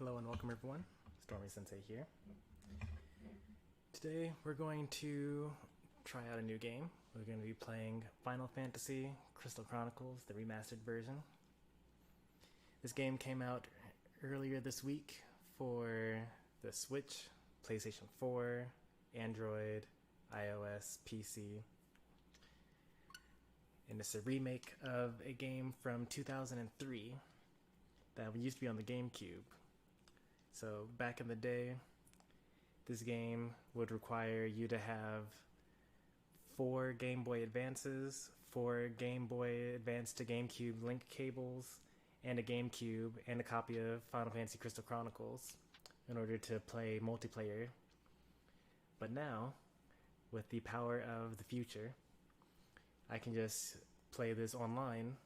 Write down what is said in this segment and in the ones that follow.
Hello and welcome everyone, Stormy Sensei here. Today we're going to try out a new game. We're going to be playing Final Fantasy Crystal Chronicles, the remastered version. This game came out earlier this week for the Switch, PlayStation 4, Android, iOS, PC. And it's a remake of a game from 2003 that used to be on the Gamecube. So back in the day, this game would require you to have 4 Game Boy Advances, 4 Game Boy Advance to Gamecube link cables, and a Gamecube, and a copy of Final Fantasy Crystal Chronicles in order to play multiplayer. But now, with the power of the future, I can just play this online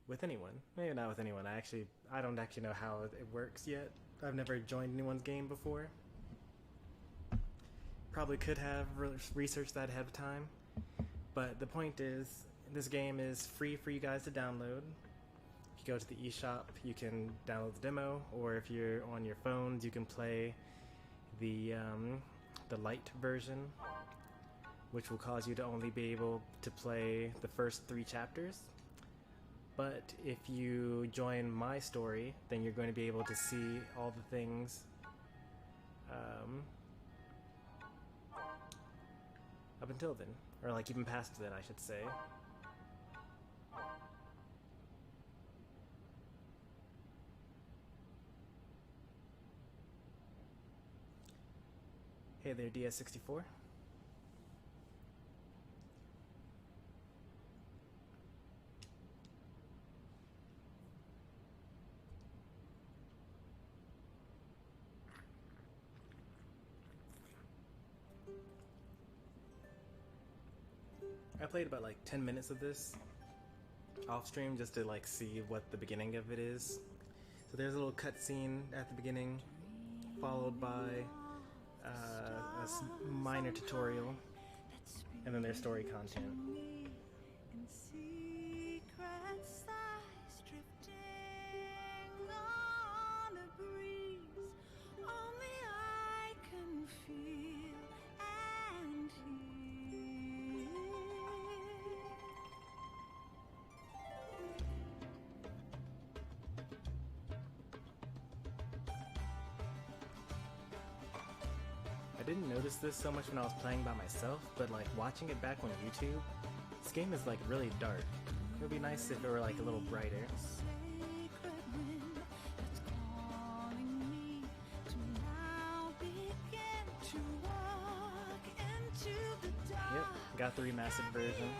with anyone. Maybe not with anyone. I don't actually know how it works yet. I've never joined anyone's game before. Probably could have researched that ahead of time. But the point is, this game is free for you guys to download. If you go to the eShop, you can download the demo, or if you're on your phones, you can play the light version, which will cause you to only be able to play the first 3 chapters. But if you join my story, then you're going to be able to see all the things up until then, or like even past then, I should say. Hey there, DS64. I played about like 10 minutes of this off stream just to like see what the beginning of it is. So there's a little cutscene at the beginning, followed by a minor tutorial, and then there's story content. I didn't notice this so much when I was playing by myself, but like watching it back on YouTube, this game is like really dark. It would be nice if it were like a little brighter. Yep, got the remastered version.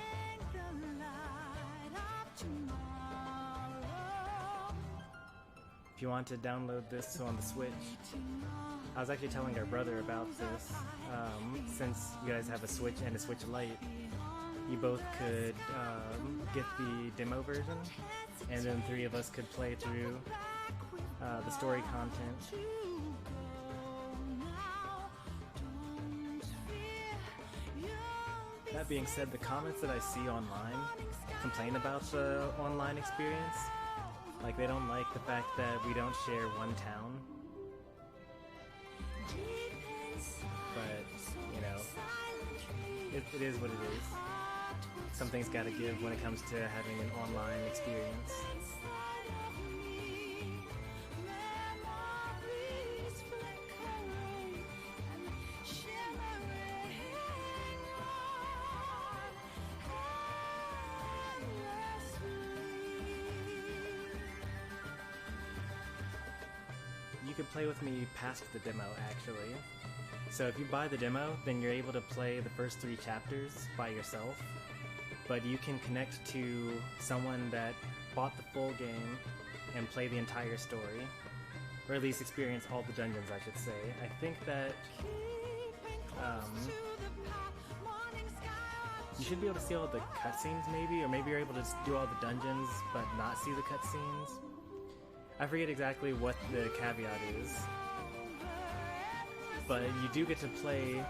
If you want to download this on the Switch, I was actually telling our brother about this. Since you guys have a Switch and a Switch Lite, you both could get the demo version, and then 3 of us could play through the story content. That being said, the comments that I see online complain about the online experience. Like, they don't like the fact that we don't share one town. But, you know, it is what it is. Something's gotta give when it comes to having an online experience. You can play with me past the demo, actually. So if you buy the demo, then you're able to play the first 3 chapters by yourself, but you can connect to someone that bought the full game and play the entire story, or at least experience all the dungeons, I should say. I think that you should be able to see all the cutscenes maybe, or maybe you're able to do all the dungeons but not see the cutscenes. I forget exactly what the caveat is. But you do get to play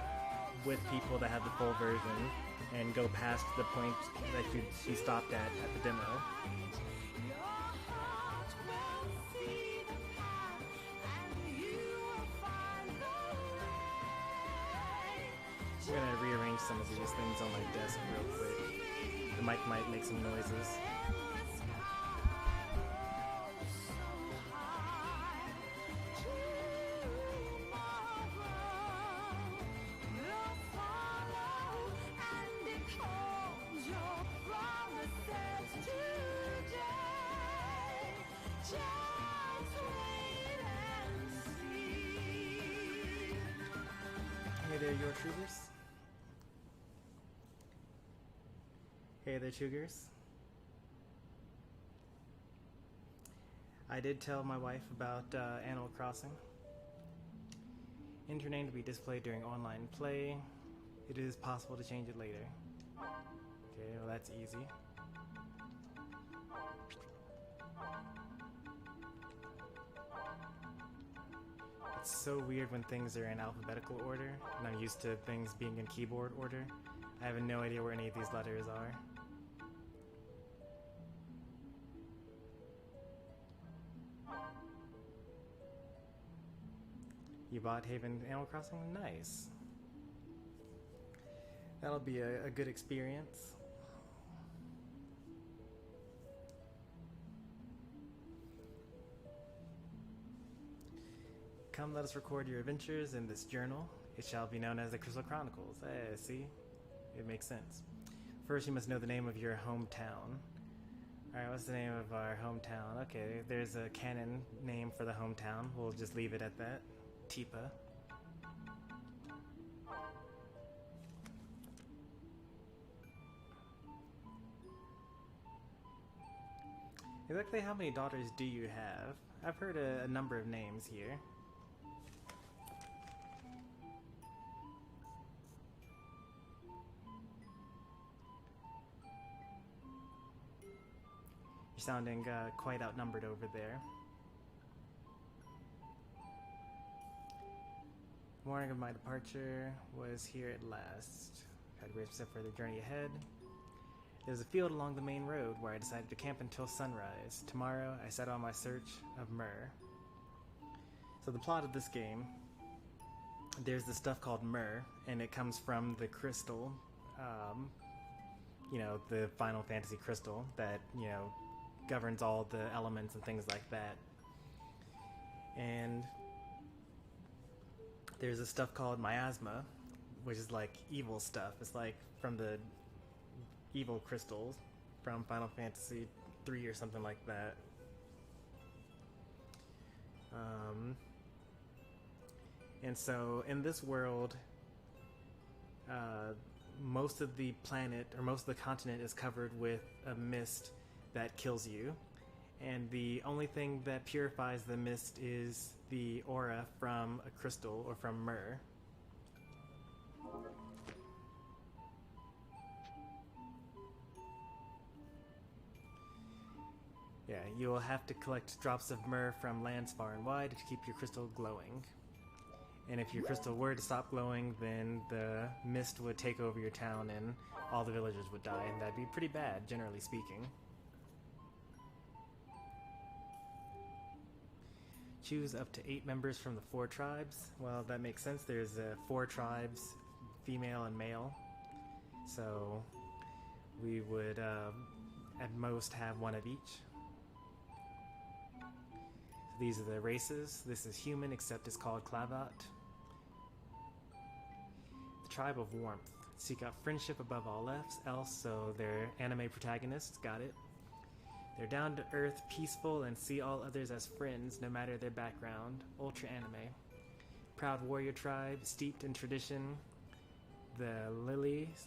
with people that have the full version and go past the point that she stopped at the demo. some of these things on my desk real quick. The mic might make some noises. Hey there, your troopers. Hey there, Chugers. I did tell my wife about Animal Crossing. Enter your name to be displayed during online play. It is possible to change it later. Okay, well that's easy. It's so weird when things are in alphabetical order, and I'm used to things being in keyboard order. I have no idea where any of these letters are. You bought Haven Animal Crossing? Nice. That'll be a good experience. Come, let us record your adventures in this journal. It shall be known as the Crystal Chronicles. See? It makes sense. First, you must know the name of your hometown. Alright, what's the name of our hometown? Okay, there's a canon name for the hometown. We'll just leave it at that. Tipa. Exactly how many daughters do you have? I've heard a number of names here. You're sounding quite outnumbered over there. Morning of my departure was here at last. Tried to brace myself for the journey ahead. There's a field along the main road where I decided to camp until sunrise. Tomorrow, I set on my search of myrrh. So the plot of this game, there's this stuff called myrrh, and it comes from the crystal, you know, the Final Fantasy crystal that, you know, governs all the elements and things like that. And there's this stuff called Miasma, which is like evil stuff. It's like from the evil crystals from Final Fantasy 3 or something like that. And so in this world, most of the planet, or most of the continent, is covered with a mist that kills you. And the only thing that purifies the mist is the aura from a crystal or from myrrh. Yeah, you will have to collect drops of myrrh from lands far and wide to keep your crystal glowing. And if your crystal were to stop glowing, then the mist would take over your town and all the villagers would die, and that'd be pretty bad, generally speaking. Choose up to 8 members from the 4 tribes. Well, that makes sense. There's 4 tribes, female and male. So we would at most have 1 of each. So these are the races. This is human, except it's called Clavat. The tribe of warmth. Seek out friendship above all else, so they're anime protagonists. Got it. They're down to earth, peaceful, and see all others as friends, no matter their background. Ultra anime. Proud warrior tribe, steeped in tradition. The Lilites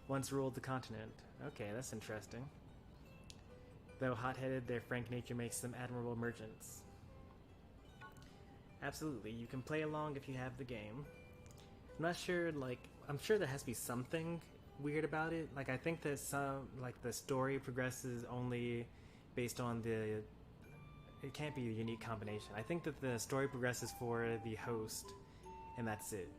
once ruled the continent. Okay, that's interesting. Though hot-headed, their frank nature makes them admirable merchants. Absolutely, you can play along if you have the game. I'm not sure, like, I'm sure there has to be something weird about it. Like, I think that some, like, the story progresses only based on the, it can't be a unique combination. I think that the story progresses for the host, and that's it.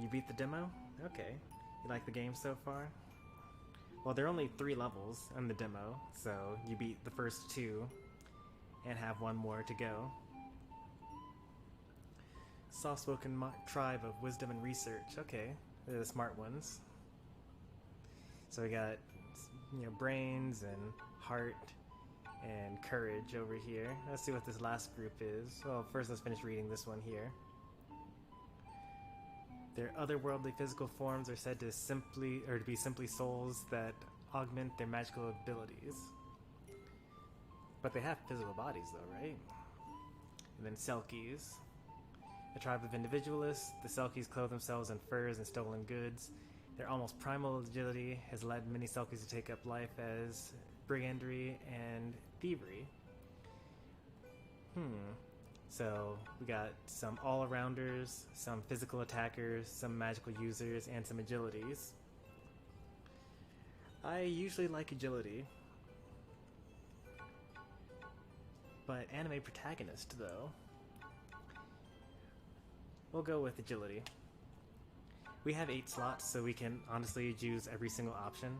You beat the demo? Okay. You like the game so far? Well, there are only 3 levels in the demo, so you beat the first 2 and have 1 more to go. Soft-spoken tribe of wisdom and research. Okay, they're the smart ones. So we got, brains and heart and courage over here. Let's see what this last group is. Well, first let's finish reading this one here. Their otherworldly physical forms are said to be simply souls that augment their magical abilities. But they have physical bodies though, right? And then Selkies. A tribe of individualists, the Selkies clothe themselves in furs and stolen goods. Their almost primal agility has led many Selkies to take up life as brigandry and thievery. So we got some all-arounders, some physical attackers, some magical users, and some agilities. I usually like agility. But anime protagonist, though. We'll go with agility. We have 8 slots, so we can honestly use every single option.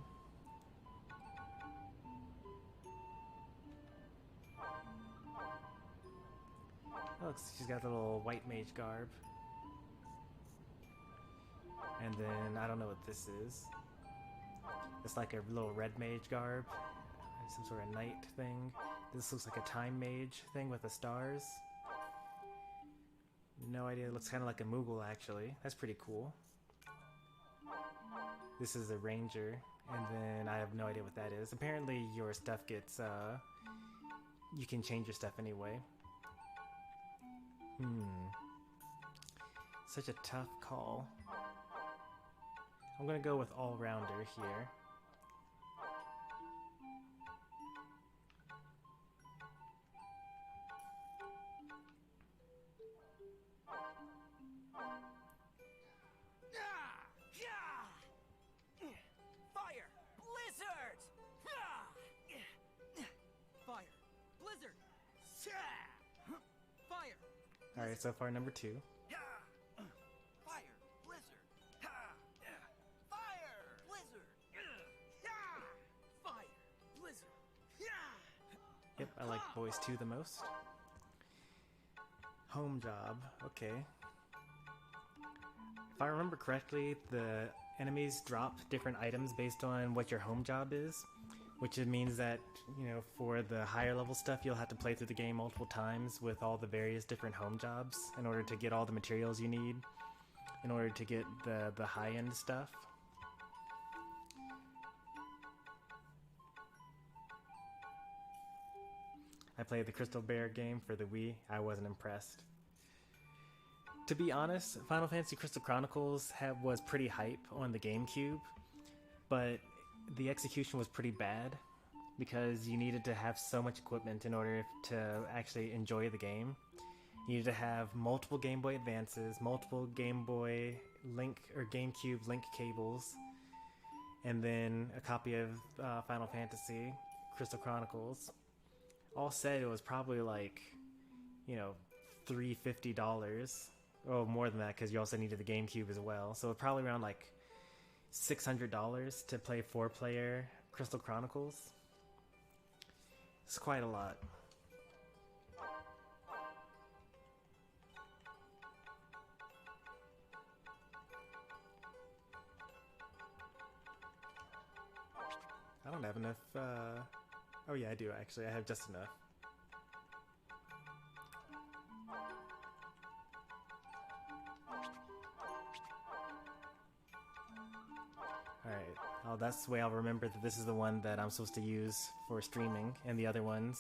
Oh, she's got the little white mage garb. And then, I don't know what this is. It's like a little red mage garb. Some sort of knight thing. This looks like a time mage thing with the stars. No idea, it looks kind of like a Moogle actually. That's pretty cool. This is a ranger, and then I have no idea what that is. Apparently your stuff gets, you can change your stuff anyway. Such a tough call. I'm gonna go with all-rounder here. Fire! Blizzard! Fire! Blizzard! Fire! Alright, so far number 2. Fire! Blizzard! Fire! Blizzard! Fire! Blizzard! Yep, I like voice 2 the most. Home job, okay. If I remember correctly, the enemies drop different items based on what your home job is, which means that, for the higher level stuff, you'll have to play through the game multiple times with all the various different home jobs in order to get all the materials you need, in order to get the high-end stuff. I played the Crystal Bear game for the Wii. I wasn't impressed. To be honest, Final Fantasy Crystal Chronicles was pretty hype on the Gamecube, but the execution was pretty bad because you needed to have so much equipment in order to actually enjoy the game. You needed to have multiple Game Boy Advances, multiple Game Boy Link or GameCube Link cables, and then a copy of Final Fantasy Crystal Chronicles. All said, it was probably like, $350. Oh, more than that, because you also needed the GameCube as well. So probably around like $600 to play 4-player Crystal Chronicles. It's quite a lot. I don't have enough, oh yeah, I do actually. I have just enough. Alright, well, that's the way I'll remember that this is the one that I'm supposed to use for streaming, and the other ones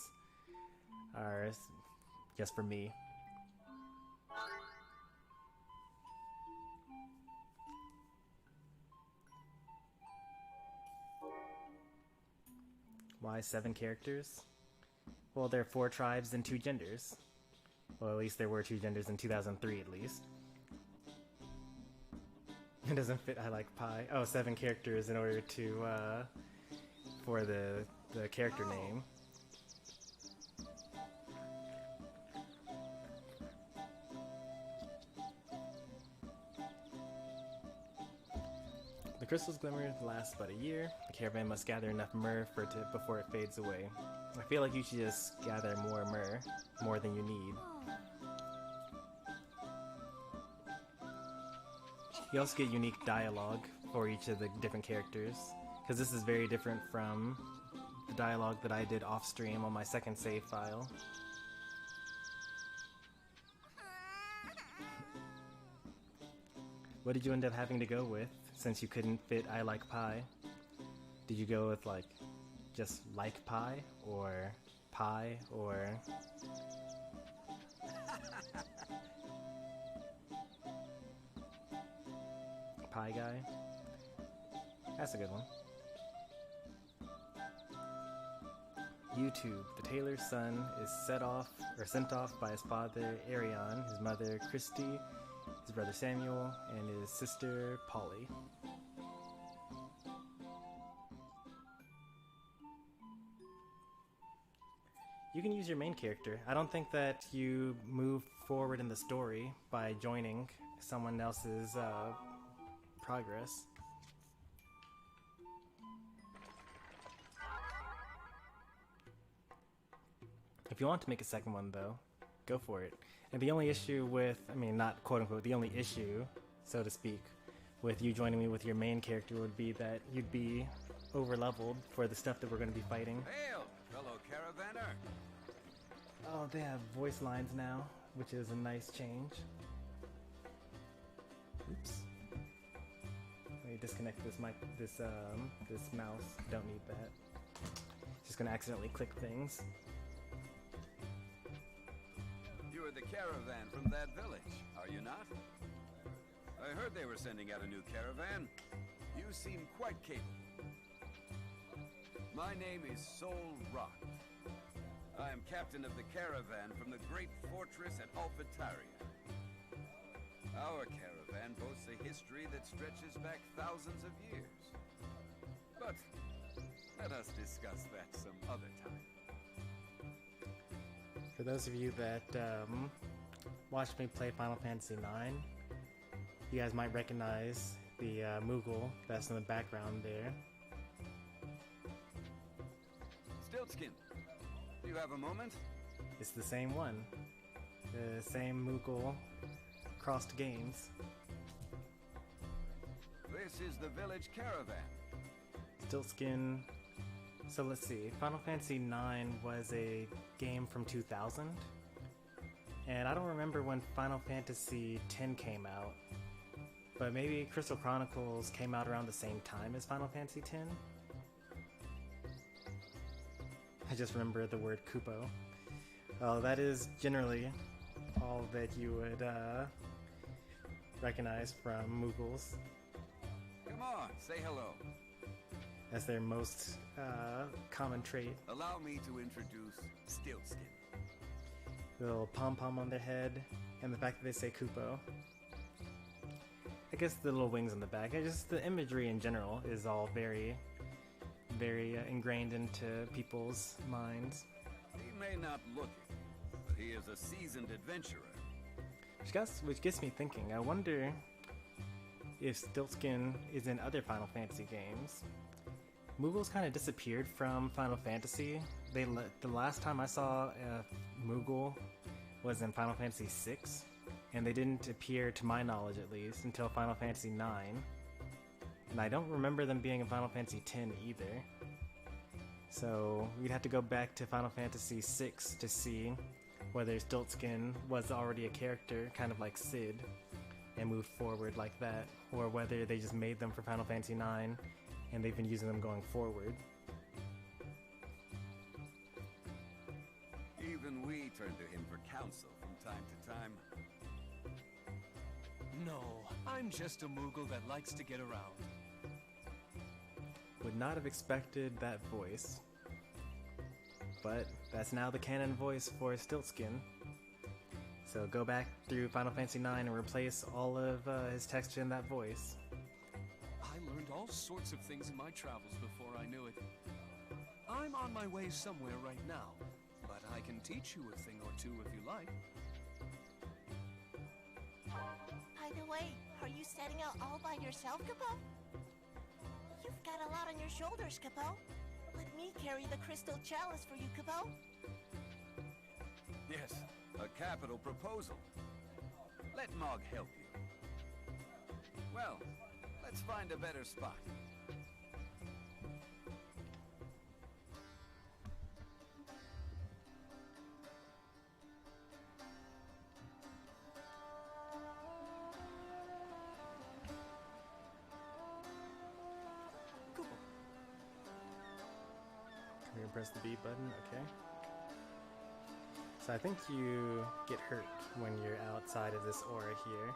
are just for me. Why 7 characters? Well, there are 4 tribes and 2 genders. Well, at least there were 2 genders in 2003, at least. It doesn't fit, I like pie. Oh, 7 characters in order to, for the character name. The crystal's glimmer lasts but a year. The caravan must gather enough myrrh before it fades away. I feel like you should just gather more myrrh, more than you need. You also get unique dialogue for each of the different characters, because this is very different from the dialogue that I did off stream on my second save file. What did you end up having to go with, since you couldn't fit I like pie? Did you go with, like, just like pie, or pie, or... Pie guy? That's a good one. YouTube. The tailor's son is sent off by his father Arion, his mother Christy, his brother Samuel, and his sister Polly. You can use your main character. I don't think that you move forward in the story by joining someone else's progress. If you want to make a second one, though, go for it. And the only issue with, I mean, not quote-unquote, the only issue, so to speak, with you joining me with your main character would be that you'd be over-leveled for the stuff that we're going to be fighting. Hail, fellow caravaner! Oh, they have voice lines now, which is a nice change. Oops. Let me disconnect this this mouse. Don't need that. Just gonna accidentally click things. You are the caravan from that village, are you not? I heard they were sending out a new caravan. You seem quite capable. My name is Sol Rock. I am captain of the caravan from the great fortress at Alphataria. Our caravan boasts a history that stretches back thousands of years. But let us discuss that some other time. For those of you that watched me play Final Fantasy IX, you guys might recognize the Moogle that's in the background there. Stiltskin, do you have a moment? It's the same one. The same Moogle crossed games. This is the village caravan. Stiltskin. So let's see. Final Fantasy IX was a game from 2000. And I don't remember when Final Fantasy X came out. But maybe Crystal Chronicles came out around the same time as Final Fantasy X? I just remember the word Kupo. Well, that is generally all that you would recognize from Moogles. Come on, say hello. That's their most common trait. Allow me to introduce Stiltskin. The little pom-pom on their head, and the fact that they say Kupo. I guess the little wings on the back. Just the imagery in general is all very, very ingrained into people's minds. He may not look it, but he is a seasoned adventurer. Which gets me thinking, I wonder if Stiltskin is in other Final Fantasy games. Moogles kind of disappeared from Final Fantasy. The last time I saw a Moogle was in Final Fantasy VI, and they didn't appear, to my knowledge at least, until Final Fantasy IX. And I don't remember them being in Final Fantasy X either. So we'd have to go back to Final Fantasy VI to see whether Stiltskin was already a character, kind of like Sid, and moved forward like that, or whether they just made them for Final Fantasy IX and they've been using them going forward. Even we turn to him for counsel from time to time. No, I'm just a Moogle that likes to get around. Would not have expected that voice. But that's now the canon voice for Stiltskin. So go back through Final Fantasy IX and replace all of his text in that voice. I learned all sorts of things in my travels before I knew it. I'm on my way somewhere right now, but I can teach you a thing or two if you like. By the way, are you setting out all by yourself, Capo? You've got a lot on your shoulders, Capo. Let me carry the crystal chalice for you, Capo. Yes, a capital proposal. Let Mog help you. Well, let's find a better spot. We're gonna press the B button, okay. So I think you get hurt when you're outside of this aura here.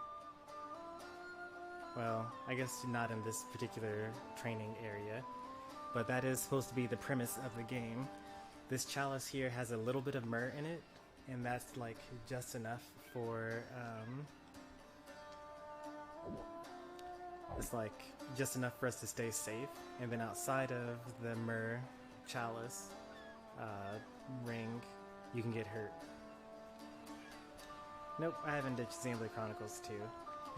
Well, I guess not in this particular training area, but that is supposed to be the premise of the game. This chalice here has a little bit of myrrh in it, and that's like just enough for, it's like just enough for us to stay safe. And then outside of the myrrh chalice ring, you can get hurt. Nope, I haven't ditched Xenoblade Chronicles 2.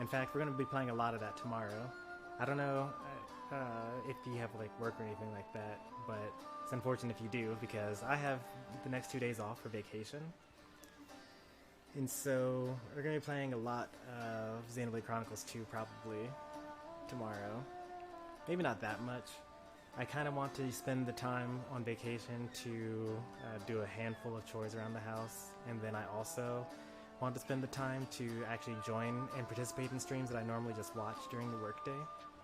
In fact, we're going to be playing a lot of that tomorrow. I don't know if you have like work or anything like that, but it's unfortunate if you do, because I have the next 2 days off for vacation. And so we're going to be playing a lot of Xenoblade Chronicles 2 probably tomorrow. Maybe not that much. I kind of want to spend the time on vacation to do a handful of chores around the house, and then I also want to spend the time to actually join and participate in streams that I normally just watch during the workday.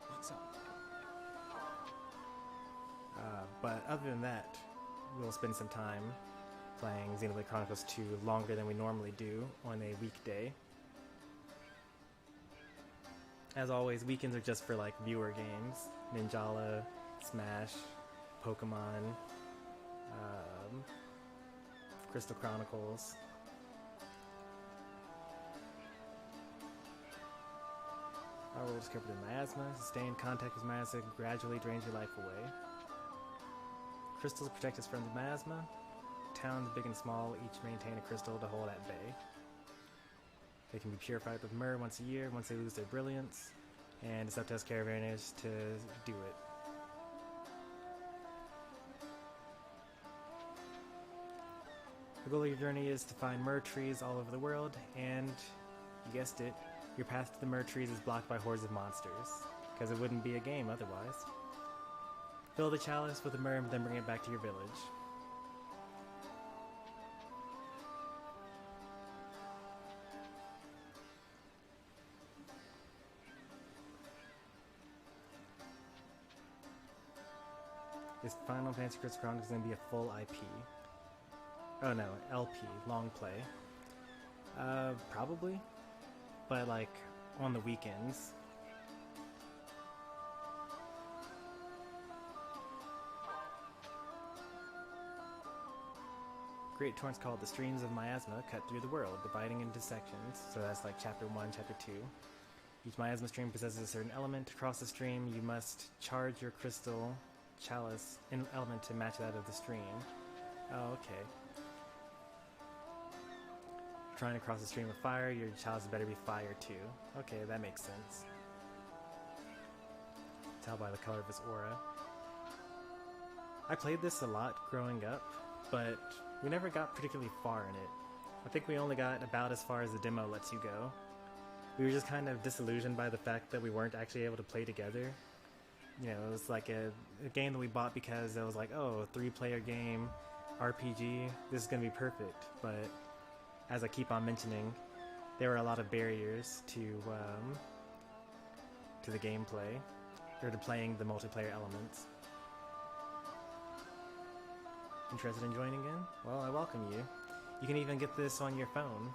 What's up? But other than that, we'll spend some time playing Xenoblade Chronicles 2 longer than we normally do on a weekday. As always, weekends are just for like viewer games. Ninjala, Smash, Pokemon, Crystal Chronicles. Our world is covered in miasma. Stay in contact with miasma gradually drains your life away. Crystals protect us from the miasma. Towns big and small each maintain a crystal to hold at bay. They can be purified with myrrh once a year, once they lose their brilliance, and it's up to us caravanners to do it. The goal of your journey is to find myrrh trees all over the world, and you guessed it, your path to the myrrh trees is blocked by hordes of monsters, because it wouldn't be a game otherwise. Fill the chalice with the myrrh and then bring it back to your village. This Final Fantasy Crystal Chronicles is going to be a full IP. Oh no, LP, long play. Probably. But like, on the weekends. Great torrents called the Streams of Miasma cut through the world, dividing into sections. So that's like Chapter 1, Chapter 2. Each miasma stream possesses a certain element. To cross the stream, you must charge your crystal chalice element to match that of the stream. Oh, okay. Trying to cross the stream of fire, your chalice better be fire too. Okay, that makes sense. Tell by the color of its aura. I played this a lot growing up, but we never got particularly far in it. I think we only got about as far as the demo lets you go. We were just kind of disillusioned by the fact that we weren't actually able to play together. You know, it was like a game that we bought because it was like, oh, 3-player game, RPG, this is going to be perfect. But as I keep on mentioning, there were a lot of barriers to the gameplay, or to playing the multiplayer elements. Interested in joining in? Well, I welcome you. You can even get this on your phone.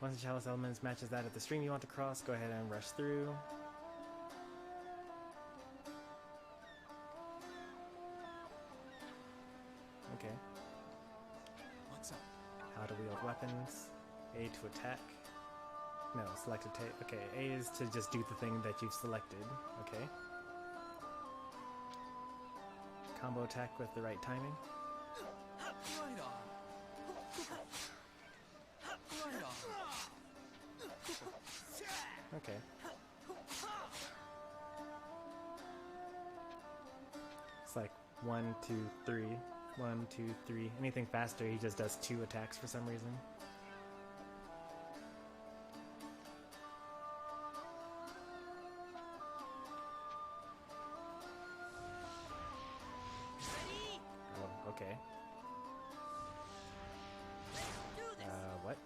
Once the chalice elements matches that of the stream you want to cross, go ahead and rush through. Okay. What's up? How to wield weapons. A to attack. No, select attack. Okay, A is to just do the thing that you've selected. Okay. Combo attack with the right timing. Right on. Right on. Okay. It's like 1, 2, 3 1, 2, 3. Anything faster, he just does 2 attacks for some reason. Ready? Oh, okay. Do this. What?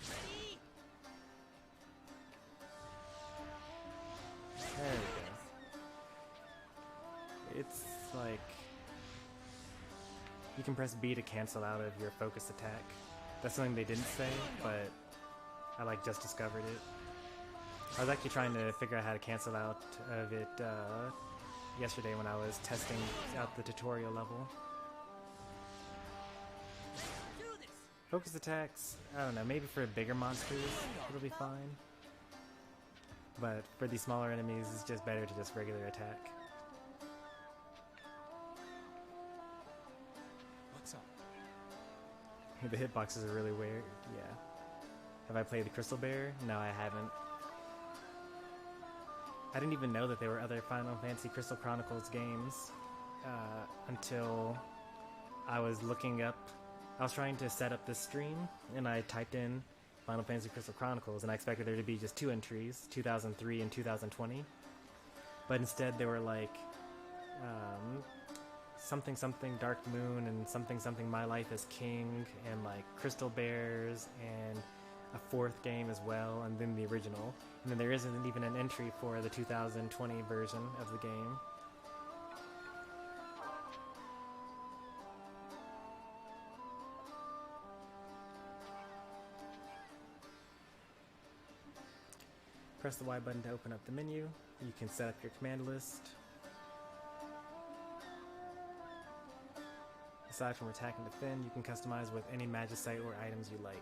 Ready? There we go. It's like you can press B to cancel out of your focus attack. That's something they didn't say, but I like just discovered it. I was actually trying to figure out how to cancel out of it yesterday when I was testing out the tutorial level. Do this. Focus attacks, I don't know, maybe for bigger monsters it'll be fine. But for these smaller enemies, it's just better to just regular attack. What's up? The hitboxes are really weird, yeah. Have I played the Crystal Bear? No, I haven't. I didn't even know that there were other Final Fantasy Crystal Chronicles games until I was looking up. I was trying to set up this stream, and I typed in Final Fantasy Crystal Chronicles, and I expected there to be just 2 entries, 2003 and 2020. But instead there were like something something Dark Moon and something something My Life as King and like Crystal Bears and a 4th game as well, and then the original. And then there isn't even an entry for the 2020 version of the game. Press the Y button to open up the menu. You can set up your command list. Aside from attack and defend, you can customize with any magicite or items you like.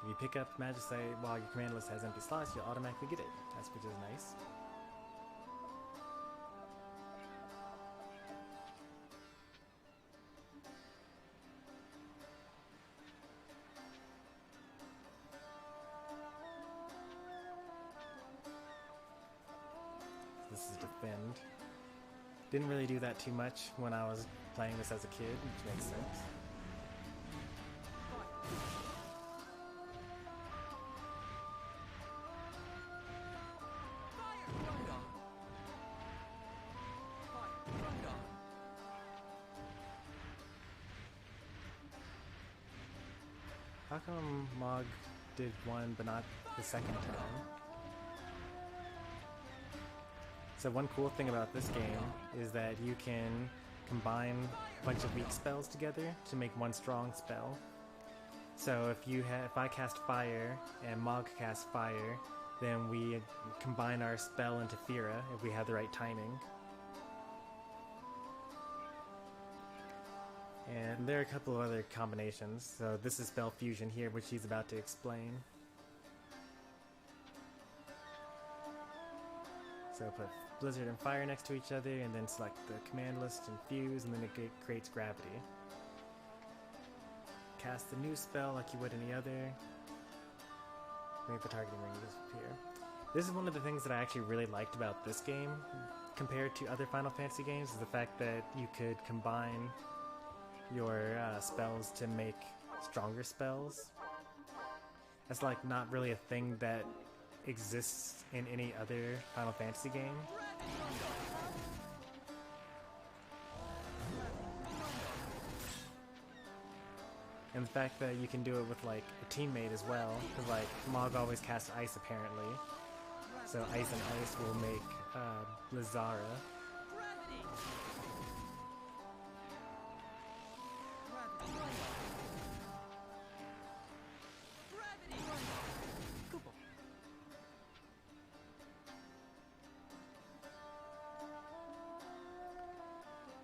If you pick up magicite while your command list has empty slots, you'll automatically get it. That's which is nice. This is defend. Didn't really do that too much when I was playing this as a kid, which makes sense. How come Mog did one but not the second time? So one cool thing about this game is that you can combine a bunch of weak spells together to make one strong spell. So if I cast fire and Mog casts fire, then we combine our spell into Fira if we have the right timing. And there are a couple of other combinations. So this is spell fusion here, which he's about to explain. So put Blizzard and Fire next to each other, and then select the command list and fuse, and then it creates gravity. Cast the new spell like you would any other. Make the targeting ring disappear. This is one of the things that I actually really liked about this game compared to other Final Fantasy games, is the fact that you could combine your spells to make stronger spells. That's like not really a thing that exists in any other Final Fantasy game. And the fact that you can do it with like a teammate as well, because like Mog always casts ice apparently, so ice and ice will make Blizzara.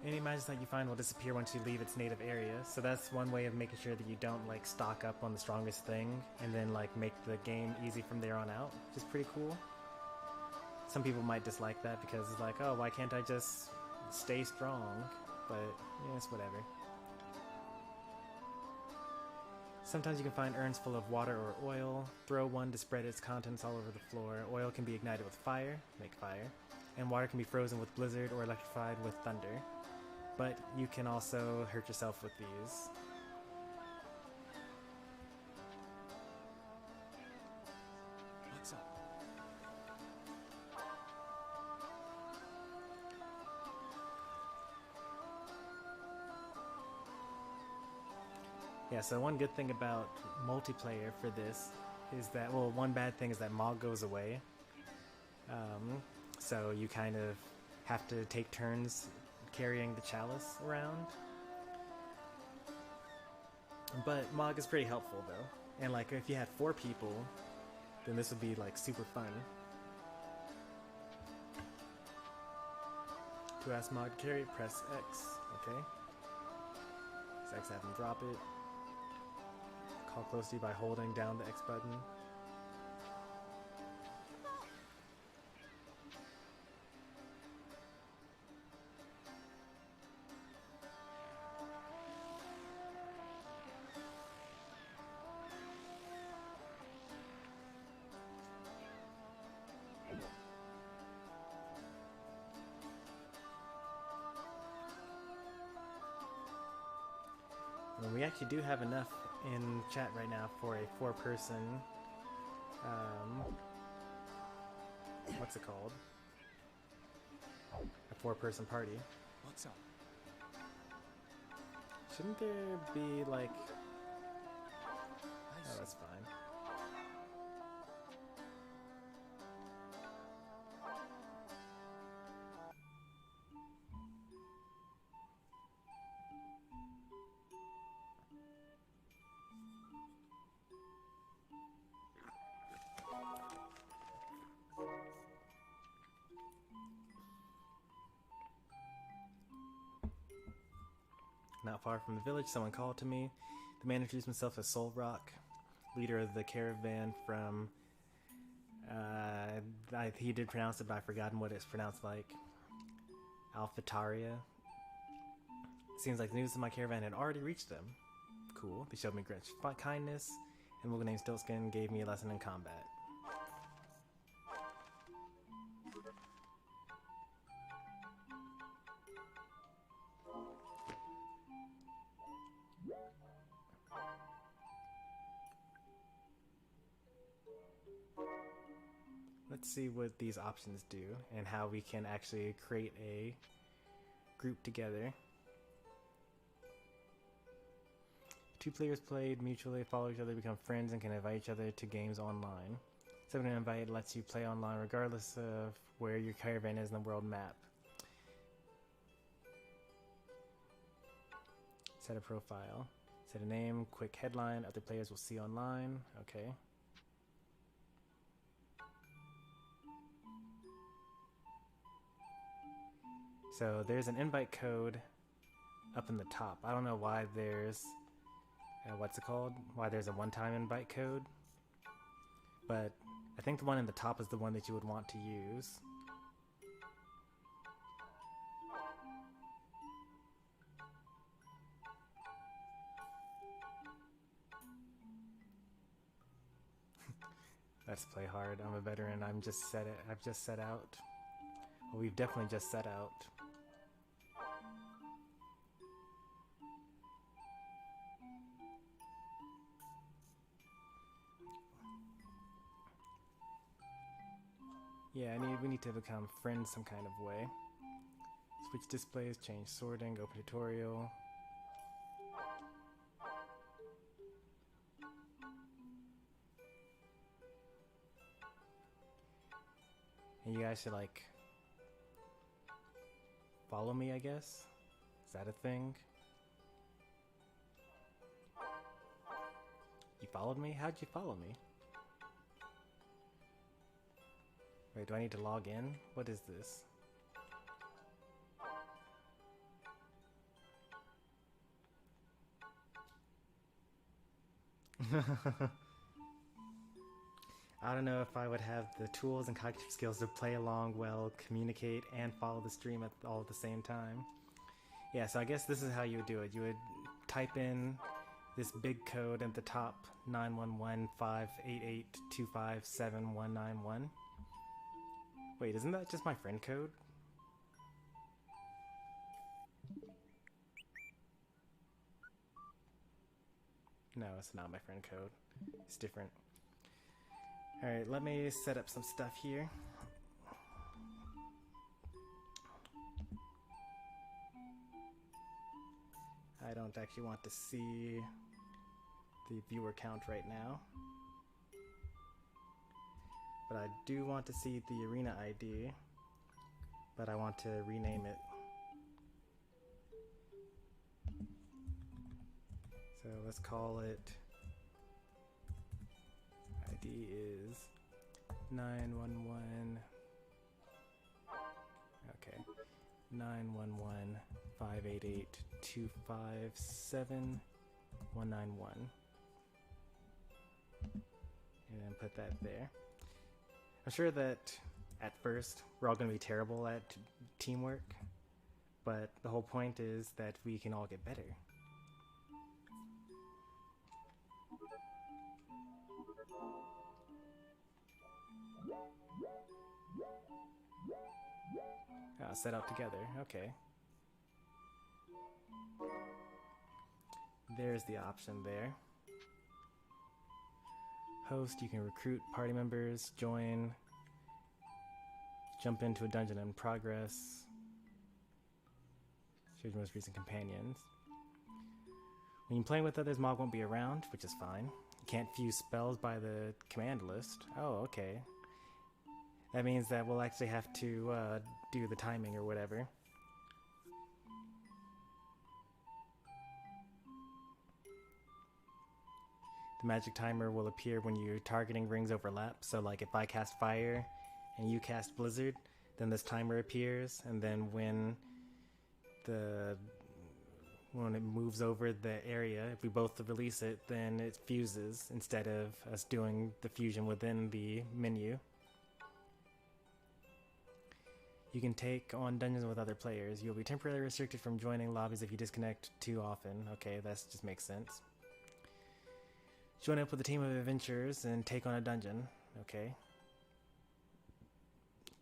Any magic that you find will disappear once you leave its native area, so that's one way of making sure that you don't like stock up on the strongest thing and then like make the game easy from there on out, which is pretty cool. Some people might dislike that because it's like, oh, why can't I just stay strong? But yeah, it's whatever. Sometimes you can find urns full of water or oil. Throw one to spread its contents all over the floor. Oil can be ignited with fire, make fire, and water can be frozen with blizzard or electrified with thunder. But you can also hurt yourself with these. What's up? Yeah, so one good thing about multiplayer for this is that, well, one bad thing is that Mog goes away. So you kind of have to take turns carrying the chalice around. But Mog is pretty helpful though. And like if you had 4 people, then this would be like super fun. To ask Mog to carry, press X. Okay. Press X, have him drop it. Call close to you by holding down the X button. And we actually do have enough in chat right now for a 4-person, what's it called? A 4-person party. What's up? Shouldn't there be like... I Oh, see. that's fine. Not far from the village, someone called to me. The man introduced himself as Soul Rock, leader of the caravan from... he did pronounce it, but I've forgotten what it's pronounced like. Alphataria. Seems like the news of my caravan had already reached them. Cool. They showed me great kindness, and Moogle named Stiltskin gave me a lesson in combat. Let's see what these options do and how we can actually create a group together. 2 players played mutually, follow each other, become friends, and can invite each other to games online. 7 invite lets you play online regardless of where your caravan is in the world map. Set a profile. Set a name, quick headline, other players will see online. Okay. So there's an invite code up in the top. I don't know why there's, what's it called? Why there's a one-time invite code. But I think the one in the top is the one that you would want to use. Let's play hard. I'm a veteran. I've just set out. Well, we've definitely just set out. Yeah, we need to become friends some kind of way. Switch displays, change sorting, open tutorial. And you guys should like follow me, I guess? Is that a thing? You followed me? How'd you follow me? Wait, do I need to log in? What is this? I don't know if I would have the tools and cognitive skills to play along well, communicate, and follow the stream all at the same time. Yeah, so I guess this is how you would do it. You would type in this big code at the top, 911-588-257-191. Wait, isn't that just my friend code? No, it's not my friend code. It's different. Alright, let me set up some stuff here. I don't actually want to see the viewer count right now. But I do want to see the arena ID. But I want to rename it. So let's call it, ID is 911, okay, 911-588-257-191, and then put that there. I'm sure that at first we're all going to be terrible at teamwork, but the whole point is that we can all get better. Set up together, okay. There's the option there. Host, you can recruit party members, join, jump into a dungeon in progress, choose your most recent companions. When you're playing with others, Mog won't be around, which is fine. You can't fuse spells by the command list. Oh, okay. That means that we'll actually have to do the timing or whatever. The magic timer will appear when your targeting rings overlap. So like if I cast fire and you cast blizzard, then this timer appears, and then when it moves over the area, if we both release it, then it fuses instead of us doing the fusion within the menu. You can take on dungeons with other players. You'll be temporarily restricted from joining lobbies if you disconnect too often. Okay, that just makes sense. Join up with a team of adventurers and take on a dungeon. Okay.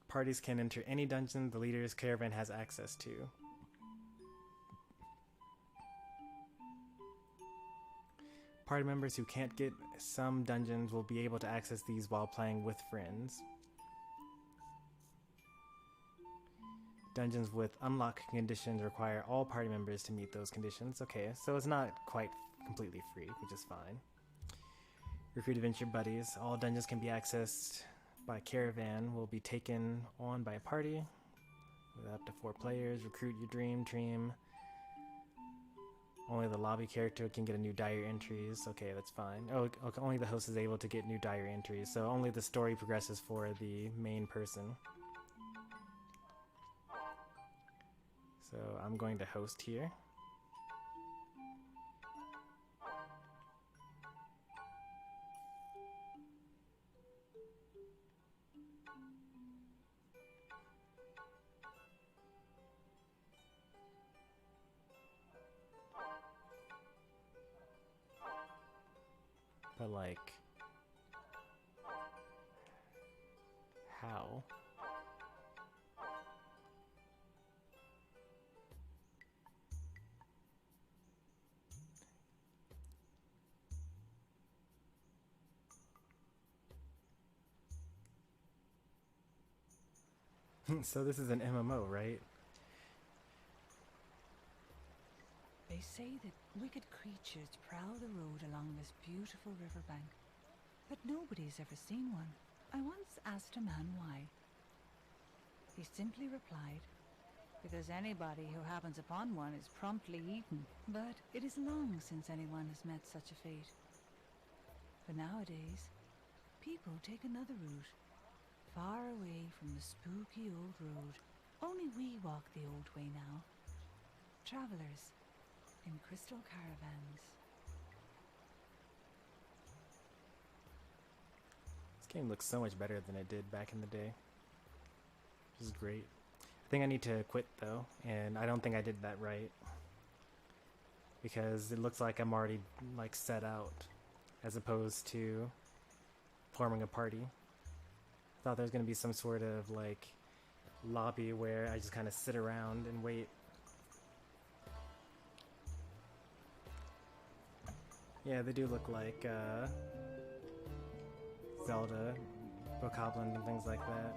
Parties can enter any dungeon the leader's caravan has access to. Party members who can't get some dungeons will be able to access these while playing with friends. Dungeons with unlock conditions require all party members to meet those conditions. Okay, so it's not quite completely free, which is fine. Recruit adventure buddies. All dungeons can be accessed by caravan, will be taken on by a party with up to 4 players. Recruit your dream team. Only the lobby character can get a new diary entries. Okay, that's fine. Oh, okay, only the host is able to get new diary entries, so only the story progresses for the main person. So I'm going to host here. But like, how? So this is an MMO, right? They say that wicked creatures prowl the road along this beautiful riverbank, but nobody's ever seen one. I once asked a man why. He simply replied, because anybody who happens upon one is promptly eaten. But it is long since anyone has met such a fate. But nowadays, people take another route, far away from the spooky old road. Only we walk the old way now. Travelers in crystal caravans. This game looks so much better than it did back in the day. This is great. I think I need to quit though, and I don't think I did that right. because it looks like I'm already like set out as opposed to forming a party. Thought there was going to be some sort of like lobby where I just kind of sit around and wait. Yeah, they do look like Zelda, Bokoblin, and things like that.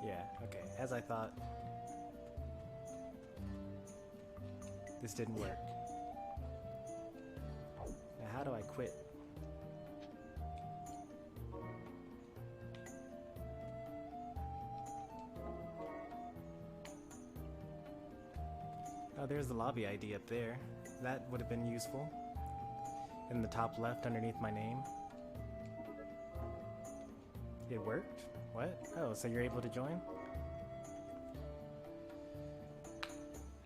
Yeah, okay, as I thought. This didn't work. Now how do I quit? Oh, there's the lobby ID up there. That would have been useful. In the top left underneath my name. It worked? What? Oh, so you're able to join?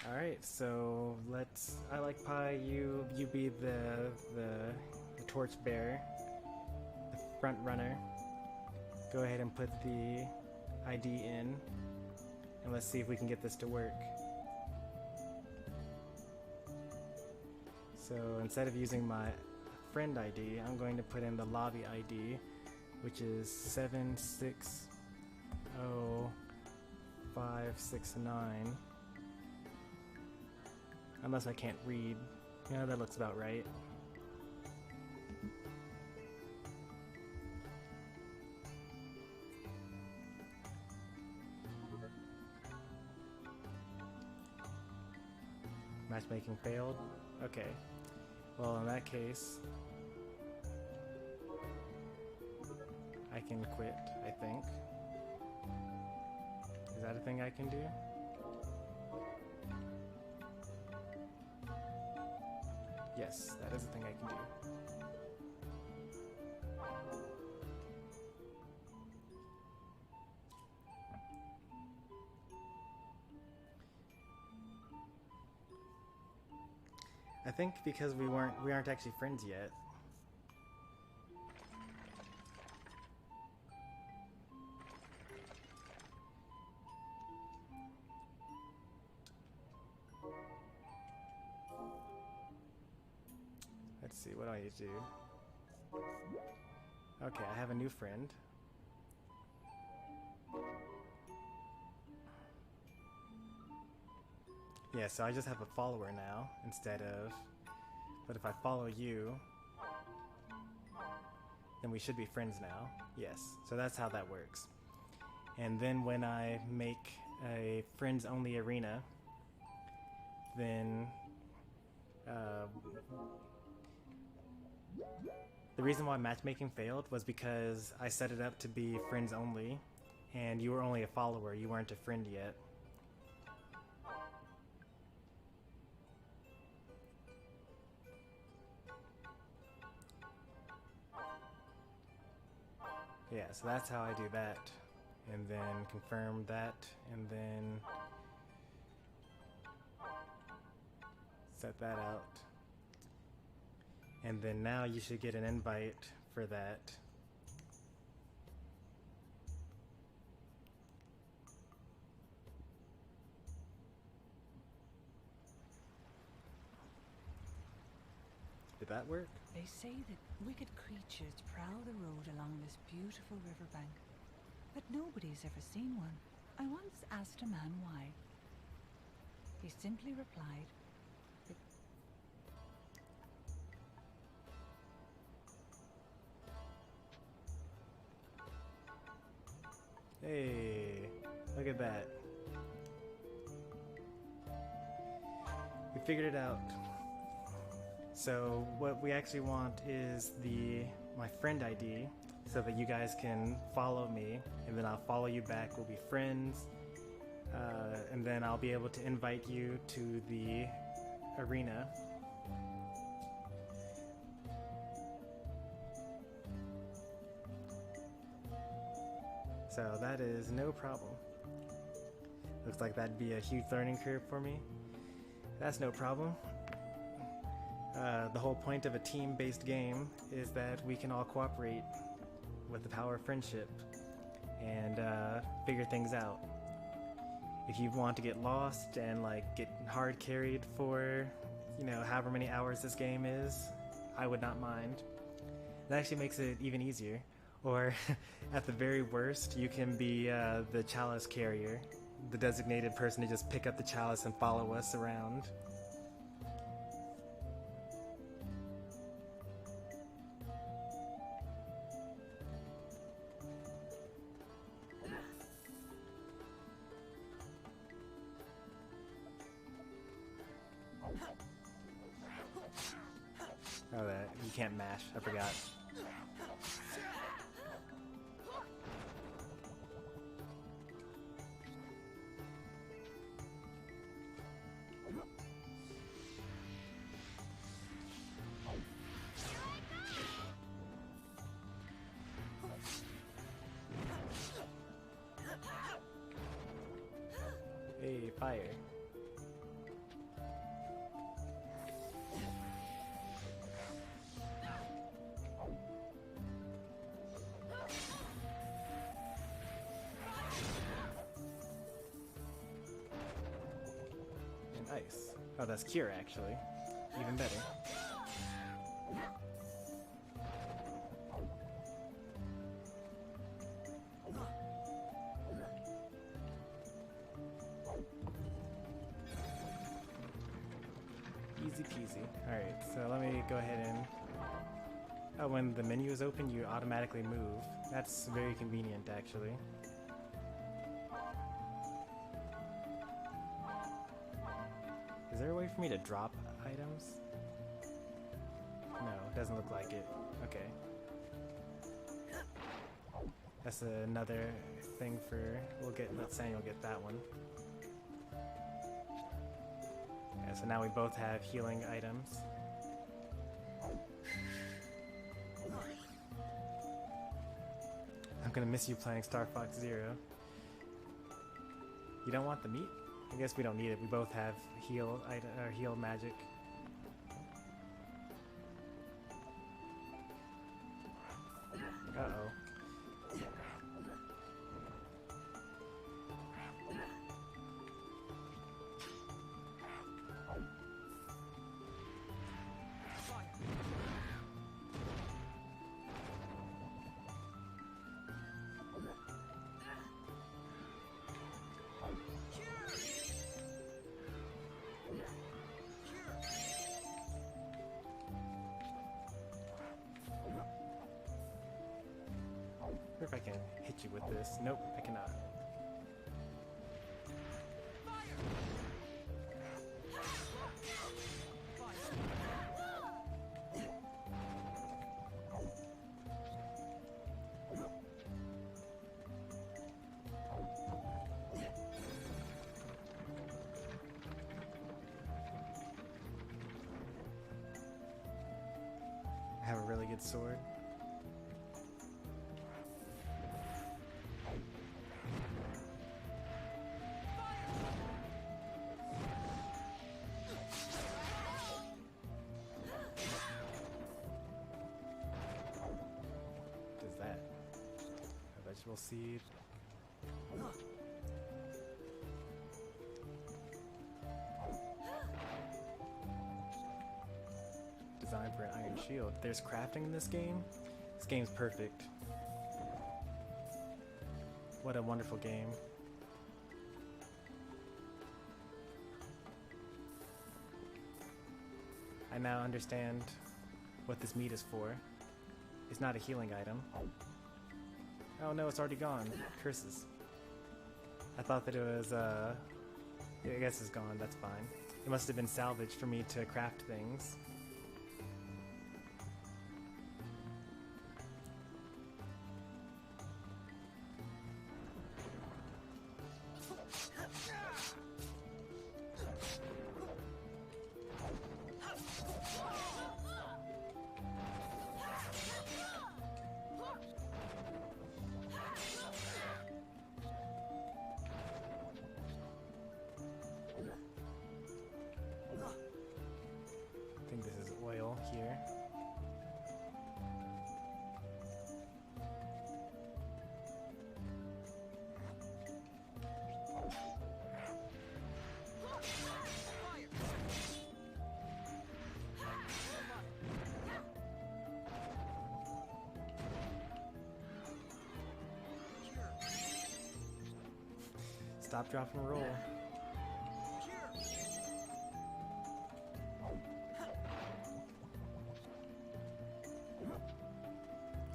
Alright, so let's... I like Pie, you be the torch bearer. The front runner. Go ahead and put the ID in. And let's see if we can get this to work. So instead of using my friend ID, I'm going to put in the lobby ID, which is 760569. Unless I can't read. Yeah, that looks about right. Matchmaking failed? Okay. Well, in that case, I can quit, I think. Is that a thing I can do? Yes, that is a thing I can do. I think because we aren't actually friends yet. Let's see, what do I need to do? Okay, I have a new friend. Yeah, so I just have a follower now instead of... But if I follow you, then we should be friends now. Yes, so that's how that works. And then when I make a friends-only arena, then... the reason why matchmaking failed was because I set it up to be friends only, and you were only a follower, you weren't a friend yet. Yeah, so that's how I do that, and then confirm that, and then set that out. And then now you should get an invite for that. Did that work? They say that wicked creatures prowl the road along this beautiful riverbank, but nobody's ever seen one. I once asked a man why. He simply replied, Hey, look at that. We figured it out. So what we actually want is my friend ID so that you guys can follow me, and then I'll follow you back, we'll be friends, and then I'll be able to invite you to the arena. So that is no problem. Looks like that'd be a huge learning curve for me. That's no problem. The whole point of a team-based game is that we can all cooperate with the power of friendship and figure things out. If you want to get lost and like get hard carried for, you know, however many hours this game is, I would not mind. That actually makes it even easier. Or at the very worst, you can be the chalice carrier, the designated person to just pick up the chalice and follow us around. Oh, that you can't mash. I forgot. Hey, fire. And ice. Oh, that's cure, actually. Even better. Easy peasy. Alright, so let me go ahead and... Oh, when the menu is open, you automatically move. That's very convenient, actually. Is there a way for me to drop items? No, it doesn't look like it. Okay. That's another thing for... let Samuel get that one. Yeah, so now we both have healing items. I'm gonna miss you playing Star Fox Zero. You don't want the meat? I guess we don't need it. We both have heal magic. Uh-oh. I wonder if I can hit you with this. Nope, I cannot. I have a really good sword. Vegetable seed. Designed for an iron shield. There's crafting in this game. This game's perfect. What a wonderful game. I now understand what this meat is for. It's not a healing item. Oh no, it's already gone. Curses. I thought that it was, I guess it's gone, that's fine. It must have been salvaged for me to craft things. Stop, drop, and roll.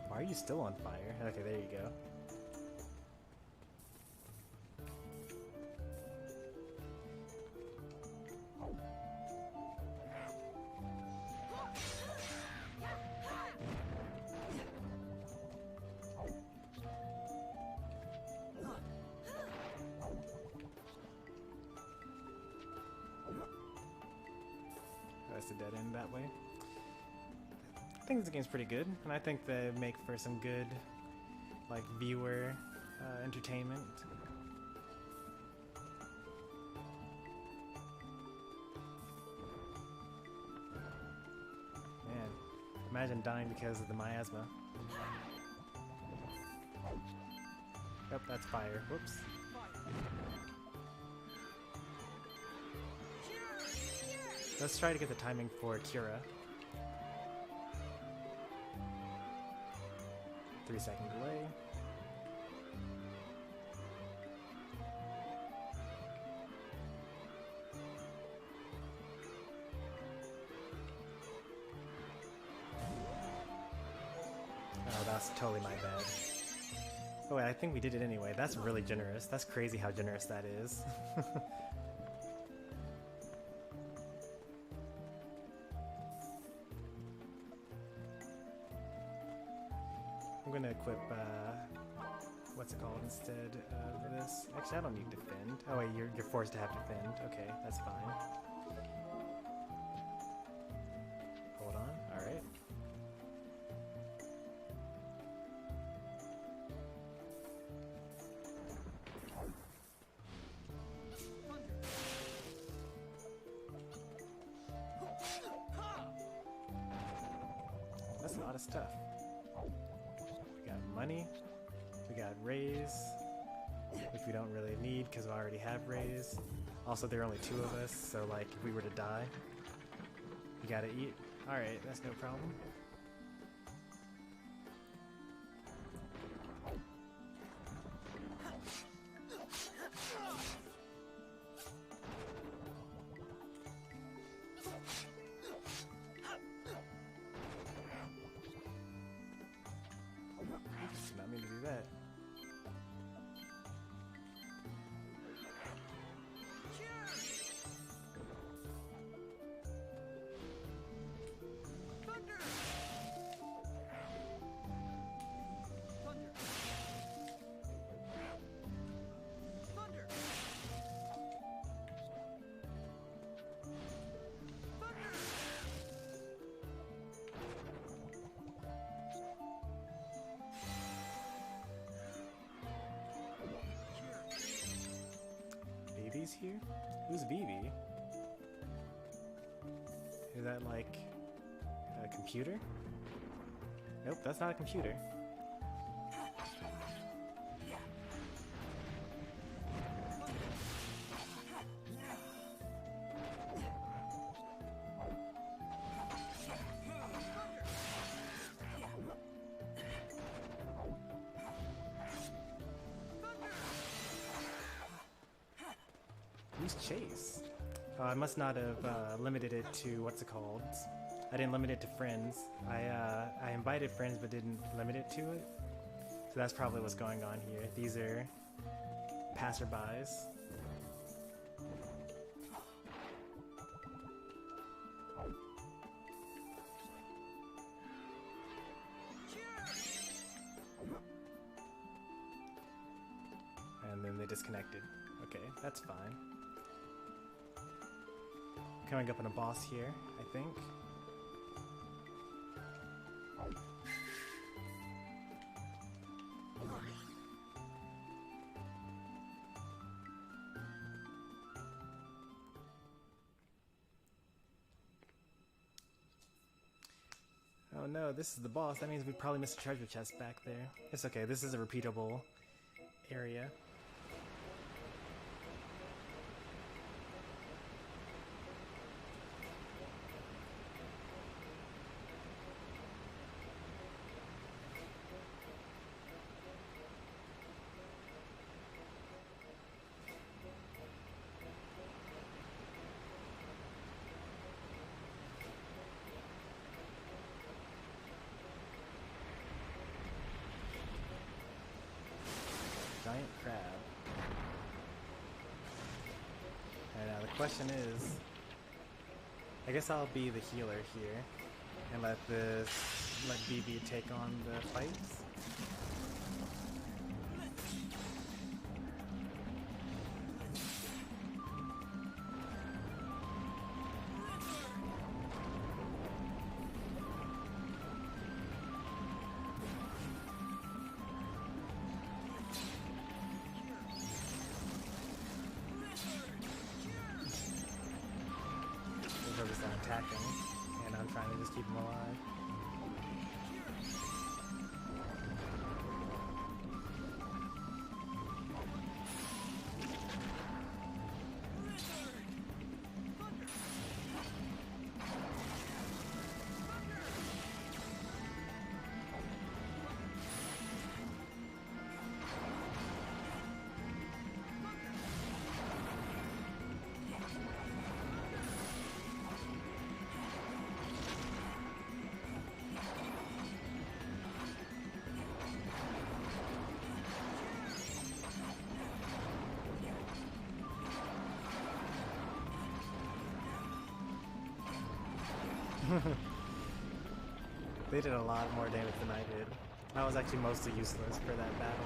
Why are you still on fire? Okay, there you go. That's a dead end that way. I think this game's pretty good, and I think they make for some good, like, viewer entertainment. Man, imagine dying because of the miasma. Yep, that's fire. Whoops. Let's try to get the timing for Kira. 3-second delay. Oh, that's totally my bad. Oh wait, I think we did it anyway. That's really generous. That's crazy how generous that is. I'm gonna equip, what's it called instead of this? Actually, I don't need defend. Oh wait, you're forced to have defend. Okay, that's fine. Hold on, alright. That's a lot of stuff. Money, we got raise, which we don't really need because we already have raise. Also, there are only 2 of us, so like if we were to die, we gotta eat. Alright, that's no problem. Did not mean to do that. Vivi's here? Who's Vivi? Is that like a computer? Nope, that's not a computer. Who's Chase? Oh, I must not have limited it to what's it called. I didn't limit it to friends. I invited friends but didn't limit it to it. So that's probably what's going on here. These are passerbys. And then they disconnected. Okay, that's fine. Coming up on a boss here, I think. Oh no, this is the boss. That means we probably missed a treasure chest back there. It's okay, this is a repeatable area. question is, I guess I'll be the healer here and let BB take on the fights. Attacking, and I'm trying to just keep him alive. They did a lot more damage than I did. I was actually mostly useless for that battle.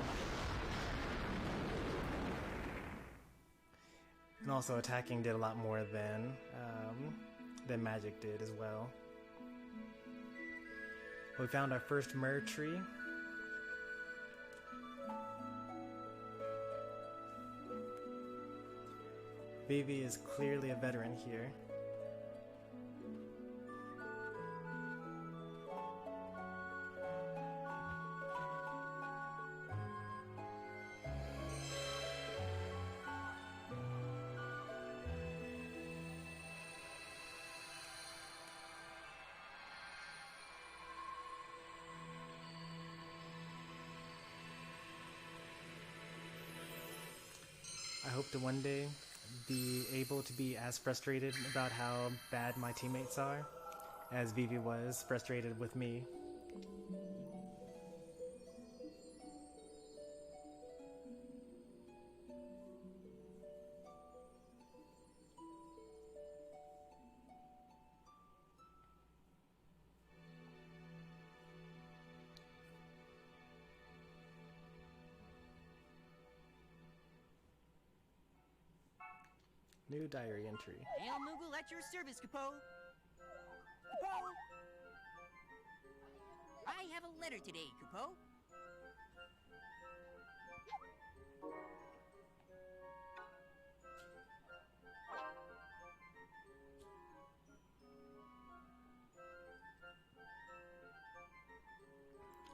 And also attacking did a lot more than magic did as well. We found our first myrrh tree. Vivi is clearly a veteran here. I hope to one day be able to be as frustrated about how bad my teammates are as Vivi was frustrated with me. New diary entry. Hail Moogle at your service, Capo. Capo! I have a letter today, Capo.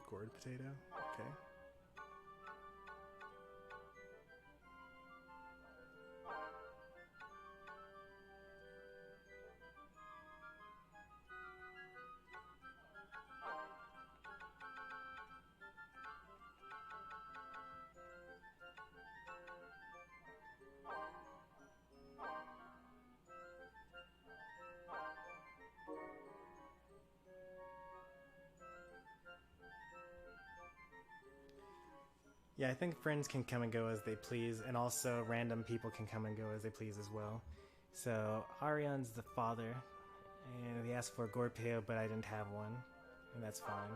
Gourd potato? Okay. Yeah, I think friends can come and go as they please, and also random people can come and go as they please as well. So, Arian's the father, and he asked for a gourd potato, but I didn't have one, and that's fine.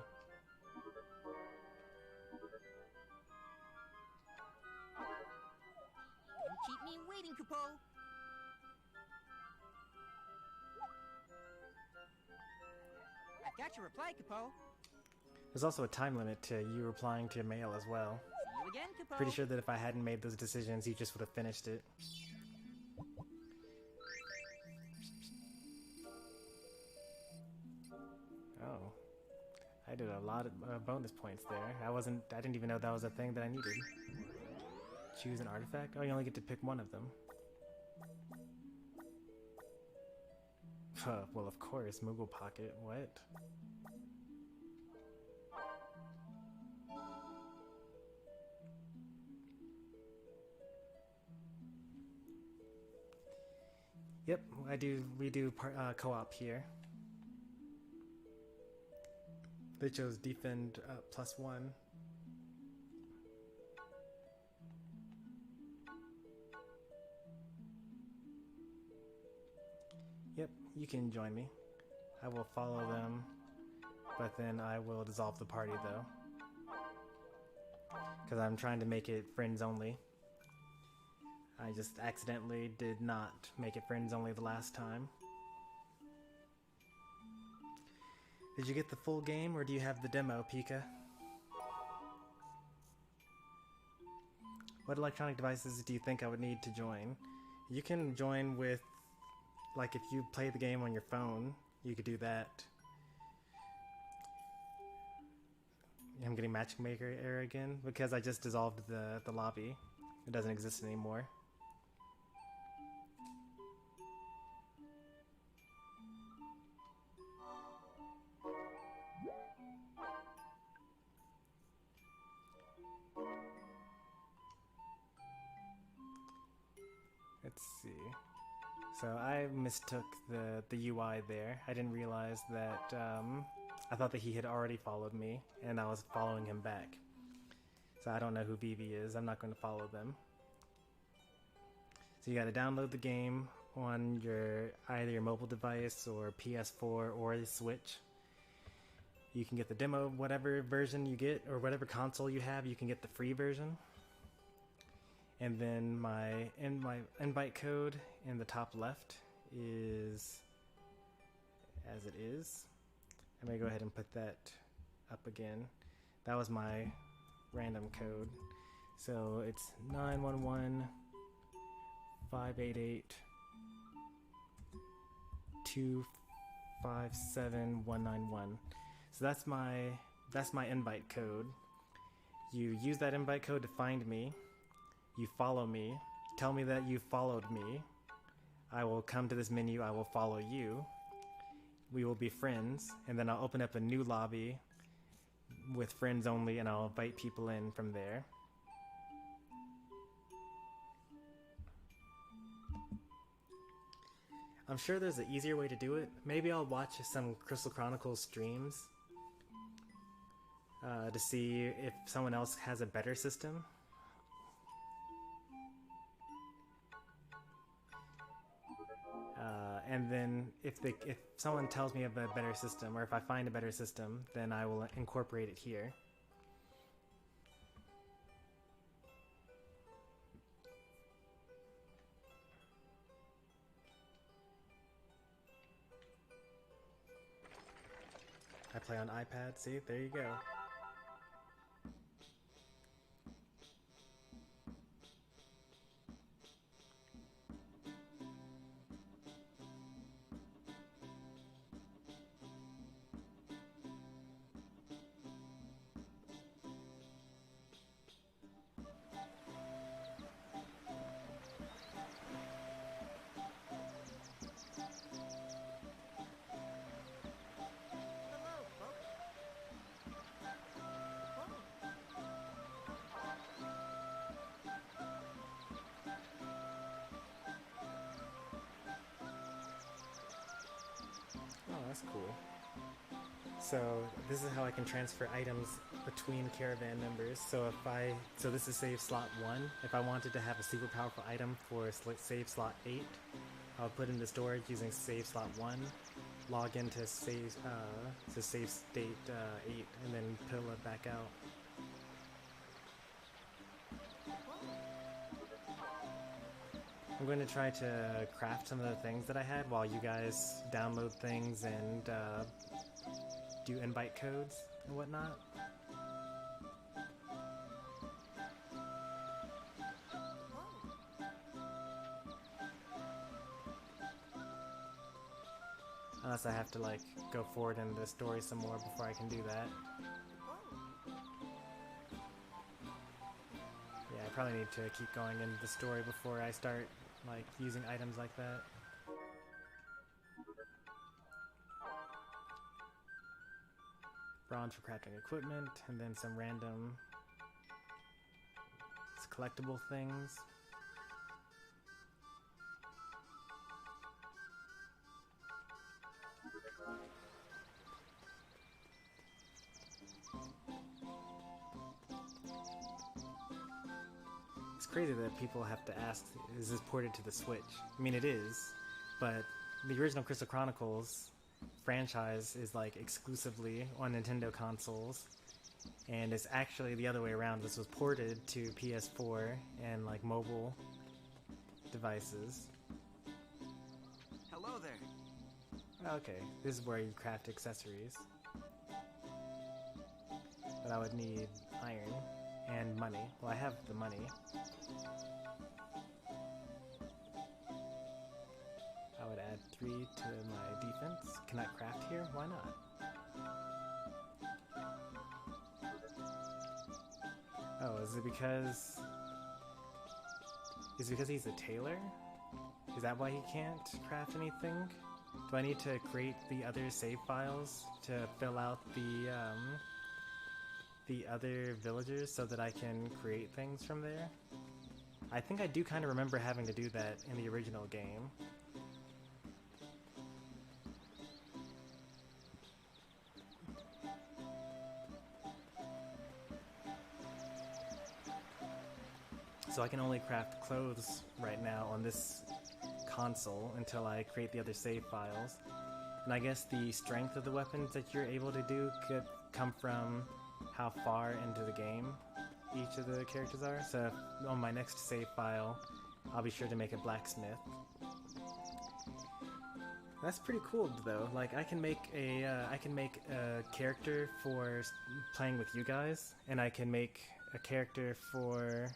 Don't keep me waiting, Capo. I've got your reply, Capo. There's also a time limit to you replying to mail as well. See you again, Capo. Pretty sure that if I hadn't made those decisions, you just would have finished it. Oh. I did a lot of bonus points there. I didn't even know that was a thing that I needed. Choose an artifact? Oh, you only get to pick one of them. Well, of course, Moogle Pocket. What? Yep, we do co-op here. They chose defend +1. Yep, you can join me. I will follow them, but then I will dissolve the party though. Because I'm trying to make it friends only. I just accidentally did not make it friends only the last time. Did you get the full game or do you have the demo, Pika? What electronic devices do you think I would need to join? You can join with, like, if you play the game on your phone, you could do that. I'm getting matchmaker error again because I just dissolved the lobby. It doesn't exist anymore. Let's see. So I mistook the UI there. I didn't realize that, I thought that he had already followed me, and I was following him back. So I don't know who Vivi is. I'm not going to follow them. So you got to download the game on either your mobile device or PS4 or the Switch. You can get the demo, whatever version you get, or whatever console you have, you can get the free version. And then my invite code in the top left is as it is. I'm going to go ahead and put that up again. That was my random code. So it's 911 588 257 191. So that's my invite code. You use that invite code to find me. You follow me. Tell me that you followed me. I will come to this menu. I will follow you. We will be friends, and then I'll open up a new lobby with friends only, and I'll invite people in from there. I'm sure there's an easier way to do it. Maybe I'll watch some Crystal Chronicles streams to see if someone else has a better system. And then if someone tells me of a better system, or if I find a better system, then I will incorporate it here. I play on iPad, see? There you go. That's cool. So this is how I can transfer items between caravan members. So this is save slot 1. If I wanted to have a super powerful item for save slot 8, I'll put into storage using save slot 1, log into save state 8, and then pull it back out. I'm going to try to craft some of the things that I had while you guys download things and do invite codes and whatnot. Unless I have to like go forward in the story some more before I can do that. Yeah, I probably need to keep going into the story before I start like using items like that. Bronze for crafting equipment, and then some random collectible things. It's crazy that people have to ask, is this ported to the Switch? I mean, it is, but the original Crystal Chronicles franchise is like exclusively on Nintendo consoles, and it's actually the other way around. This was ported to PS4 and like mobile devices. Hello there. Okay, this is where you craft accessories. But I would need iron and money. Well, I have the money. I would add 3 to my defense. Can I craft here? Why not? Oh, is it because... Is it because he's a tailor? Is that why he can't craft anything? Do I need to create the other save files to fill out the other villagers so that I can create things from there? I think I do kind of remember having to do that in the original game. So I can only craft clothes right now on this console until I create the other save files. And I guess the strength of the weapons that you're able to do could come from how far into the game each of the characters are. So on my next save file, I'll be sure to make a blacksmith. That's pretty cool though. Like I can make a character for playing with you guys, and I can make a character for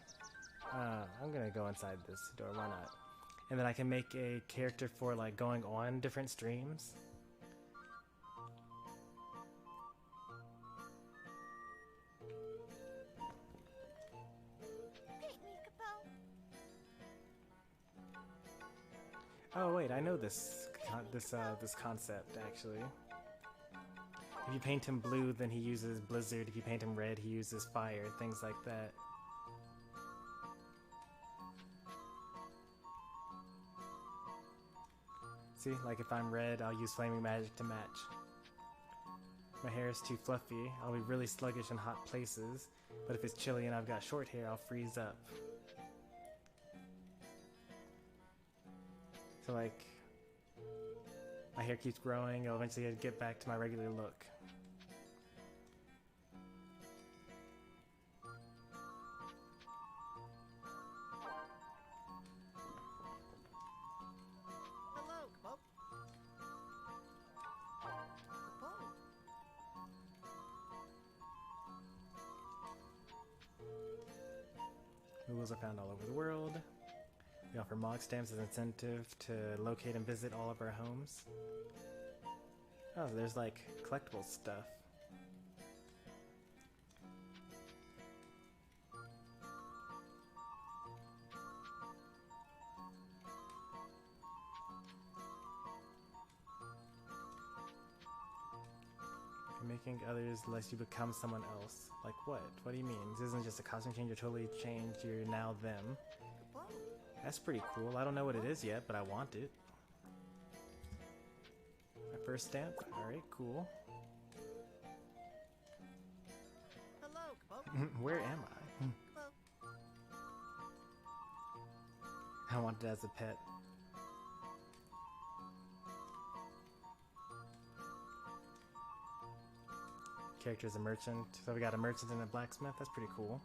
I'm gonna go inside this door, why not? And then I can make a character for like going on different streams. Paint me, Capo. Oh wait, I know this concept actually. If you paint him blue, then he uses blizzard. If you paint him red, he uses fire. Things like that. See, like if I'm red, I'll use flaming magic to match. My hair is too fluffy, I'll be really sluggish in hot places, but if it's chilly and I've got short hair, I'll freeze up. So like, my hair keeps growing, I'll eventually get back to my regular look. Hello, Capo. Capo. Moogles are found all over the world. We offer mog stamps as an incentive to locate and visit all of our homes. Oh, there's like collectible stuff. Making others lets you become someone else. Like what? What do you mean? This isn't just a costume change, you're totally changed, you're now them. Capo. That's pretty cool. I don't know what it is yet, but I want it. My first stamp? Alright, cool. Hello, Capo. Where am I? Capo. I want it as a pet. Character's a merchant. So we got a merchant and a blacksmith. That's pretty cool.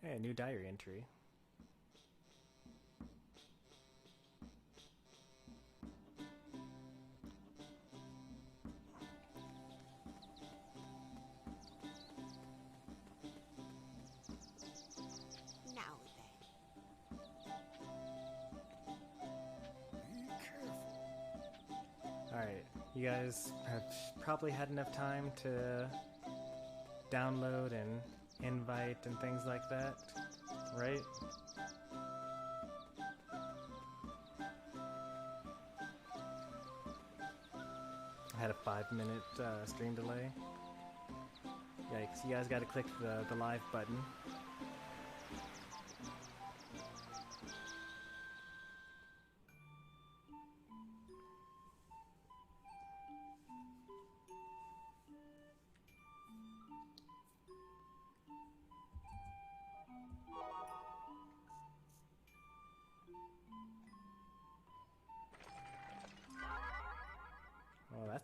Hey, a new diary entry. Now then. Be careful. Alright, you guys have probably had enough time to download and invite and things like that, right? I had a 5-minute stream delay. Yikes, you guys gotta click the live button.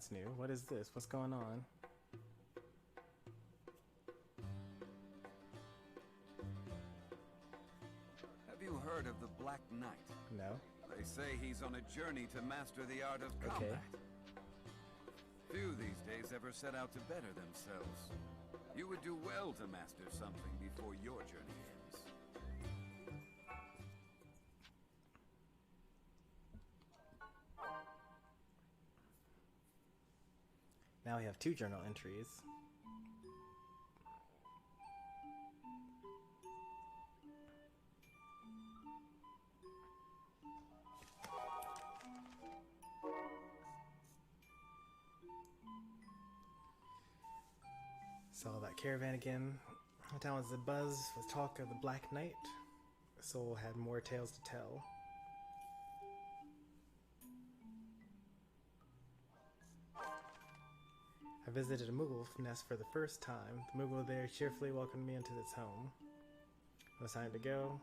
that's new. What is this? What's going on? Have you heard of the Black Knight? No. They say he's on a journey to master the art of combat. Few these days ever set out to better themselves. You would do well to master something before your journey ends. Now we have 2 journal entries. Saw that caravan again. The town was abuzz with talk of the Black Knight. The soul had more tales to tell. I visited a Moogle nest for the first time. The Moogle there cheerfully welcomed me into its home. It was time to go.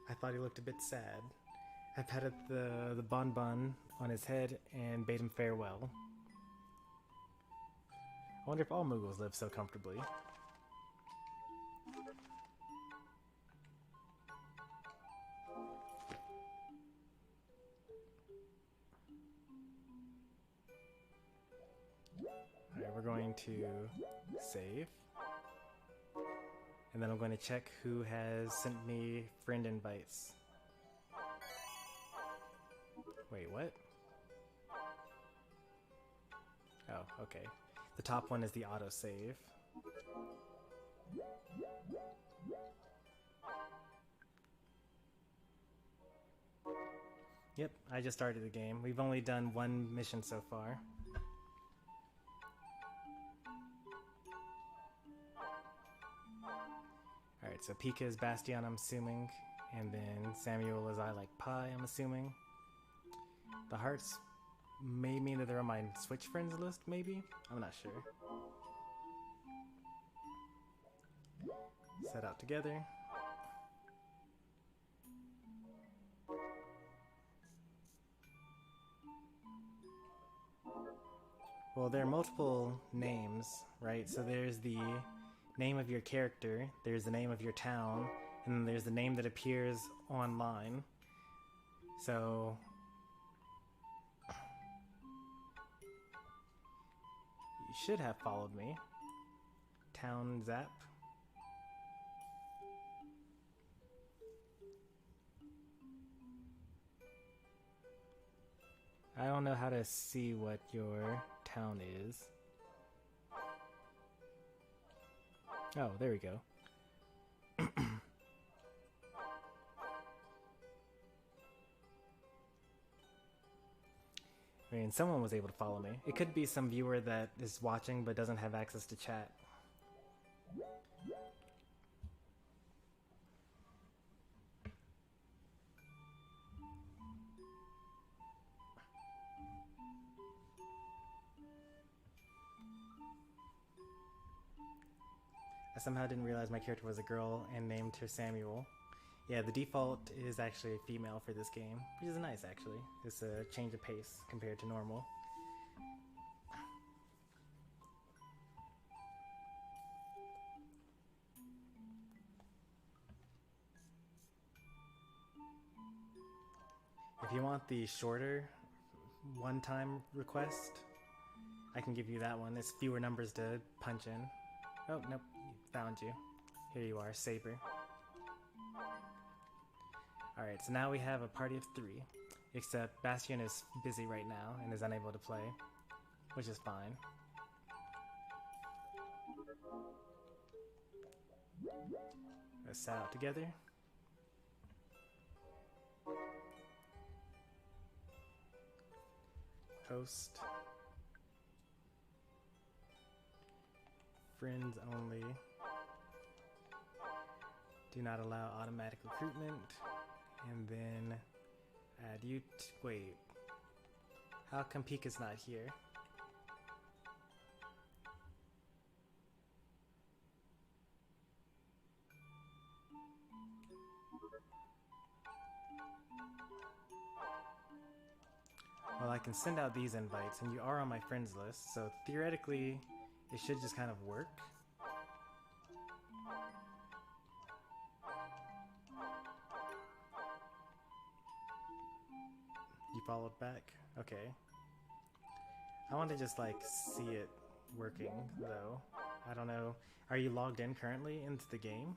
I thought he looked a bit sad. I patted the bonbon on his head and bade him farewell. I wonder if all Moogles live so comfortably. Alright, we're going to save. And then I'm going to check who has sent me friend invites. Wait, what? Oh, okay. The top one is the autosave. Yep, I just started the game. We've only done 1 mission so far. Alright, so Pika is Bastion, I'm assuming. And then Samuel is I Like Pie, I'm assuming. The hearts may mean that they're on my Switch friends list, maybe? I'm not sure. Set out together. Well, there are multiple names, right? So there's the name of your character, there's the name of your town, and then there's the name that appears online. So you should have followed me. Town Zap. I don't know how to see what your town is. Oh, there we go. I mean, someone was able to follow me. It could be some viewer that is watching but doesn't have access to chat. I somehow didn't realize my character was a girl and named her Samuel. Yeah, the default is actually a female for this game, which is nice actually. It's a change of pace compared to normal. If you want the shorter one-time request, I can give you that one. It's fewer numbers to punch in. Oh, nope, found you. Here you are, Saber. Alright, so now we have a party of 3, except Bastion is busy right now and is unable to play, which is fine. Let's set out together. Host. Friends only. Do not allow automatic recruitment. And then add you wait. How come Pika's not here? Well, I can send out these invites, and you are on my friends list, so theoretically, it should just kind of work. You followed back? Okay. I want to just, like, see it working, though. I don't know. Are you logged in currently into the game?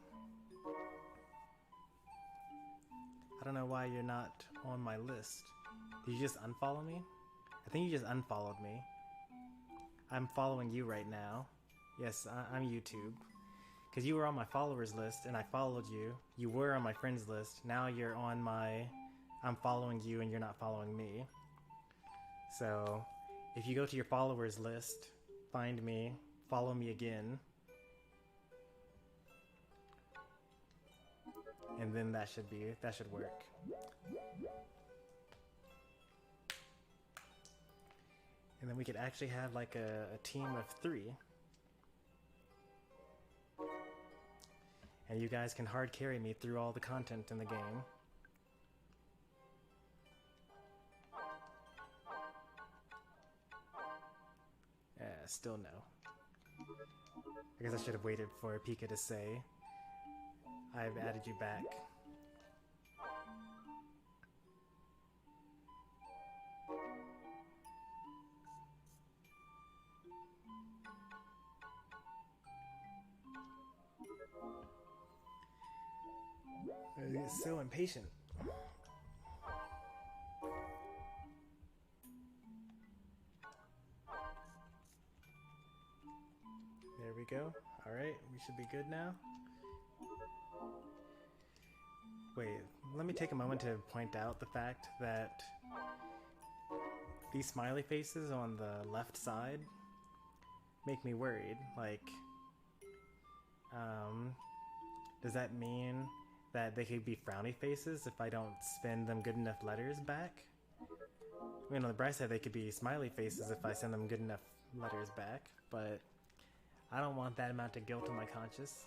I don't know why you're not on my list. Did you just unfollow me? I think you just unfollowed me. I'm following you right now. Yes, I'm YouTube. Because you were on my followers list and I followed you. You were on my friends list. Now you're on my... I'm following you and you're not following me. So, if you go to your followers list, find me, follow me again. And then that should work. And then we could actually have like a team of 3. And you guys can hard carry me through all the content in the game. Still no. I guess I should have waited for Pika to say, I've added you back. I get so impatient. There we go. Alright, we should be good now. Wait, let me take a moment to point out the fact that these smiley faces on the left side make me worried. Like, does that mean that they could be frowny faces if I don't spend them good enough letters back? I mean, on the bright side, they could be smiley faces if I send them good enough letters back, but I don't want that amount of guilt on my conscience.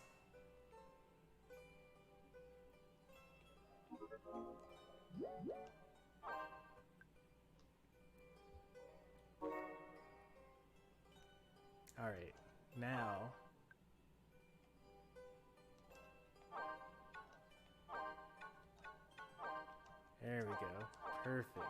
Alright, now... There we go. Perfect.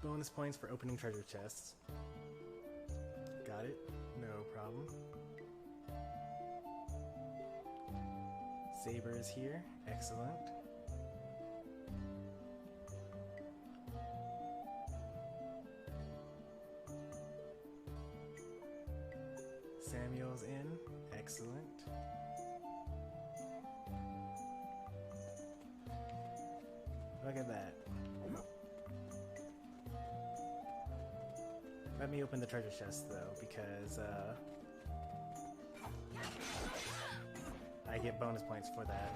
Bonus points for opening treasure chests. Got it. No problem. Saber is here. Excellent. Samuel's in. Excellent. Look at that. Let me open the treasure chest though, because I get bonus points for that.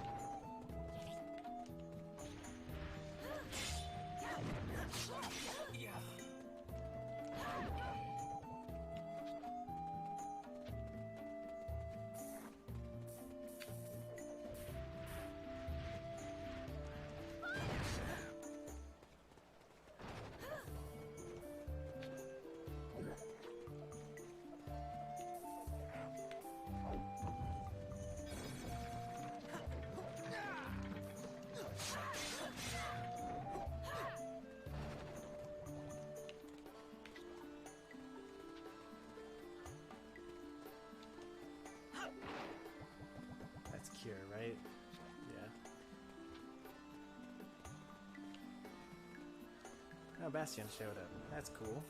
That's cure, right? Yeah. Oh, Bastion showed up. That's cool.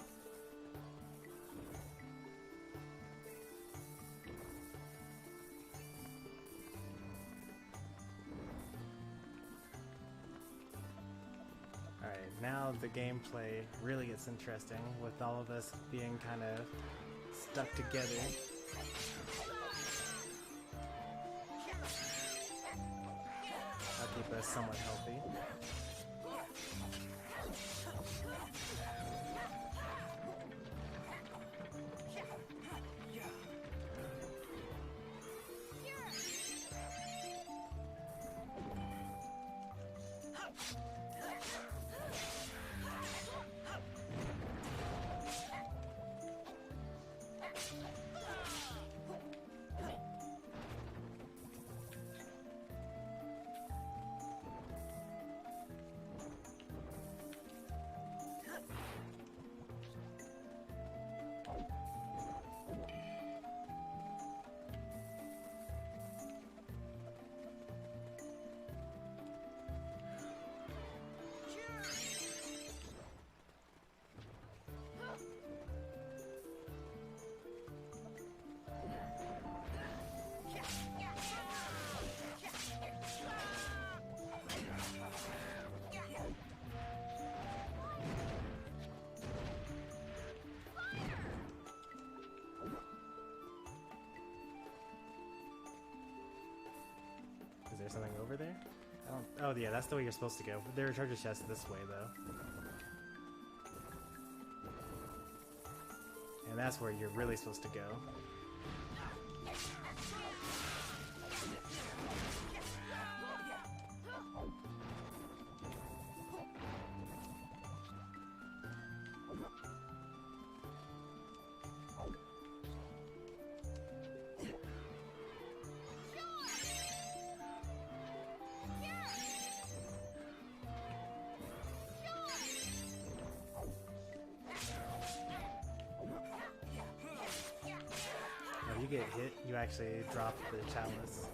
Alright, now the gameplay really gets interesting with all of us being kind of stuck together. That'll keep us somewhat healthy. Is there something over there? I don't. Oh yeah, that's the way you're supposed to go. There are treasure chests this way though. And that's where you're really supposed to go. If you get hit, you actually drop the chalice.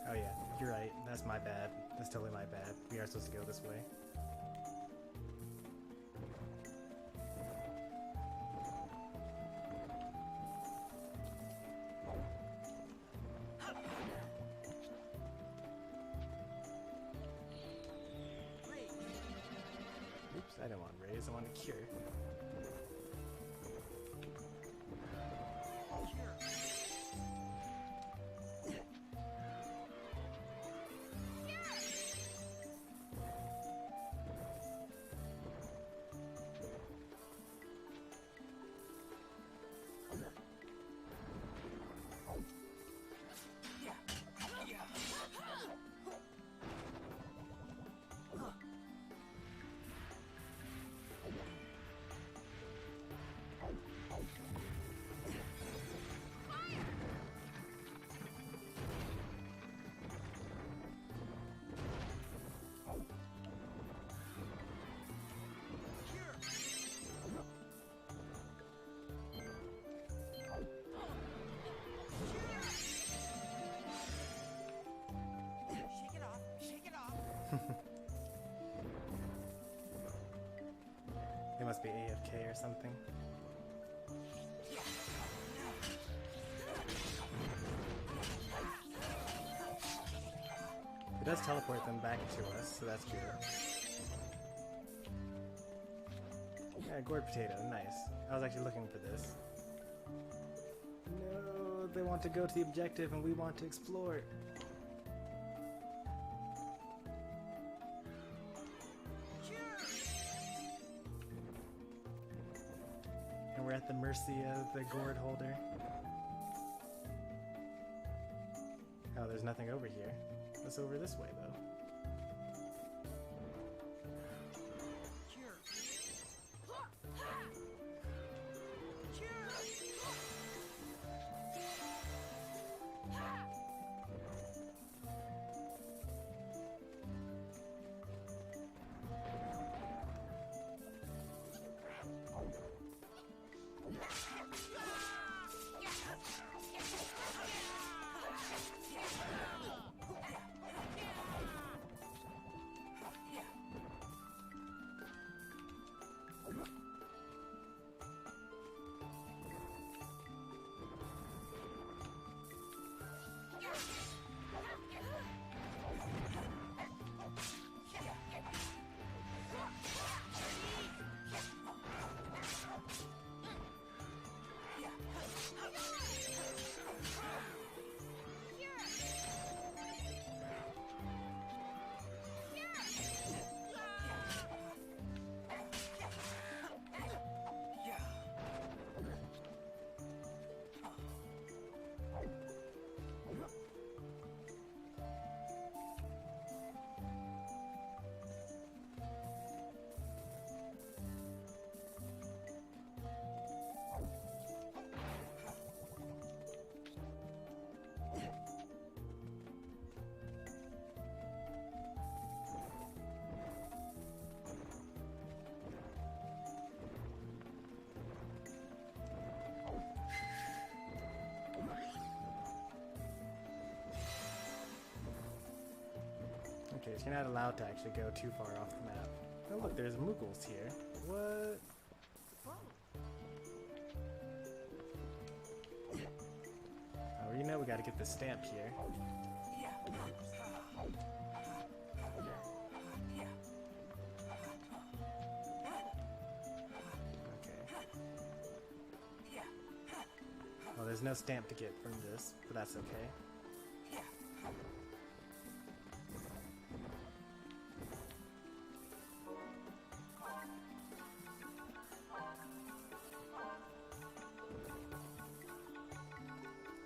Oh yeah, you're right. That's my bad. That's totally my bad. We are supposed to go this way. Oops, I didn't want raise, I want to cure. They must be AFK or something. It does teleport them back to us, so that's good. Yeah, gourd potato, nice. I was actually looking for this. No, they want to go to the objective and we want to explore. We're at the mercy of the gourd holder. Oh, there's nothing over here. What's over this way, though? troopers. You're not allowed to actually go too far off the map. Oh look, there's Muggles here. What? Oh, you know we gotta get the stamp here. Well, there's no stamp to get from this, but that's okay.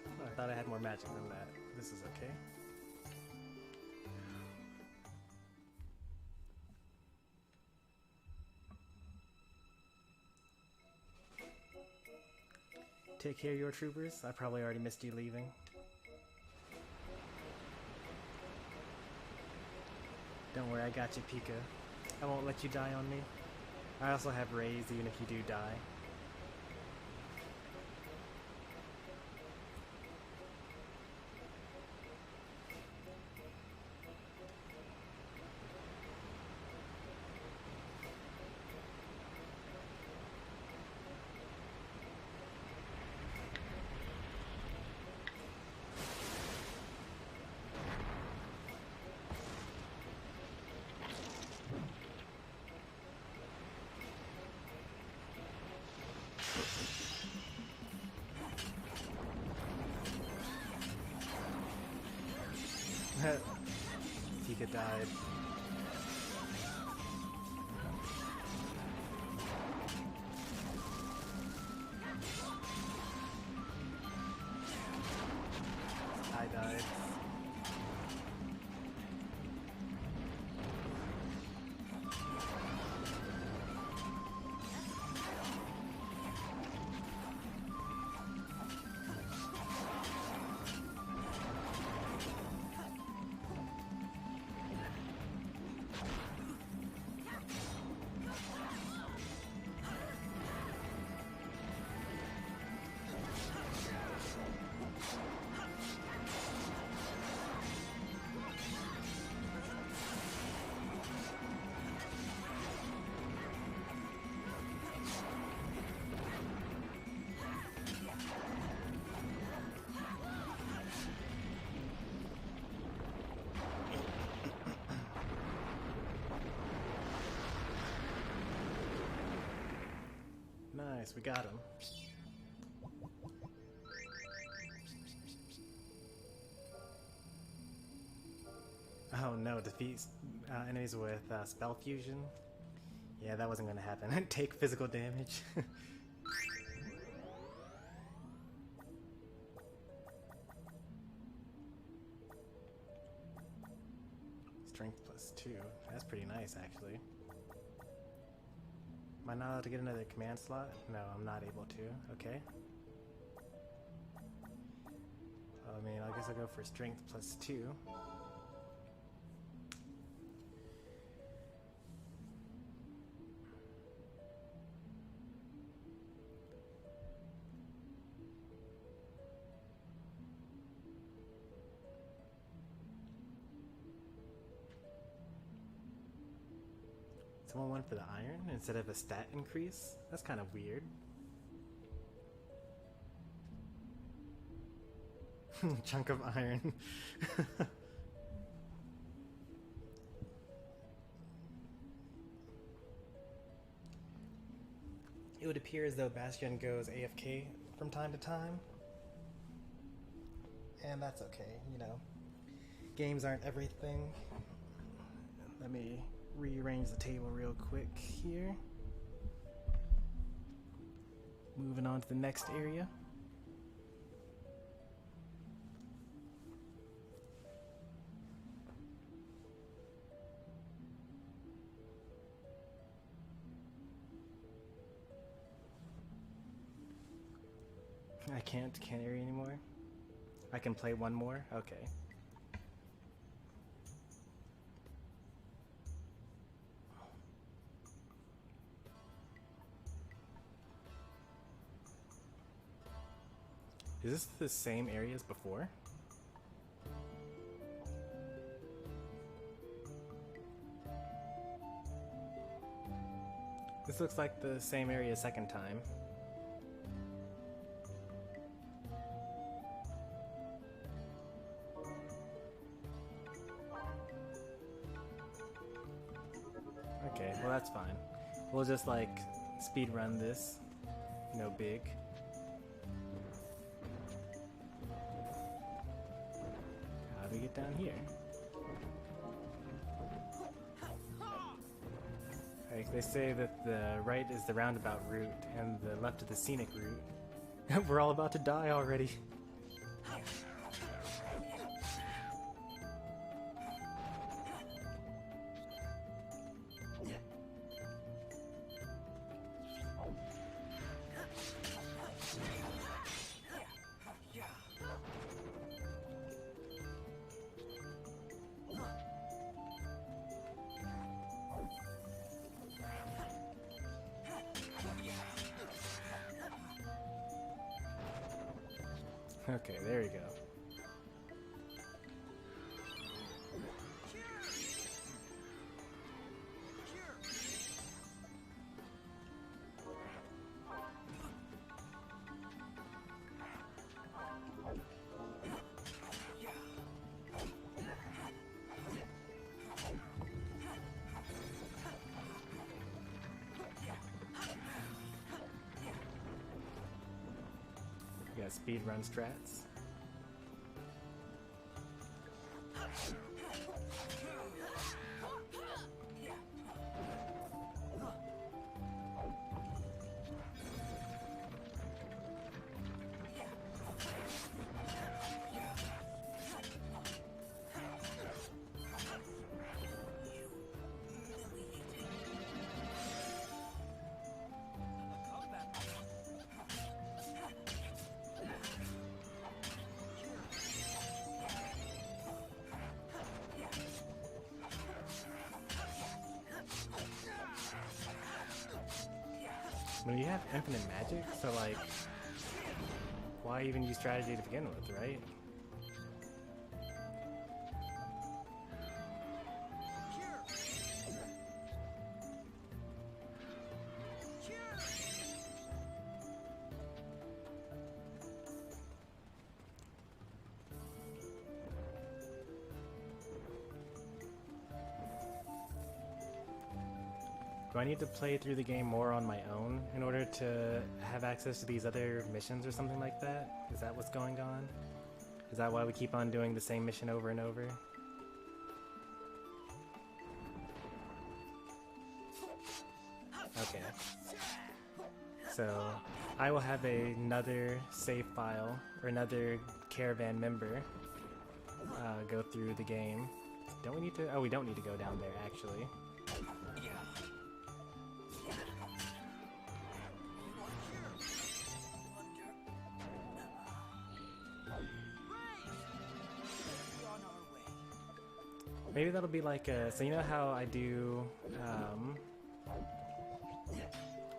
Oh, I thought I had more magic than that. This is okay. Take care of your troopers. I probably already missed you leaving. Don't worry, I got you, Pika. I won't let you die on me. I also have rays even if you do die. Tika died. I died. Nice, we got him. Oh no, defeat enemies with spell fusion. Yeah, that wasn't gonna happen. Take physical damage. Strength +2. That's pretty nice, actually. Am I not allowed to get another command slot? No, I'm not able to. Okay. I mean, I guess I'll go for strength +2. Someone went for the iron instead of a stat increase? That's kind of weird. Chunk of iron. It would appear as though Bastion goes AFK from time to time. And that's okay, you know. Games aren't everything. Let me rearrange the table real quick here. Moving on to the next area. I can't carry anymore. I can play one more? Okay. Is this the same area as before? This looks like the same area second time. Okay, well that's fine. We'll just like speed run this. No big. How do we get down here? Like they say that the right is the roundabout route and the left is the scenic route. We're all about to die already. Okay, there we go. We got speed run strats. When you have infinite magic, so like, why even use strategy to begin with, right? Do I need to play through the game more on my own in order to have access to these other missions or something like that? Is that what's going on? Is that why we keep on doing the same mission over and over? Okay. So, I will have another save file, or another caravan member, go through the game. Don't we need to? Oh, we don't need to go down there, actually. Maybe that'll be like a, so you know how I do,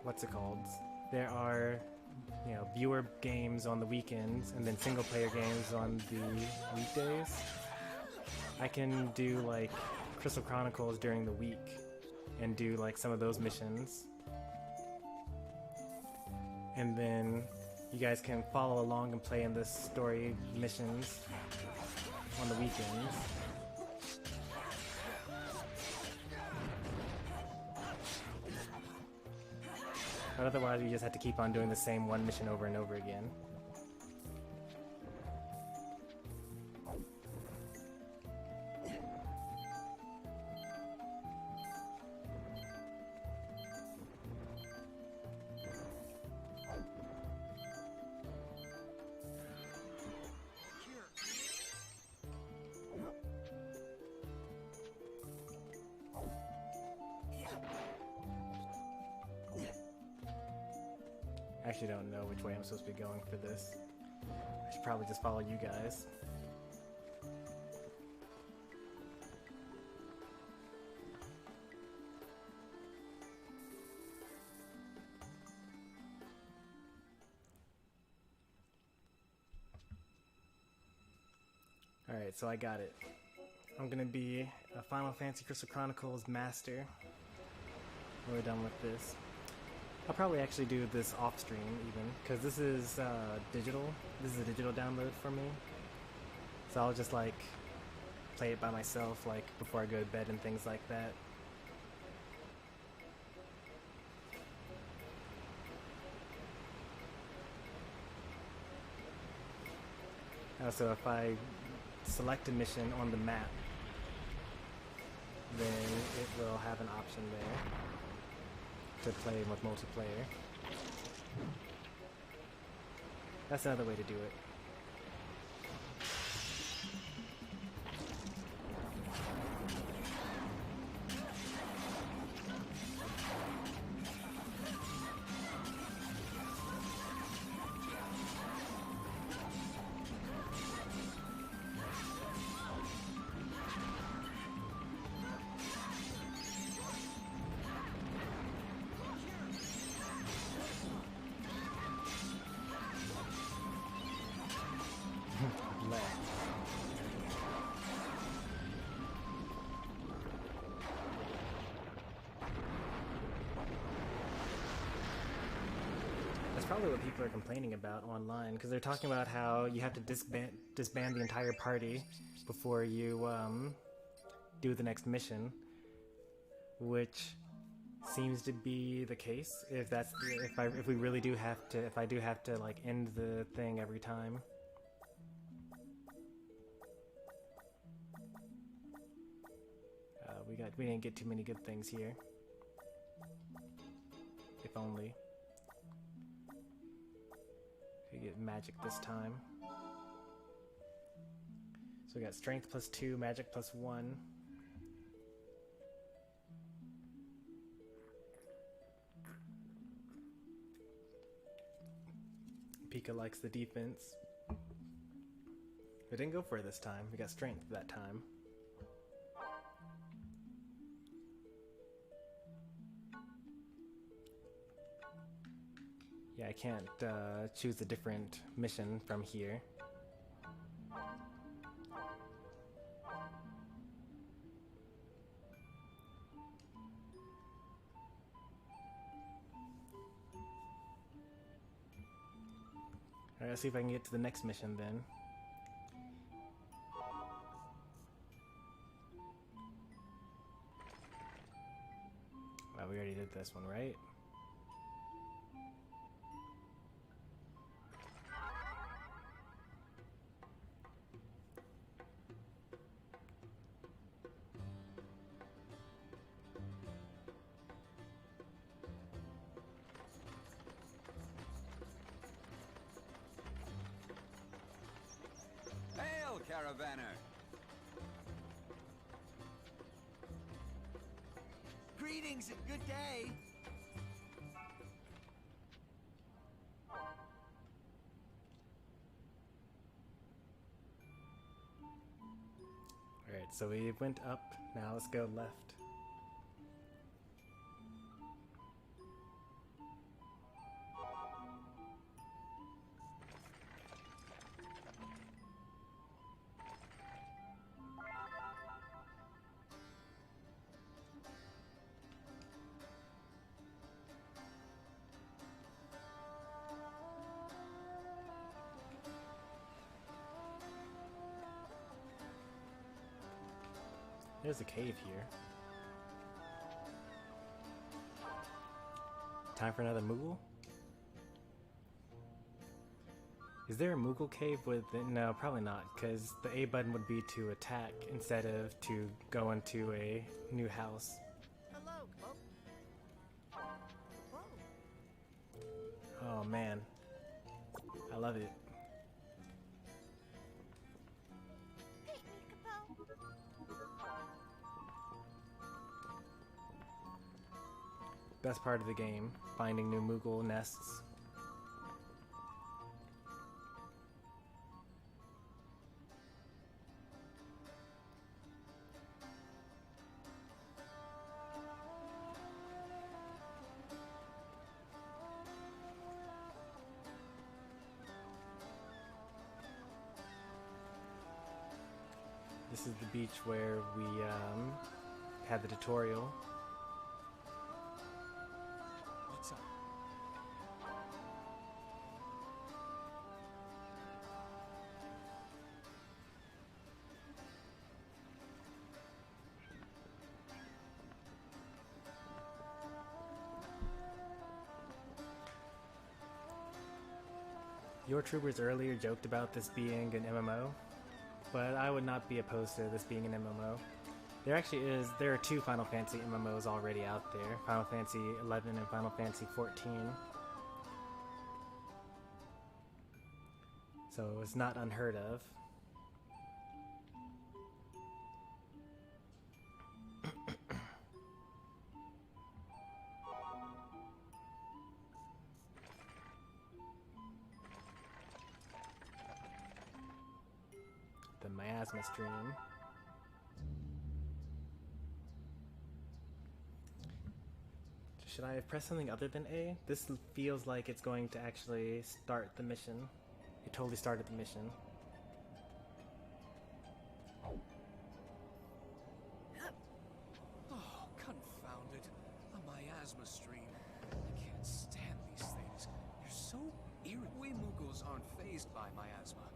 what's it called? There are, you know, viewer games on the weekends and then single player games on the weekdays. I can do like Crystal Chronicles during the week and do like some of those missions. And then you guys can follow along and play in the story missions on the weekends. But otherwise, we just have to keep on doing the same one mission over and over again. I actually don't know which way I'm supposed to be going for this. I should probably just follow you guys. Alright, so I got it. I'm gonna be a Final Fantasy Crystal Chronicles master when we're done with this. I'll probably actually do this off stream even, because this is digital. This is a digital download for me. So I'll just like play it by myself, like before I go to bed and things like that. So if I select a mission on the map, then it will have an option there to play with multiplayer. That's another way to do it. That's probably what people are complaining about online, because they're talking about how you have to disband the entire party before you do the next mission, which seems to be the case. If we really do have to, if I do have to like end the thing every time. We didn't get too many good things here. If only. We get magic this time. So we got strength +2, magic +1. Pika likes the defense. We didn't go for it this time. We got strength that time. Yeah, I can't choose a different mission from here. Alright, let's see if I can get to the next mission then. Well, we already did this one, right? Hail, Caravaner! Greetings and good day. Alright, so we went up, now let's go left. There's a cave here. Time for another Moogle? Is there a Moogle cave with... No, probably not, because the A button would be to attack instead of to go into a new house. Hello, Kupo. Whoa. Oh man. I love it. Hey, Kupo. Best part of the game, finding new Moogle nests. This is the beach where we had the tutorial. What's up? Your Troopers earlier joked about this being an MMO, but I would not be opposed to this being an MMO. There are two Final Fantasy MMOs already out there, Final Fantasy 11 and Final Fantasy 14. So it's not unheard of. The Miasma stream. Should I have pressed something other than A? This feels like it's going to actually start the mission. It totally started the mission. Oh, confound it. A miasma stream. I can't stand these things. They're so irritating. We Mugos aren't fazed by miasma,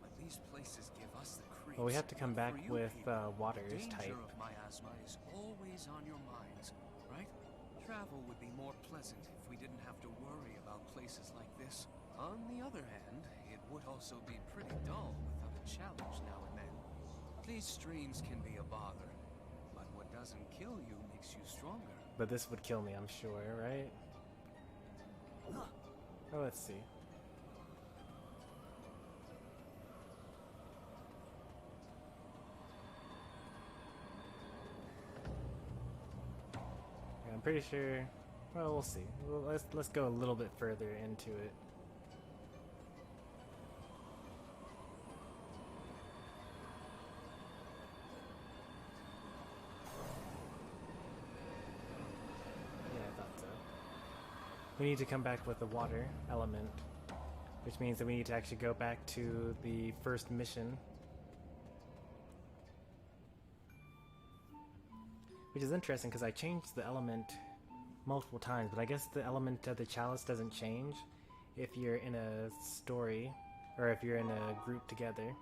but these places give us the creeps. Well, we have to come back For you with people, Waters danger type. of miasma is always on your minds, right? Travel would be more pleasant if we didn't have to worry about places like this. On the other hand, it would also be pretty dull without a challenge now and then. These streams can be a bother, but what doesn't kill you makes you stronger. But this would kill me, I'm sure, right? Oh, let's see. Yeah, I'm pretty sure. Well, we'll see. Well, let's go a little bit further into it. We need to come back with the water element, which means that we need to actually go back to the first mission. Which is interesting because I changed the element multiple times, but I guess the element of the chalice doesn't change if you're in a story or if you're in a group together.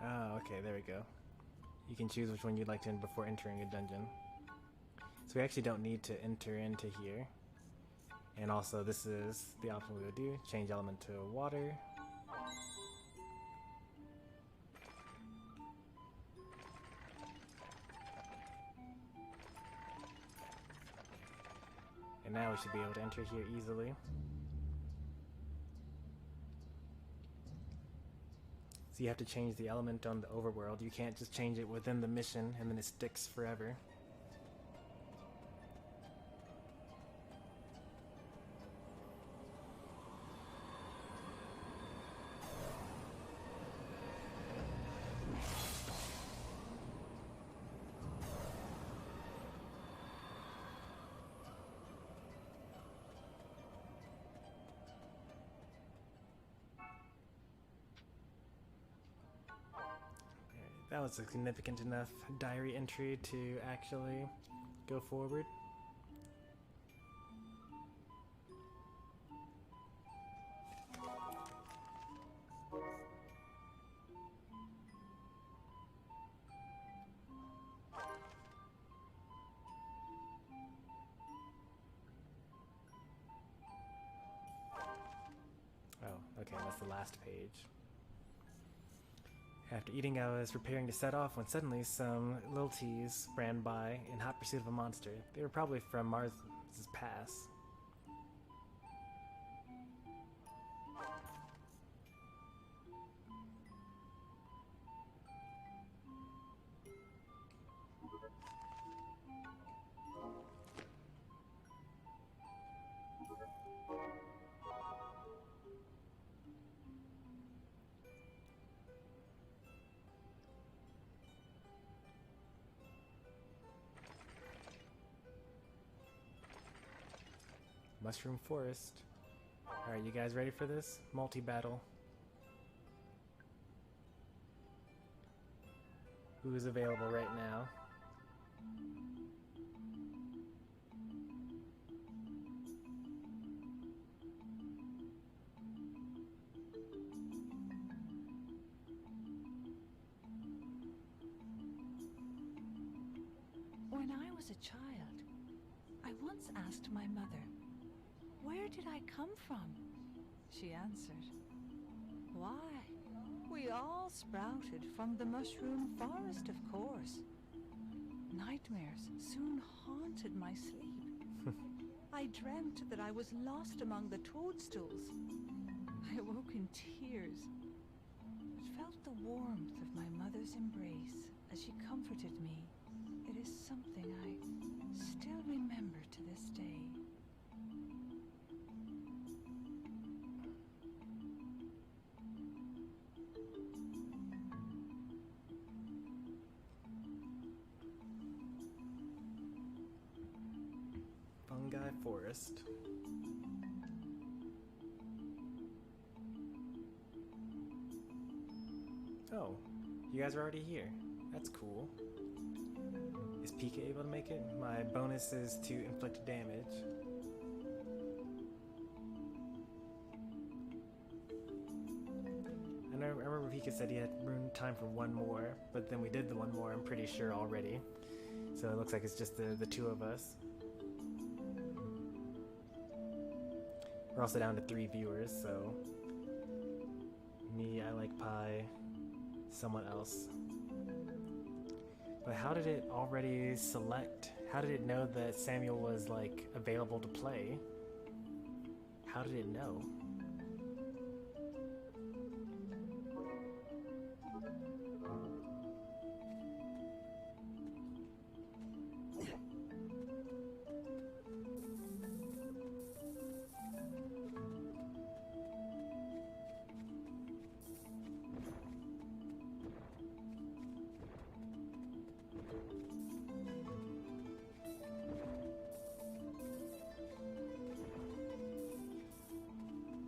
Oh, okay, there we go. You can choose which one you'd like to enter before entering a dungeon. So we actually don't need to enter into here. And also this is the option we would do. Change element to water. And now we should be able to enter here easily. So you have to change the element on the overworld. You can't just change it within the mission and then it sticks forever. That was a significant enough diary entry to actually go forward. Oh, okay, that's the last page. After eating, I was preparing to set off when suddenly some Lilties ran by in hot pursuit of a monster. They were probably from Mars's Pass. Mushroom Forest. Alright, you guys ready for this? Multi-battle. Who is available right now? When I was a child, I once asked my mother, "Where did I come from?" She answered, "Why, we all sprouted from the mushroom forest, of course." Nightmares soon haunted my sleep. I dreamt that I was lost among the toadstools. I awoke in tears, but felt the warmth of my mother's embrace as she comforted me. It is something I still remember to this day. Fungi Forest. Oh, you guys are already here. That's cool. Is PK able to make it? My bonus is to inflict damage. I remember PK said he had room time for one more, but then we did the one more, I'm pretty sure, already. So it looks like it's just the two of us. We're also down to 3 viewers, so me, I like pie, someone else. But how did it already select? How did it know that Samuel was like available to play? How did it know?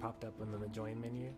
Popped up under the join menu.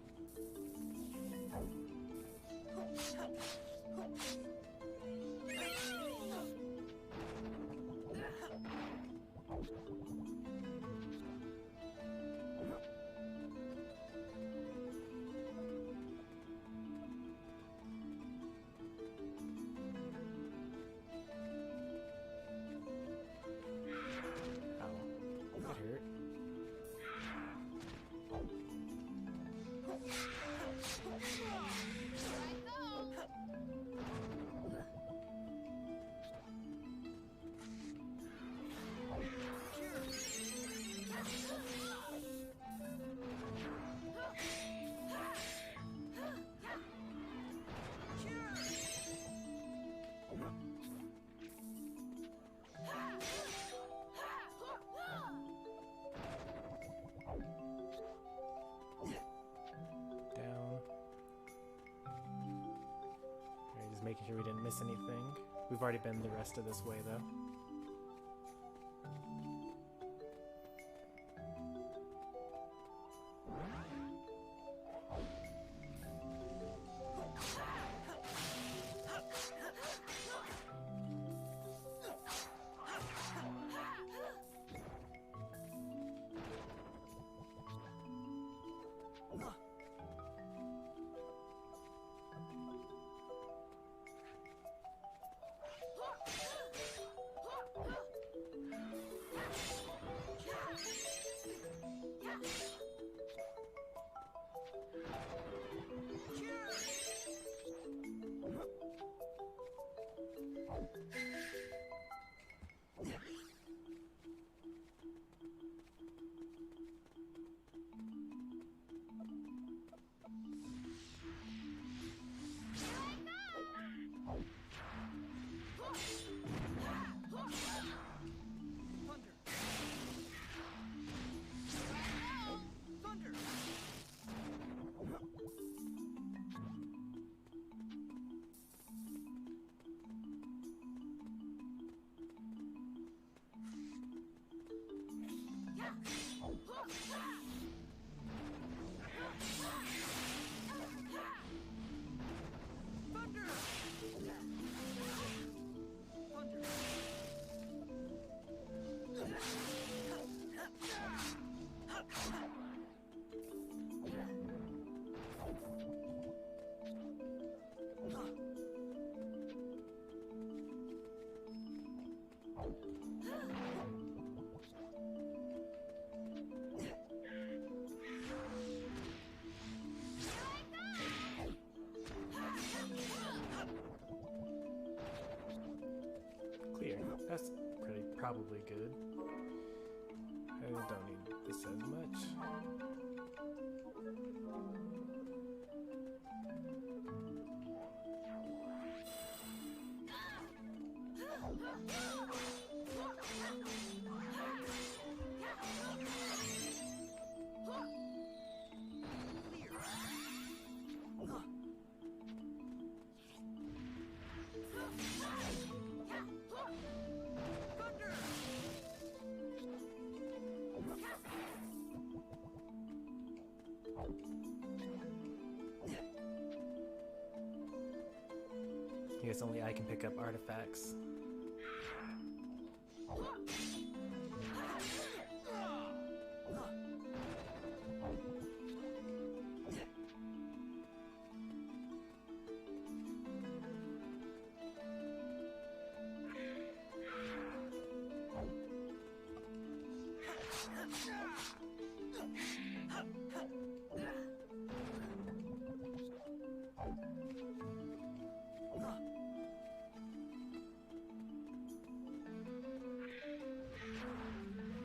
Making sure we didn't miss anything. We've already been the rest of this way though. That's probably good. I don't need this as much. I guess only I can pick up artifacts.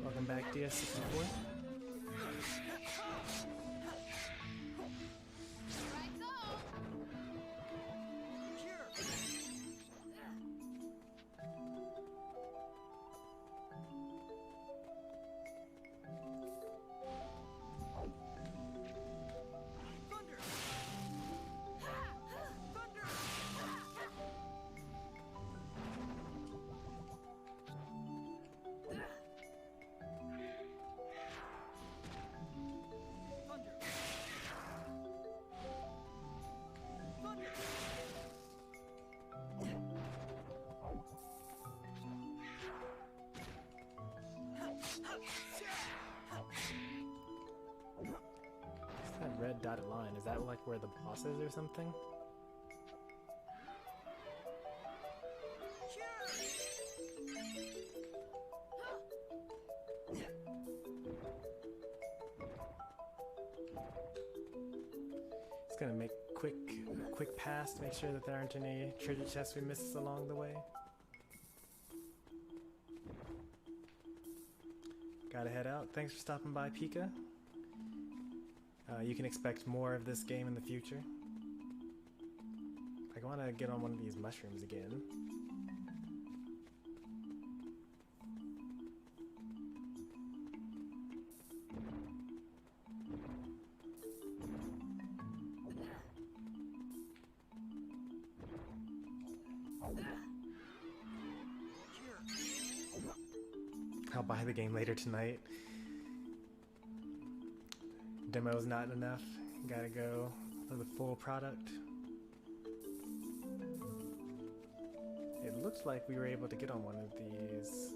Welcome back, DS64. That red dotted line, is that like where the boss is or something? Just gonna make a quick pass to make sure that there aren't any treasure chests we missed along the way. Gotta head out. Thanks for stopping by, Pika. You can expect more of this game in the future. I want to get on one of these mushrooms again. I'll buy the game later tonight. Demo's not enough. Gotta go for the full product. It looks like we were able to get on one of these.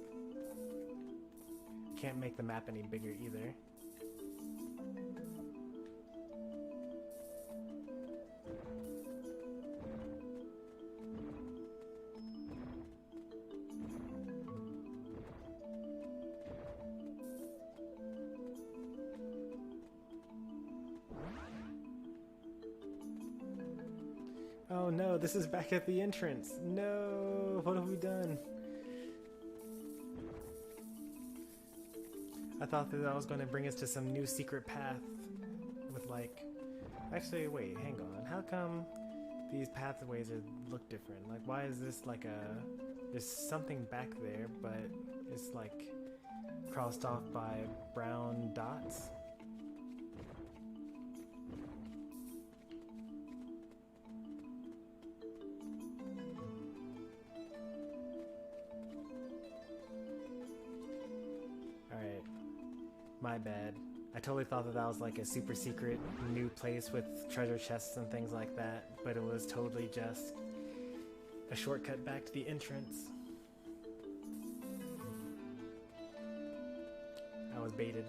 Can't make the map any bigger either. Oh no, this is back at the entrance. No, what have we done? I thought that was going to bring us to some new secret path with like... Actually, wait, hang on. How come these pathways look different? Like, why is this like a... There's something back there, but it's like crossed off by brown dots? My bad. I totally thought that was like a super secret new place with treasure chests and things like that, but it was totally just a shortcut back to the entrance. I was baited.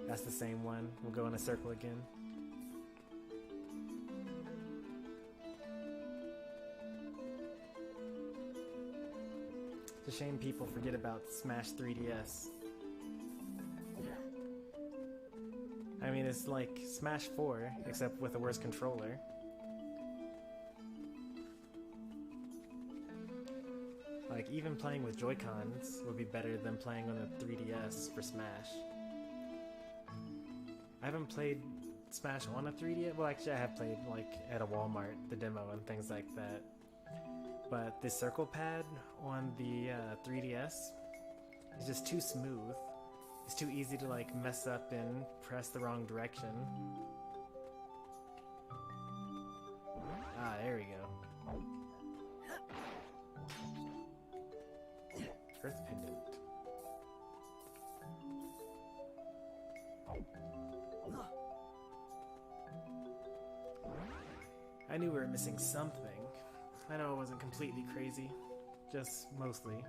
That's the same one. We'll go in a circle again. It's a shame people forget about Smash 3DS. I mean, it's like Smash 4, except with a worse controller. Like, Like, even playing with Joy-Cons would be better than playing on a 3DS for Smash. I haven't played Smash on a 3DS. Well, actually, I have played, like, at a Walmart, the demo and things like that. But the circle pad on the 3DS is just too smooth. It's too easy to, like, mess up and press the wrong direction. Ah, there we go. Earth Pendant. I knew we were missing something. I know it wasn't completely crazy, just mostly.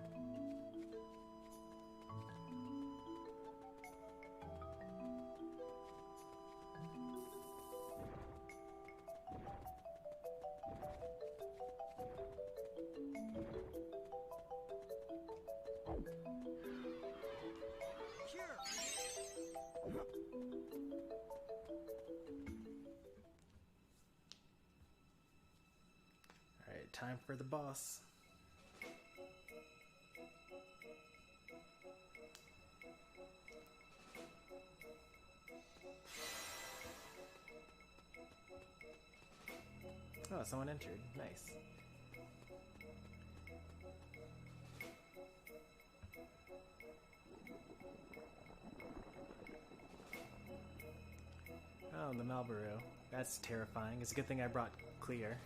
Alright, time for the boss. Oh, someone entered. Nice. Oh, the Malboro. That's terrifying. It's a good thing I brought clear.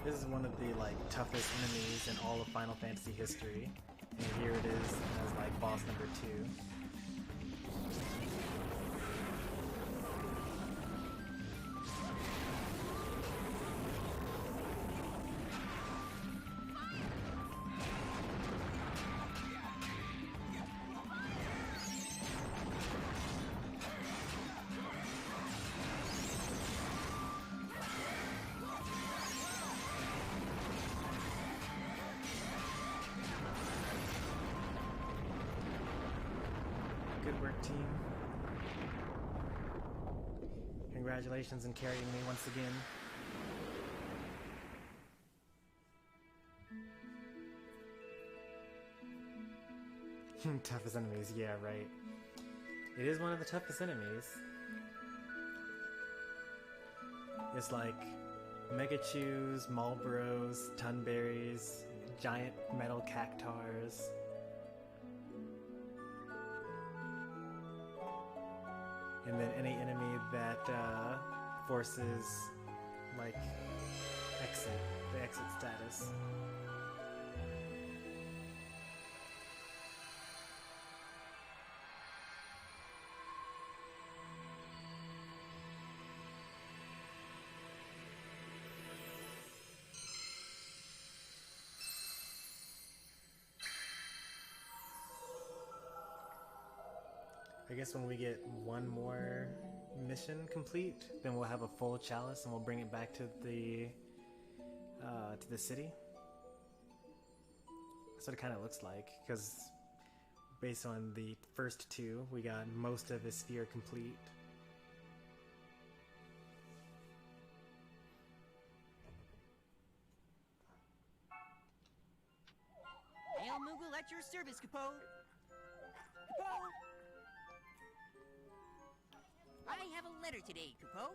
This is one of the toughest enemies in all of Final Fantasy history, and here it is as boss number 2. Good work, team. Congratulations on carrying me once again. Toughest enemies, yeah, right. It is one of the toughest enemies. It's like Megachews, Malboros, Tunberries, giant metal cactars. And then any enemy that forces the exit status. I guess when we get one more mission complete, then we'll have a full chalice and we'll bring it back to the city. That's what it kind of looks like, because based on the first 2, we got most of the sphere complete. Hail Moogle at your service, Capo. Capo! I have a letter today, Capo.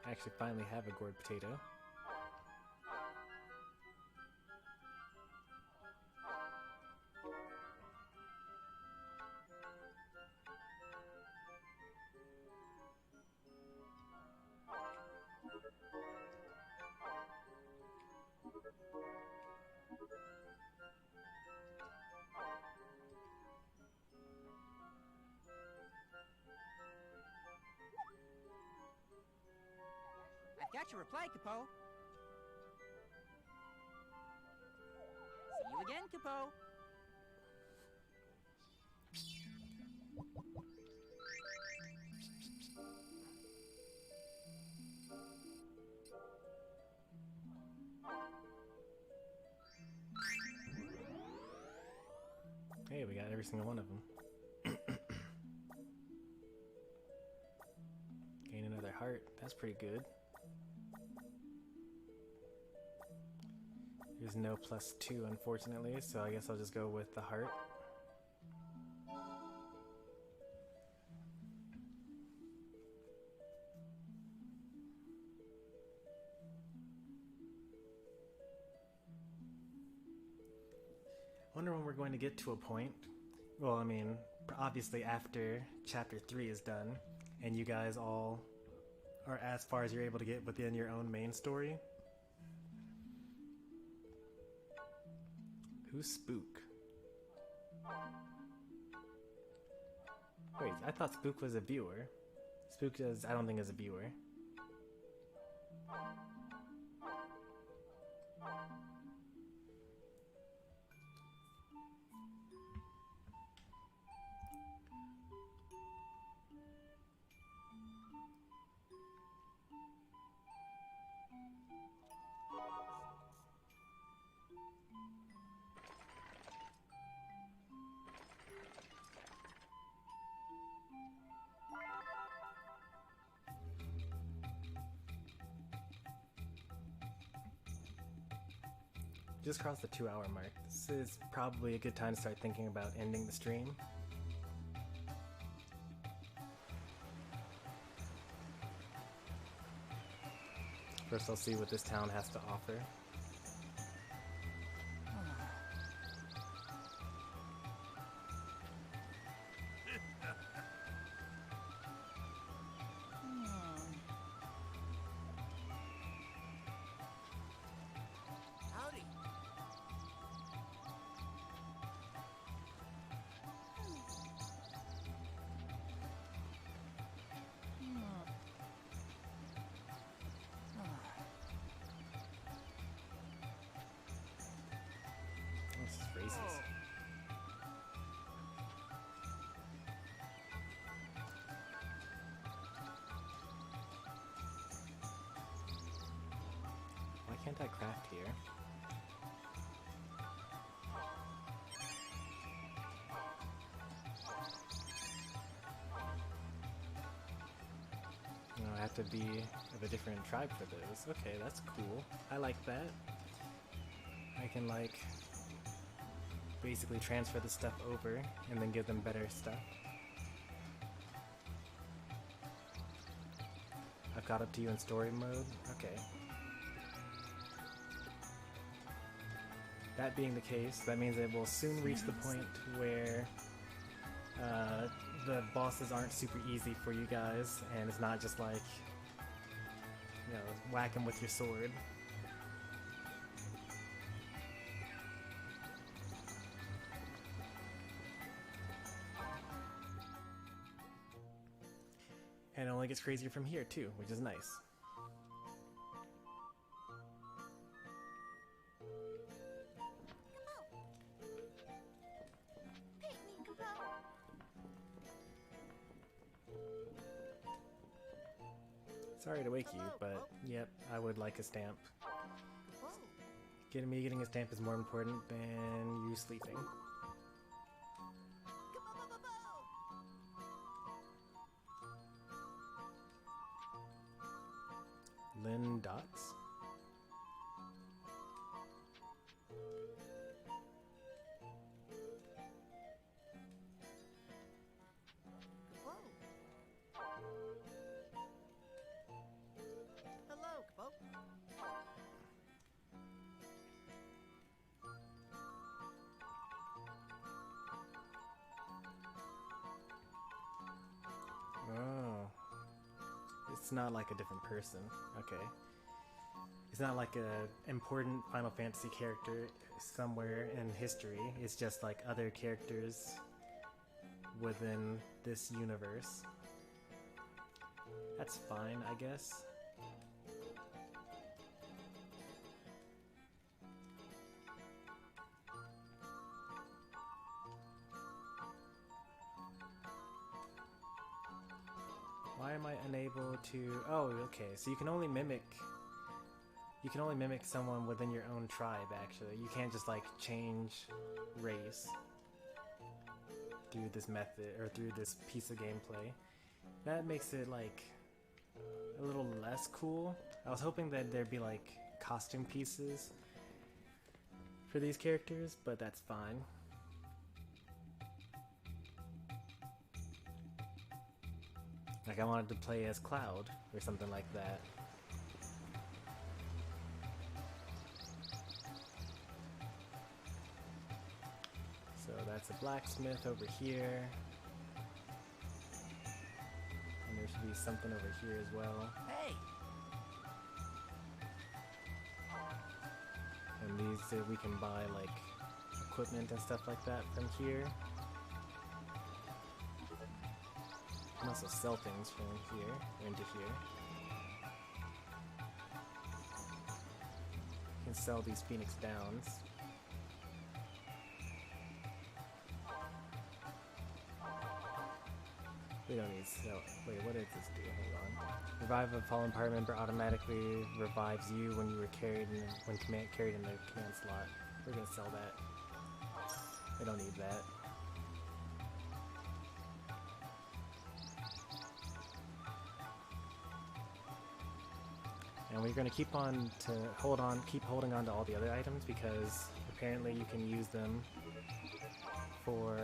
I actually finally have a gourd potato. Got your reply, Capo. See you again, Capo. Hey, we got every single one of them. Gain another heart. That's pretty good. There's no +2, unfortunately, so I guess I'll just go with the heart. I wonder when we're going to get to a point. Well, I mean, obviously after chapter 3 is done, and you guys all are as far as you're able to get within your own main story. Who's Spook? Wait, I thought Spook was a viewer. Spook is, I don't think, is a viewer. Just crossed the 2-hour mark. This is probably a good time to start thinking about ending the stream. First, I'll see what this town has to offer. Howdy. This is racist. Why can't I craft here? No, I have to be of a different tribe for those. Okay, that's cool. I like that. I can, like, basically transfer the stuff over and then give them better stuff. I've got up to you in story mode? Okay. That being the case, that means it will soon reach the point where the bosses aren't super easy for you guys, and it's not just like, you know, whack them with your sword. And it only gets crazier from here too, which is nice. Paint me, Capo. Sorry to wake you, but yep, I would like a stamp. Getting a stamp is more important than you sleeping. Lynn Dots? Hello, Capo. Oh. It's not like a different person. Okay. It's not like a important Final Fantasy character somewhere in history. It's just like other characters within this universe. That's fine, I guess. why am I unable to... Oh, okay, so you can only mimic someone within your own tribe, actually. You can't just, like, change race through this method, or through this piece of gameplay. That makes it, like, a little less cool. I was hoping that there'd be, like, costume pieces for these characters, but that's fine. Like, I wanted to play as Cloud, or something like that. So that's a blacksmith over here. And there should be something over here as well. Hey! And these, we can buy, like, equipment and stuff like that from here. You can also sell things from here, into here. You can sell these Phoenix Downs. We don't need to sell. Wait, what does this do? Hold on. Revive a fallen party member automatically revives you when you were carried in carried in the command slot. We're gonna sell that. We don't need that. And we're gonna keep holding on to all the other items because apparently you can use them for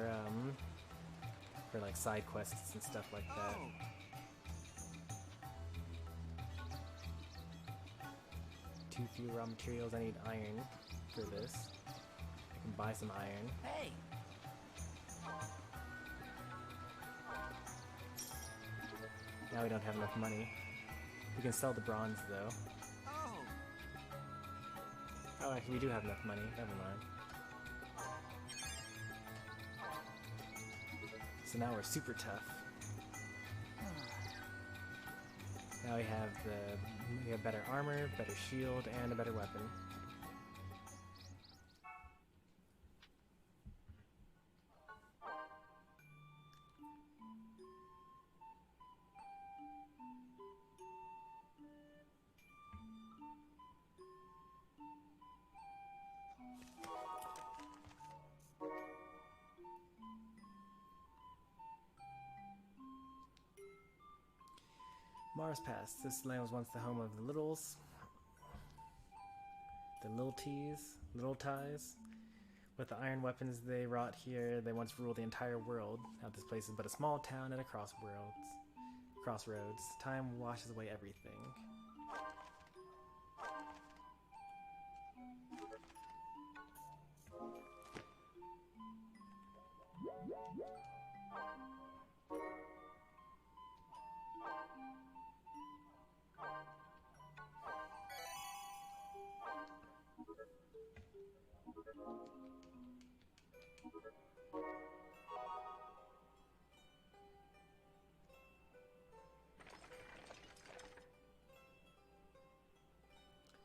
like side quests and stuff like that. Too few raw materials. I need iron for this. I can buy some iron. Hey! Now we don't have enough money. We can sell the bronze though. Oh, actually we do have enough money. Never mind. So now we're super tough. Now we have better armor, better shield, and a better weapon. Mars Pass. This land was once the home of the Littles. The Little Ties. With the iron weapons they wrought here, they once ruled the entire world. Now this place is but a small town at a crossroads. Time washes away everything.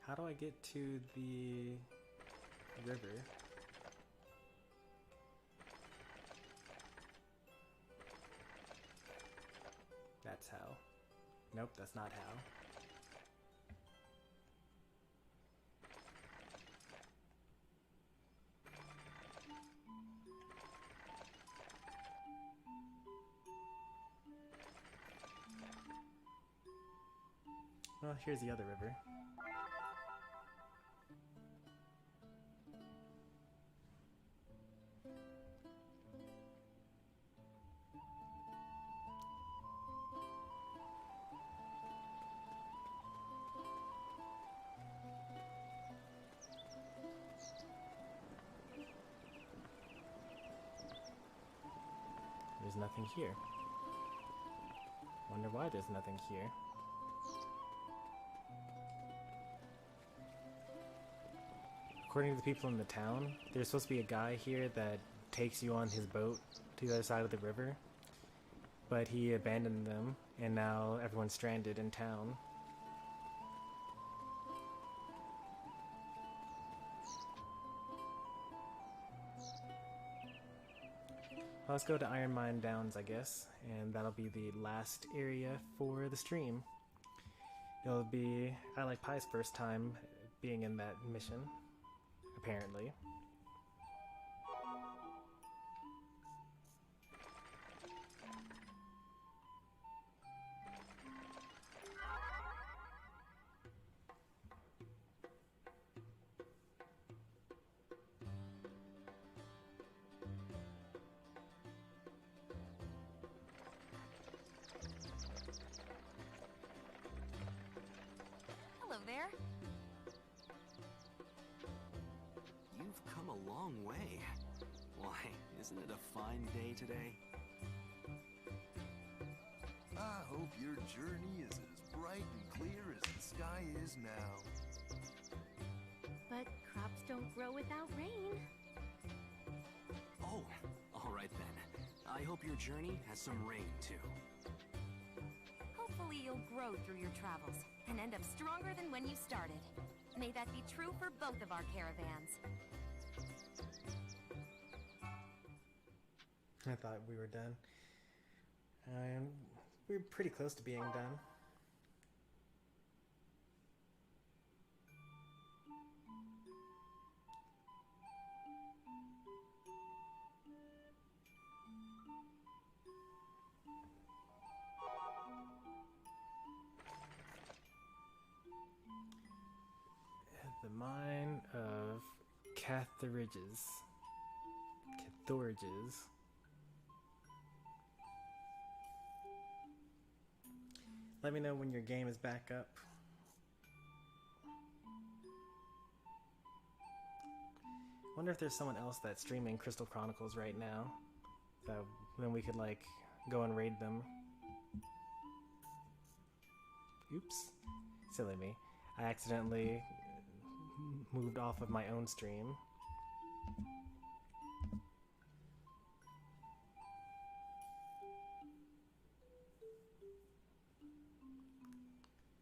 How do I get to the river? That's how. Nope, that's not how. Well, here's the other river. There's nothing here. Wonder why there's nothing here. According to the people in the town, there's supposed to be a guy here that takes you on his boat to the other side of the river, but he abandoned them, and now everyone's stranded in town. let's go to Iron Mine Downs, I guess, and that'll be the last area for the stream. It'll be I Like Pie's first time being in that mission, apparently. Hello there. You've come a long way. Why, isn't it a fine day today? I hope your journey is as bright and clear as the sky is now. But crops don't grow without rain. Oh, all right then. I hope your journey has some rain too. Hopefully you'll grow through your travels and end up stronger than when you started. May that be true for both of our caravans. I thought we were done. We're pretty close to being done. The mine of Cathorages. Let me know when your game is back up. Wonder if there's someone else that's streaming Crystal Chronicles right now. So then we could like go and raid them. Oops. Silly me. I accidentally moved off of my own stream.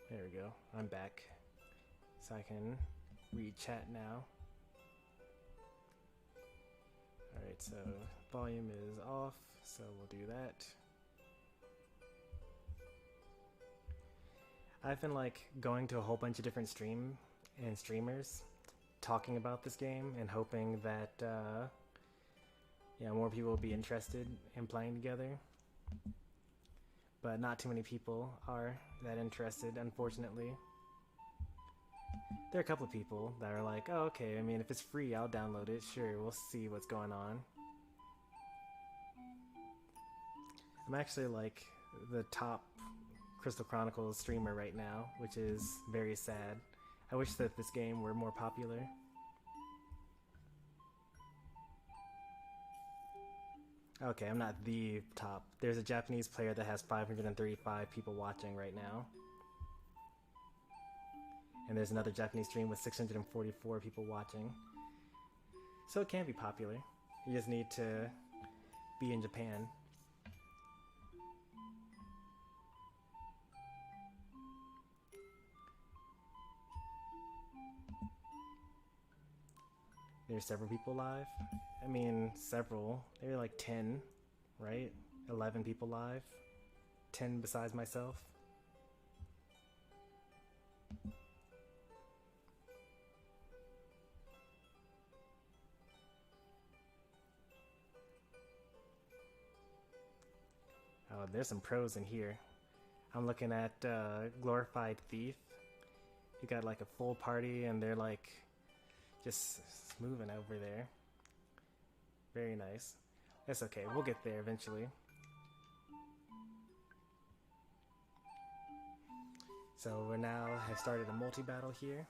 There we go. I'm back. So I can read chat now. Alright, so volume is off, so we'll do that. I've been like going to a whole bunch of different streamers talking about this game and hoping that more people will be interested in playing together. But not too many people are that interested, unfortunately. There are a couple of people that are like, oh, okay, I mean, if it's free, I'll download it. Sure, we'll see what's going on. I'm actually like the top Crystal Chronicles streamer right now, which is very sad. I wish that this game were more popular. Okay, I'm not the top. There's a Japanese player that has 535 people watching right now. And there's another Japanese stream with 644 people watching. So it can be popular. You just need to be in Japan. There's several people live. I mean, several. There are like 10, right? 11 people live. 10 besides myself. Oh, there's some pros in here. I'm looking at Glorified Thief. You got like a full party and they're like just moving over there. Very nice. That's okay, we'll get there eventually. So we now have started a multi-battle here.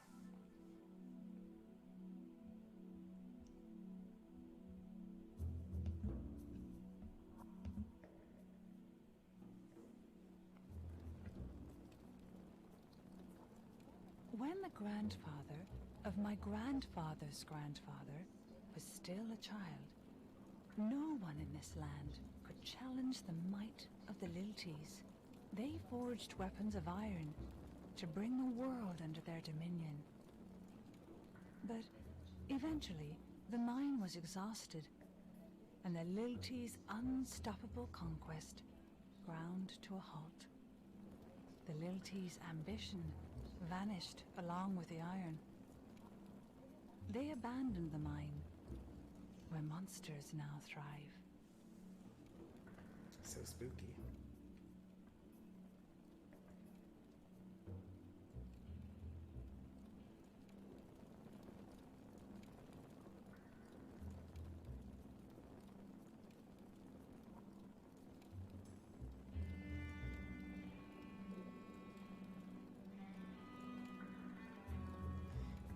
When the grandfather of my grandfather's grandfather was still a child, no one in this land could challenge the might of the Lilties. They forged weapons of iron to bring the world under their dominion. But eventually, the mine was exhausted, and the Lilty's unstoppable conquest ground to a halt. The Lilty's ambition vanished along with the iron. They abandoned the mine, where monsters now thrive. So spooky.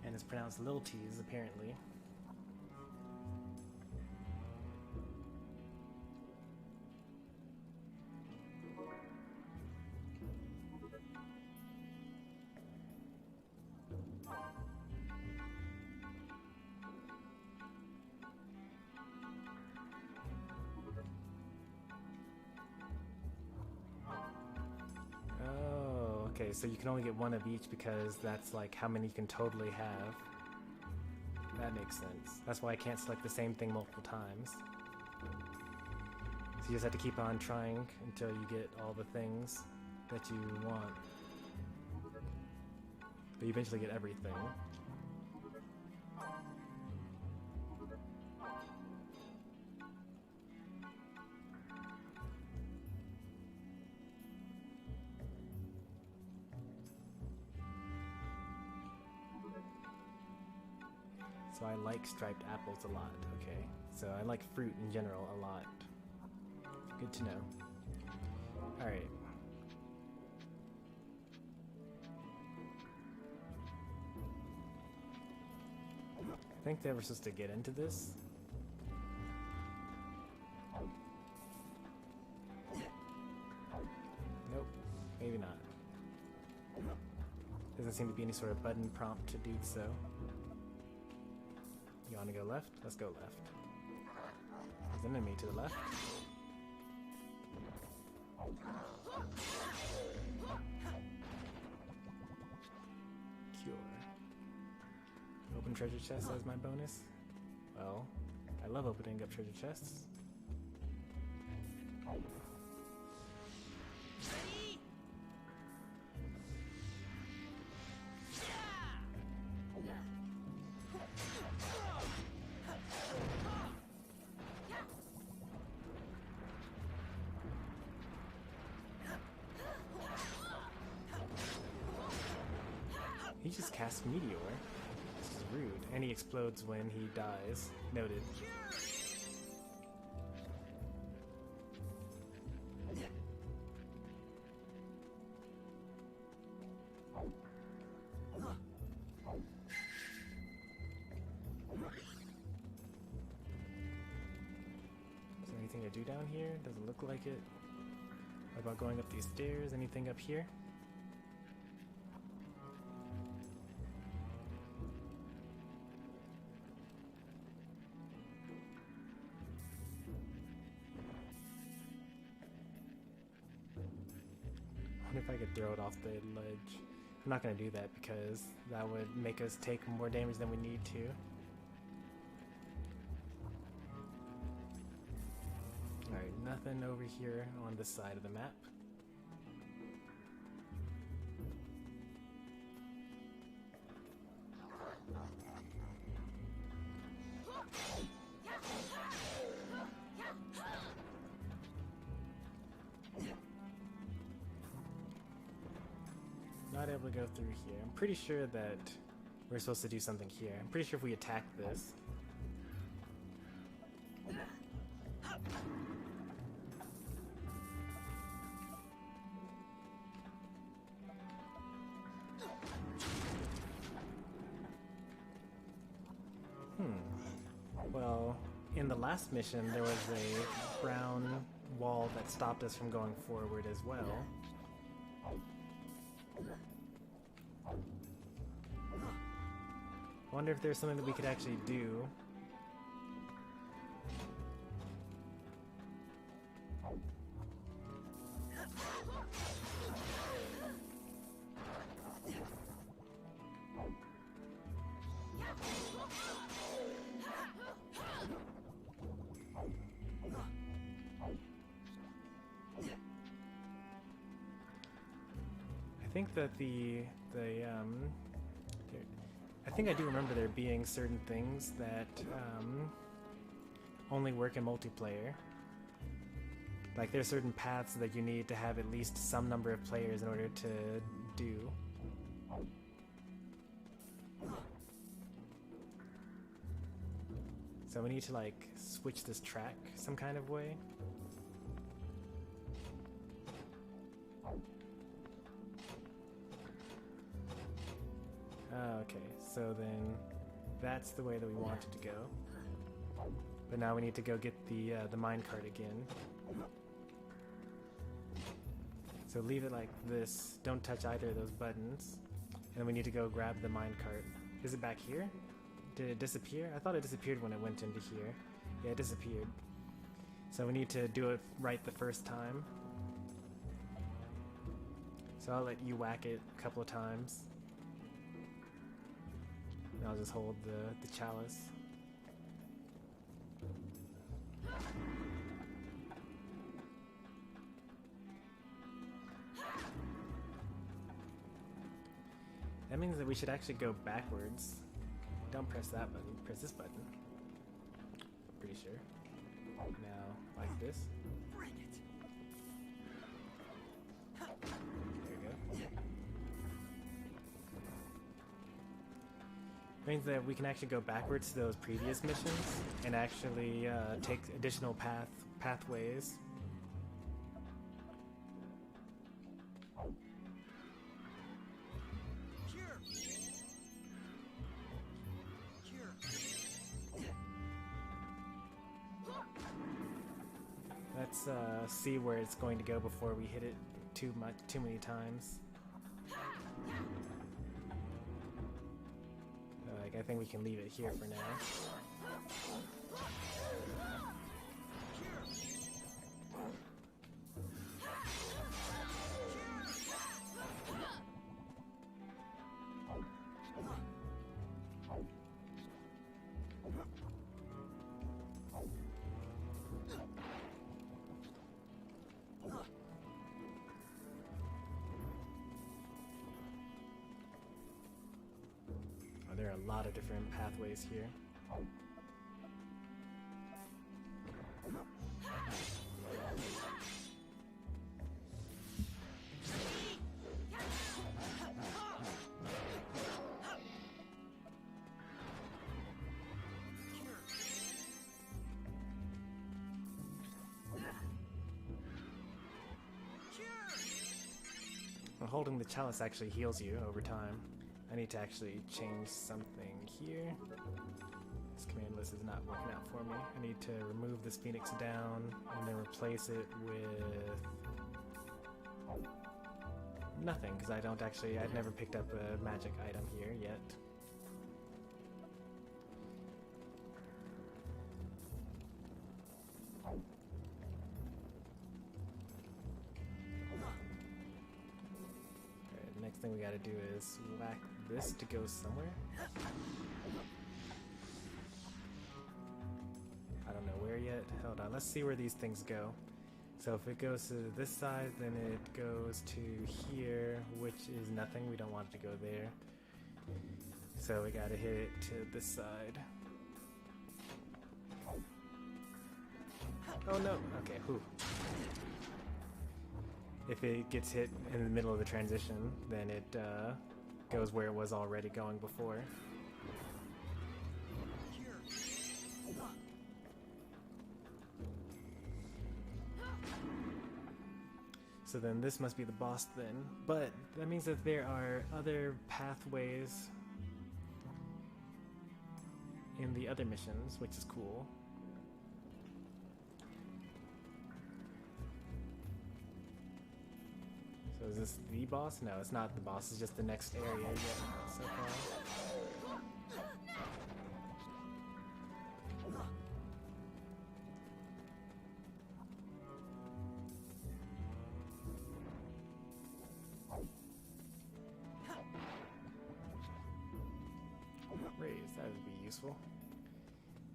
And it's pronounced Lil T's, apparently. Okay, so you can only get one of each because that's like how many you can totally have. That makes sense. That's why I can't select the same thing multiple times. So you just have to keep on trying until you get all the things that you want. But you eventually get everything. So I like striped apples a lot, okay? So I like fruit in general a lot. Good to know. Alright. I think they were supposed to get into this. Nope, maybe not. Doesn't seem to be any sort of button prompt to do so. You want to go left? Let's go left. There's an enemy to the left. Cure. Open treasure chest as my bonus? Well, I love opening up treasure chests. He just casts Meteor. This is rude. And he explodes when he dies. Noted. Is there anything to do down here? Doesn't look like it. What about going up these stairs? Anything up here? If I could throw it off the ledge. I'm not going to do that because that would make us take more damage than we need to. Alright, nothing over here on this side of the map. Not able to go through here. I'm pretty sure that we're supposed to do something here. I'm pretty sure if we attack this. Well, in the last mission there was a brown wall that stopped us from going forward as well. I wonder if there's something that we could actually do. think that I think I do remember there being certain things that only work in multiplayer. Like there's certain paths that you need to have at least some number of players in order to do. So we need to like switch this track some kind of way. Okay, so then that's the way that we want it to go. But now we need to go get the minecart again. So leave it like this. Don't touch either of those buttons. And we need to go grab the minecart. Is it back here? Did it disappear? I thought it disappeared when it went into here. Yeah, it disappeared. So we need to do it right the first time. So I'll let you whack it a couple of times. And I'll just hold the chalice. That means that we should actually go backwards. Don't press that button, press this button. Pretty sure. Now, like this. Bring it. There we go. Means that we can actually go backwards to those previous missions and actually take additional pathways. Let's see where it's going to go before we hit it too many times. Like I think we can leave it here for now. There are a lot of different pathways here. Well, holding the chalice actually heals you over time. I need to actually change something here. This command list is not working out for me. I need to remove this phoenix down and then replace it with nothing, because I'd never picked up a magic item here yet. Alright, next thing we gotta do is whack this to go somewhere. I don't know where yet. Hold on, let's see where these things go. So if it goes to this side, then it goes to here, which is nothing. We don't want it to go there. So we gotta hit it to this side. Oh no, okay, whew. If it gets hit in the middle of the transition, then it goes where it was already going before. So then this must be the boss then. But that means that there are other pathways in the other missions, which is cool. So is this the boss? No, it's not the boss, it's just the next area yet so far. Raise, that would be useful.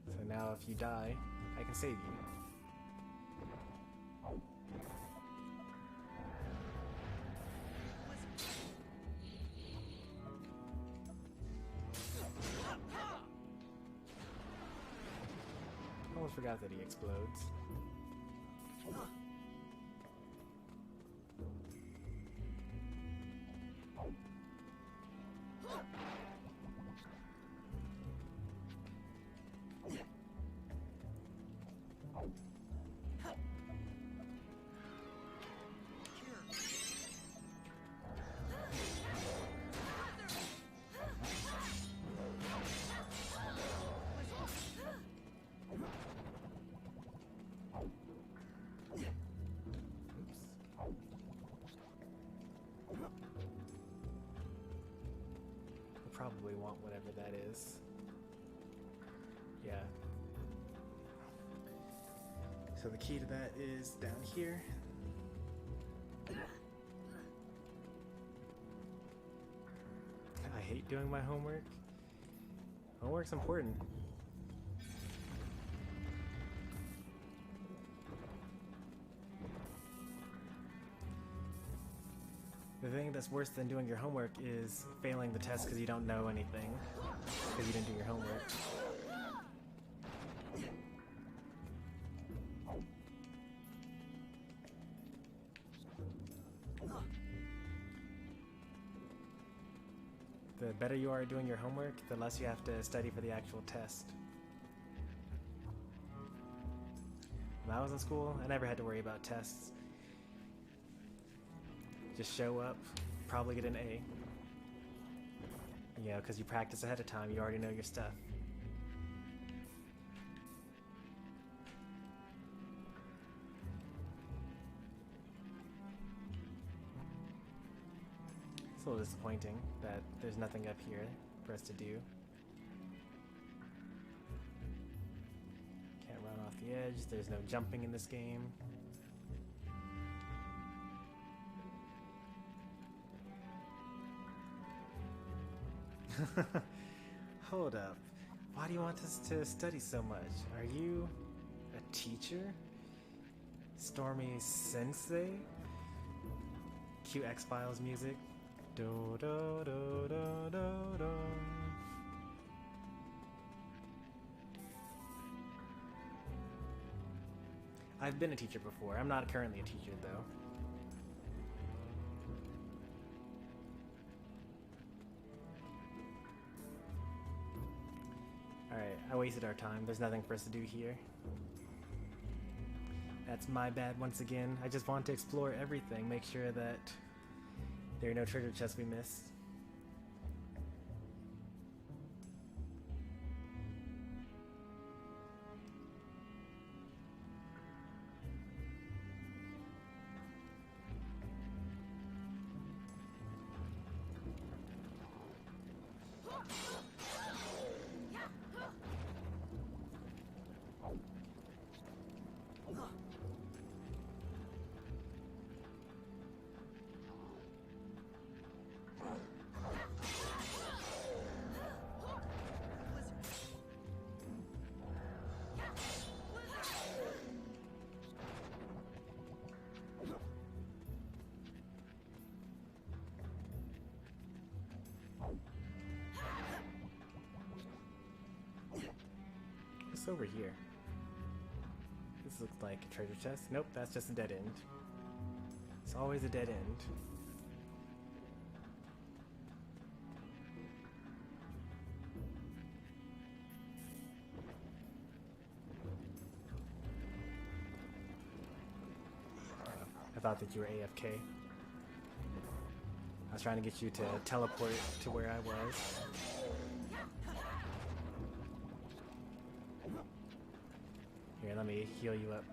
So now if you die, I can save you. almost forgot that he explodes. Probably want whatever that is. Yeah. So the key to that is down here. I hate doing my homework. Homework's important. The thing that's worse than doing your homework is failing the test because you don't know anything, because you didn't do your homework. The better you are at doing your homework, the less you have to study for the actual test. When I was in school, I never had to worry about tests. Just show up, probably get an A. You know, because you practice ahead of time, you already know your stuff. It's a little disappointing that there's nothing up here for us to do. Can't run off the edge, there's no jumping in this game. Hold up. Why do you want us to study so much? Are you a teacher? Stormy Sensei? Cute X-Files music. Do do do do do do. I've been a teacher before. I'm not currently a teacher though. Alright, I wasted our time. There's nothing for us to do here. That's my bad once again. I just want to explore everything, make sure that there are no treasure chests we miss. What's over here? This looks like a treasure chest. Nope, that's just a dead end. It's always a dead end. I thought that you were AFK. I was trying to get you to teleport to where I was. Here, let me heal you up.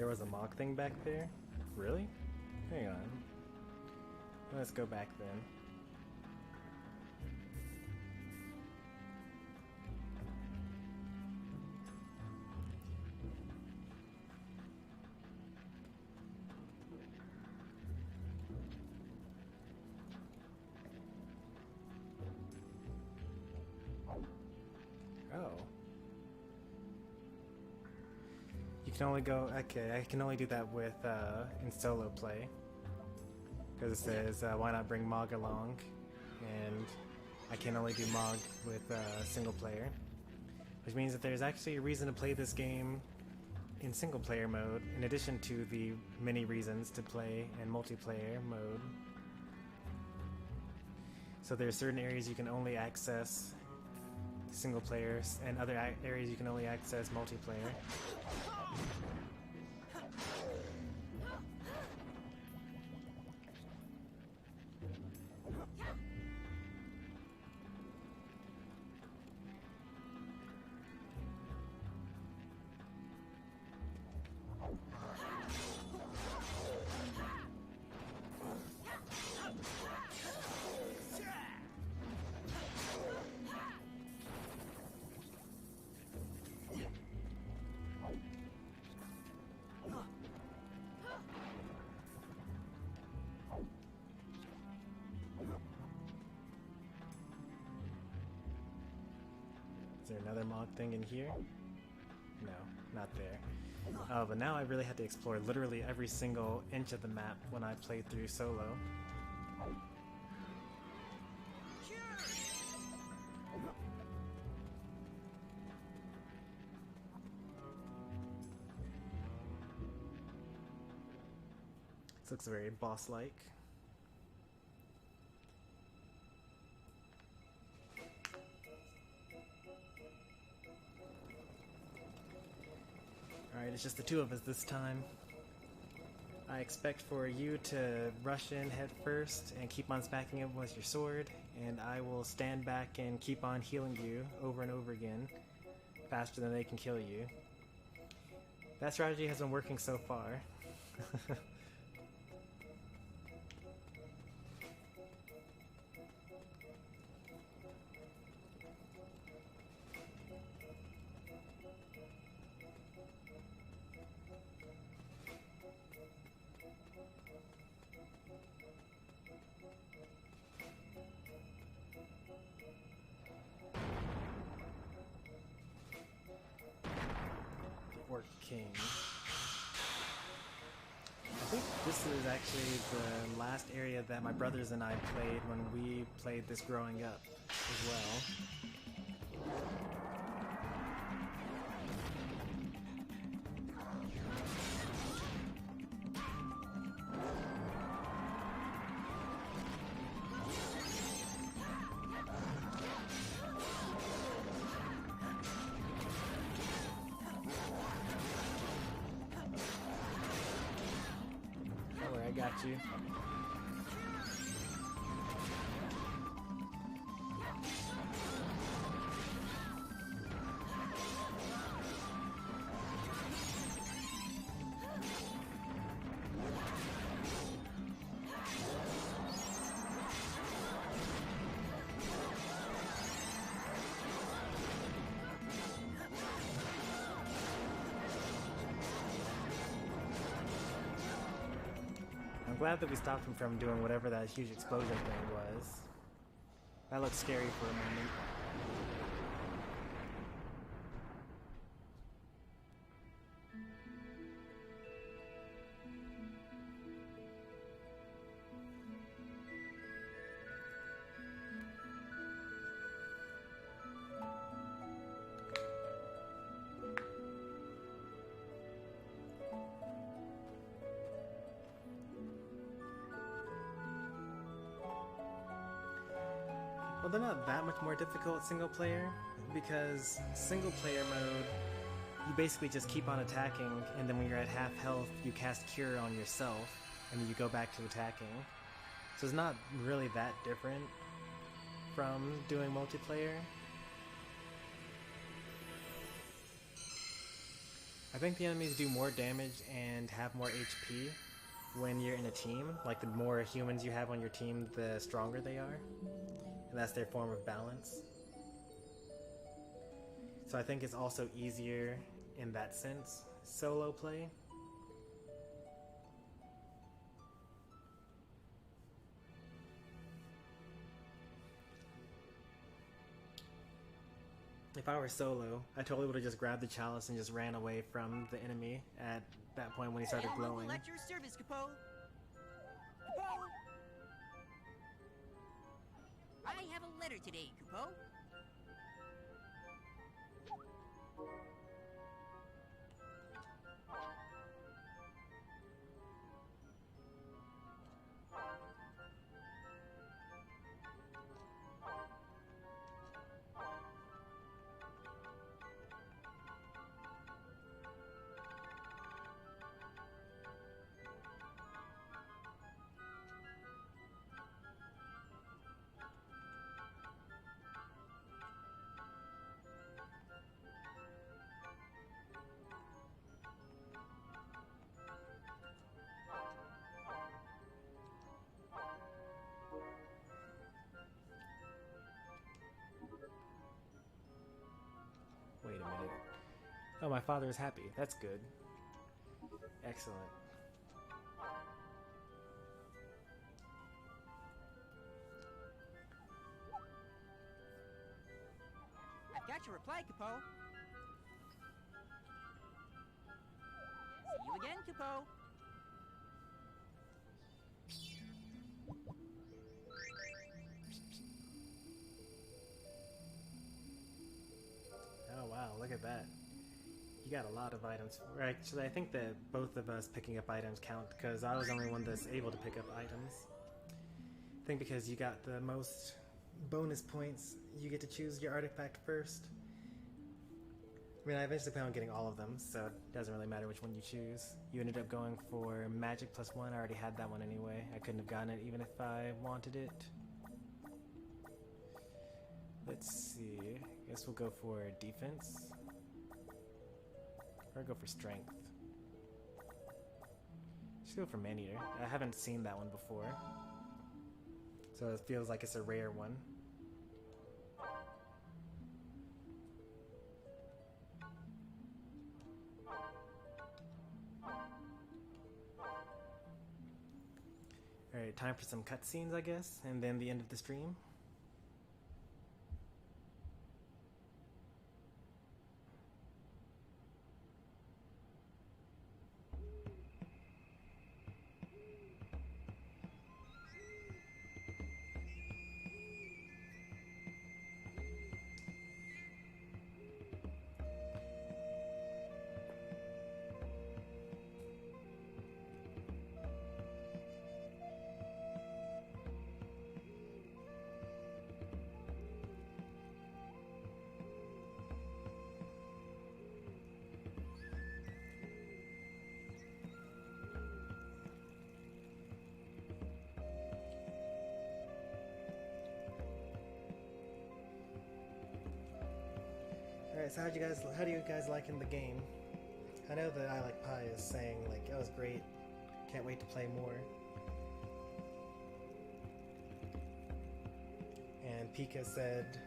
There was a mock thing back there? Really? Hang on. Let's go back then. You can only go, okay, I can only do that with, in solo play. Because it says, why not bring Mog along? And I can only do Mog with, single player. Which means that there's actually a reason to play this game in single player mode, in addition to the many reasons to play in multiplayer mode. So there's certain areas you can only access single players, and other areas you can only access multiplayer. Is there another Mog thing in here? No, not there. Oh, but now I really had to explore literally every single inch of the map when I played through solo. This looks very boss-like. Alright, it's just the two of us this time. I expect for you to rush in head first and keep on smacking him with your sword, and I will stand back and keep on healing you over and over again, faster than they can kill you. That strategy has been working so far. King. I think this is actually the last area that my brothers and I played when we played this growing up as well. I got you. I'm glad that we stopped him from doing whatever that huge explosion thing was. That looked scary for a moment. Well, they're not that much more difficult single player, because single player mode, you basically just keep on attacking, and then when you're at half health, you cast Cure on yourself, and then you go back to attacking. So it's not really that different from doing multiplayer. I think the enemies do more damage and have more HP when you're in a team. Like, the more humans you have on your team, the stronger they are. And that's their form of balance. So I think it's also easier in that sense, solo play. If I were solo, I totally would have just grabbed the chalice and just ran away from the enemy at that point when he started glowing. At your service, Capo. Capo! I have a letter today, Capo. Wait a minute. Oh, my father is happy. That's good. Excellent. I've got your reply, Capo. See you again, Capo. Oh wow, look at that. You got a lot of items. Actually, I think that both of us picking up items count, because I was the only one that's able to pick up items. I think because you got the most bonus points, you get to choose your artifact first. I mean, I eventually plan on getting all of them, so it doesn't really matter which one you choose. You ended up going for Magic +1. I already had that one anyway. I couldn't have gotten it even if I wanted it. Let's see. I guess we'll go for defense. Or go for strength. Just go for Man-Eater. I haven't seen that one before, so it feels like it's a rare one. Alright, time for some cutscenes, I guess, and then the end of the stream. Alright, so how do you guys liking the game? I know that I Like Pie is saying, like, that was great, can't wait to play more. And Pika said,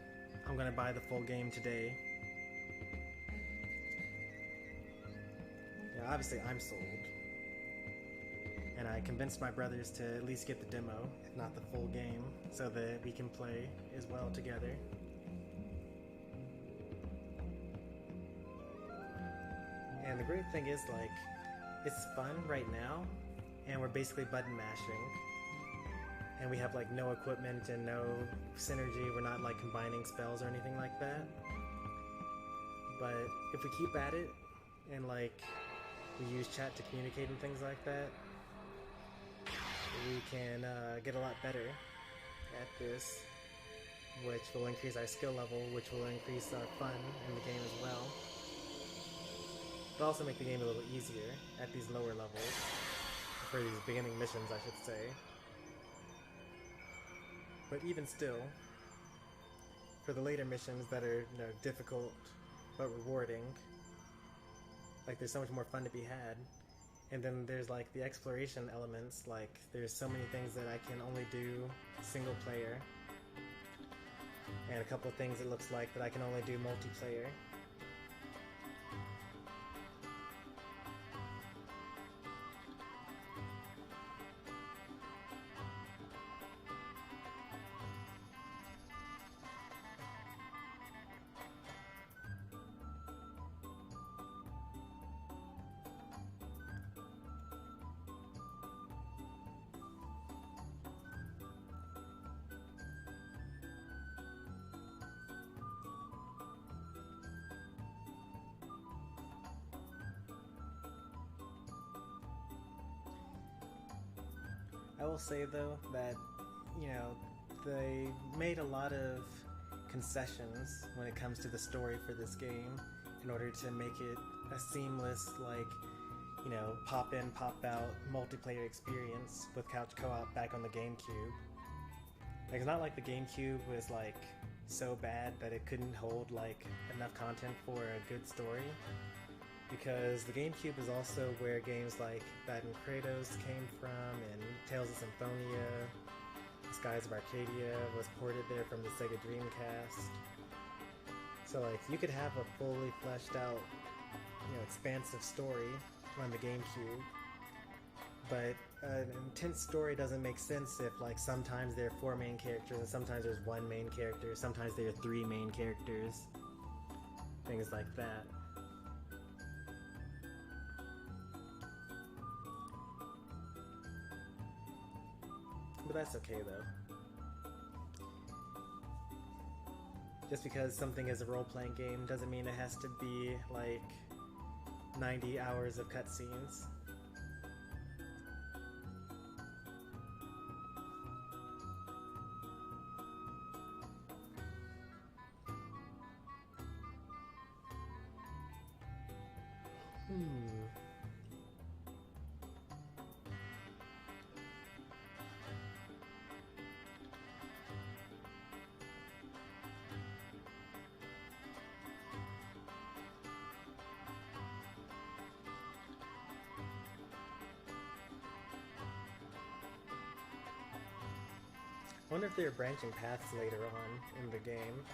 I'm gonna buy the full game today. Yeah, obviously I'm sold. And I convinced my brothers to at least get the demo, if not the full game, so that we can play as well together. And the great thing is, like, it's fun right now, and we're basically button mashing. And we have, like, no equipment and no synergy. We're not, like, combining spells or anything like that. But if we keep at it, and, like, we use chat to communicate and things like that, we can get a lot better at this, which will increase our skill level, which will increase our fun in the game as well. It'll also make the game a little easier at these lower levels, for these beginning missions, I should say. But even still, for the later missions that are, you know, difficult but rewarding, Like, there's so much more fun to be had. And then there's like the exploration elements, like there's so many things that I can only do single player. And a couple of things it looks like that I can only do multiplayer. I will say though that, you know, they made a lot of concessions when it comes to the story for this game in order to make it a seamless, like, you know, pop in, pop out multiplayer experience with couch co-op back on the Gamecube. Like, it's not like the Gamecube was like so bad that it couldn't hold like enough content for a good story. Because the Gamecube is also where games like Bad and Kratos came from, and Tales of Symphonia, Skies of Arcadia was ported there from the Sega Dreamcast. So like, you could have a fully fleshed out, you know, expansive story on the Gamecube, but an intense story doesn't make sense if like sometimes there are 4 main characters and sometimes there's 1 main character, sometimes there are 3 main characters, things like that. But that's okay though. Just because something is a role-playing game doesn't mean it has to be like 90 hours of cutscenes. I wonder if there are branching paths later on in the game,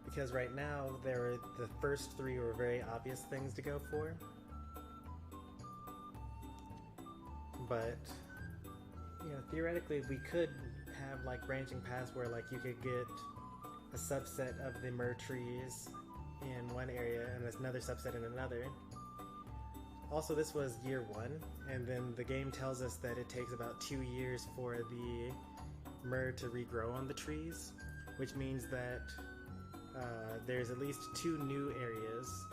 because right now the first 3 were very obvious things to go for, but you know, theoretically we could have like branching paths where like you could get a subset of the Mer trees in one area and another subset in another. Also, this was year 1, and then the game tells us that it takes about 2 years for the Mer to regrow on the trees, which means that there's at least 2 new areas.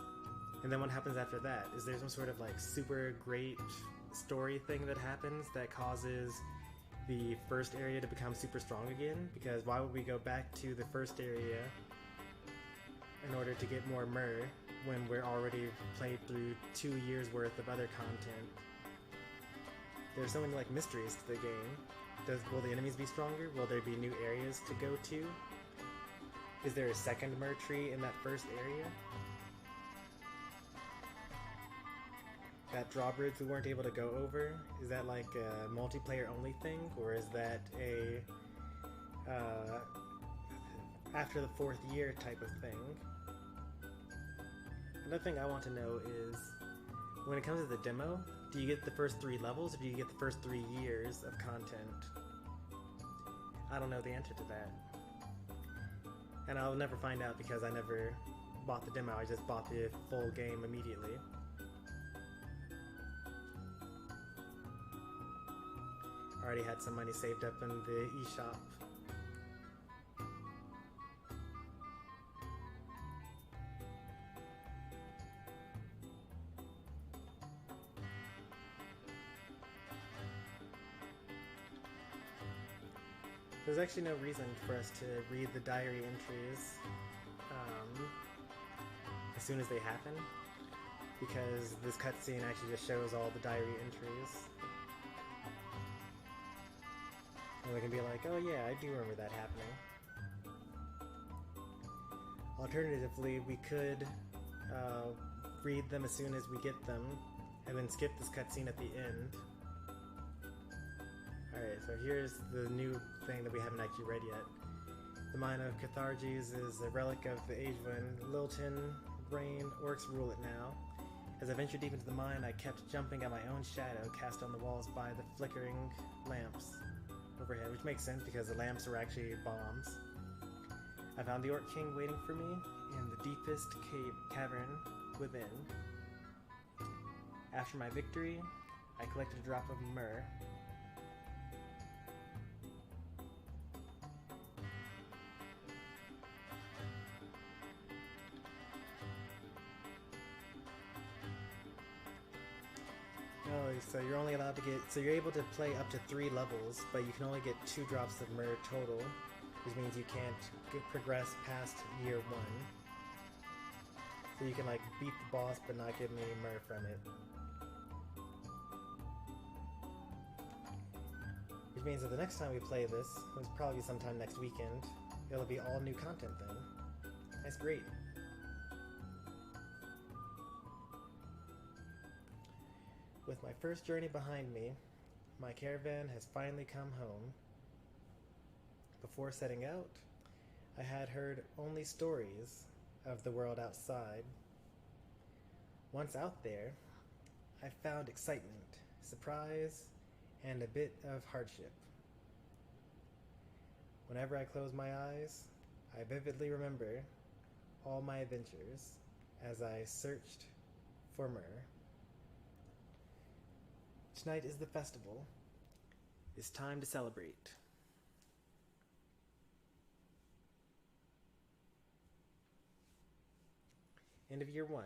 And then what happens after that? Is there some sort of like super great story thing that happens that causes the first area to become super strong again? Because why would we go back to the first area in order to get more Mer when we're already played through 2 years worth of other content? There's so many like mysteries to the game. Will the enemies be stronger? Will there be new areas to go to? Is there a second Mer tree in that first area? That drawbridge we weren't able to go over, is that like a multiplayer only thing? Or is that a after the 4th year type of thing? Another thing I want to know is, when it comes to the demo, do you get the first 3 levels or do you get the first 3 years of content? I don't know the answer to that. And I'll never find out because I never bought the demo, I just bought the full game immediately. I already had some money saved up in the eShop. There's actually no reason for us to read the diary entries as soon as they happen, because this cutscene actually just shows all the diary entries. And we can be like, oh yeah, I do remember that happening. Alternatively, we could read them as soon as we get them, and then skip this cutscene at the end. Alright, so here's the new thing that we haven't actually read yet. The Mine of Catharges is a relic of the age when Lilton, Rain, Orcs rule it now. As I ventured deep into the mine, I kept jumping at my own shadow cast on the walls by the flickering lamps overhead, which makes sense because the lamps were actually bombs. I found the Orc King waiting for me in the deepest cavern within. After my victory, I collected a drop of myrrh. Oh, so you're only allowed to get, so you're able to play up to 3 levels, but you can only get 2 drops of myrrh total, which means you can't progress past year 1. So you can like beat the boss but not get any myrrh from it. Which means that the next time we play this, which will probably be sometime next weekend, it'll be all new content then. That's great. With my first journey behind me, my caravan has finally come home. Before setting out, I had heard only stories of the world outside. Once out there, I found excitement, surprise, and a bit of hardship. Whenever I close my eyes, I vividly remember all my adventures as I searched for myrrh. Tonight is the festival. It's time to celebrate. End of year 1.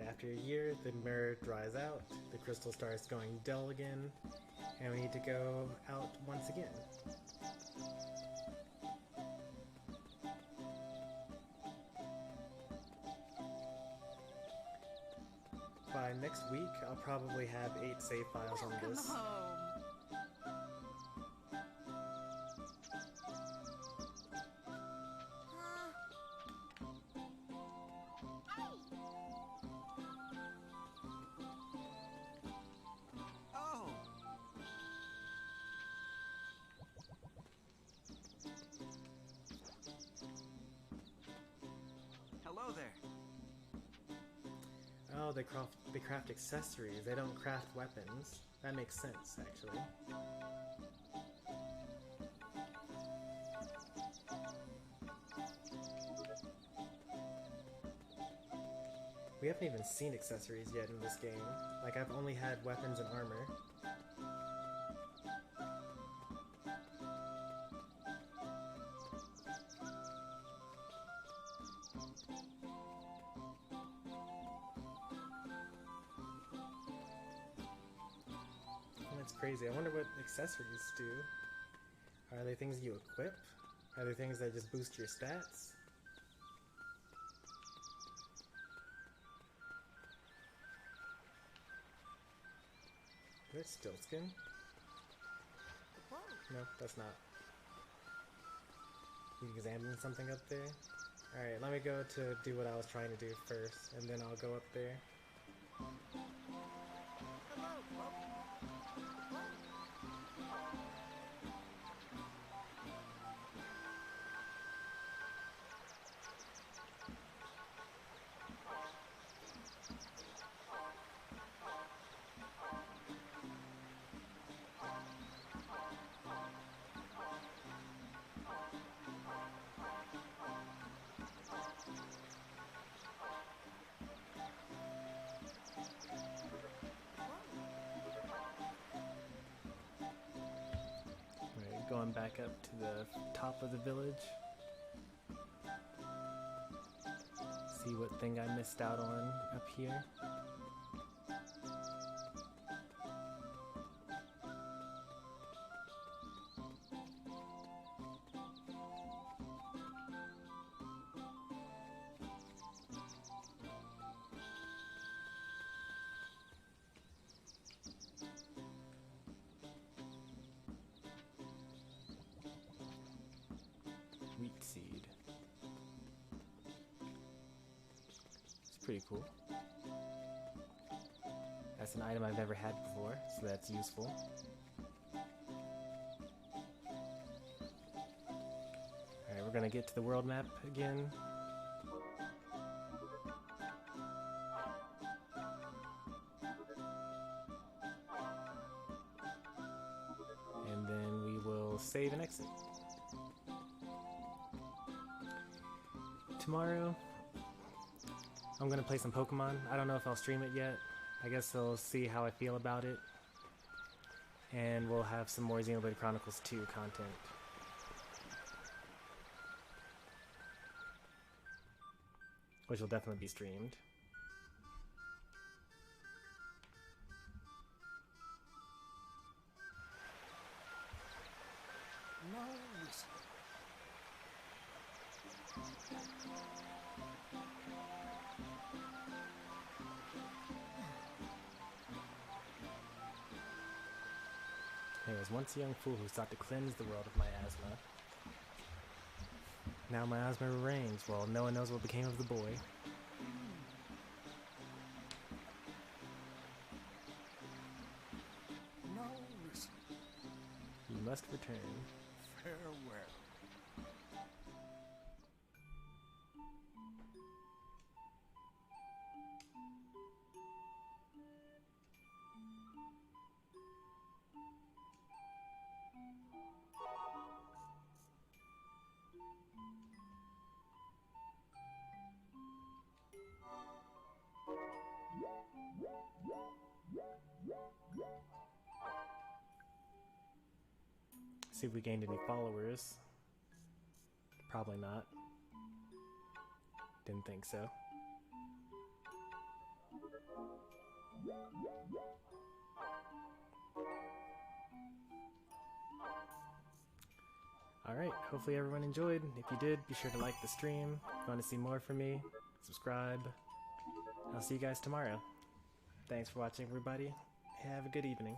After a year, the myrrh dries out, the crystal starts going dull again, and we need to go out once again. By next week, I'll probably have 8 save files on this. Oh, they craft accessories. They don't craft weapons. That makes sense, actually. We haven't even seen accessories yet in this game. Like, I've only had weapons and armor. That's crazy. I wonder what accessories do. Are they things you equip? Are they things that just boost your stats? Is that still skin? No, that's not. You examining something up there? Alright, let me go to do what I was trying to do first, and then I'll go up there. Going back up to the top of the village. See what thing I missed out on up here. Wheat seed. It's pretty cool. That's an item I've never had before, so that's useful. Alright, we're gonna get to the world map again. And then we will save and exit. Tomorrow, I'm gonna play some Pokemon. I don't know if I'll stream it yet. I guess I'll see how I feel about it. And we'll have some more Xenoblade Chronicles 2 content. Which will definitely be streamed. No, listen. There was once a young fool who sought to cleanse the world of Miasma. Now Miasma reigns, while no one knows what became of the boy. No, listen. You must return. Farewell. See if we gained any followers. Probably not. Didn't think so. Alright, hopefully everyone enjoyed. If you did, be sure to like the stream. If you want to see more from me, subscribe. I'll see you guys tomorrow. Thanks for watching, everybody. Have a good evening.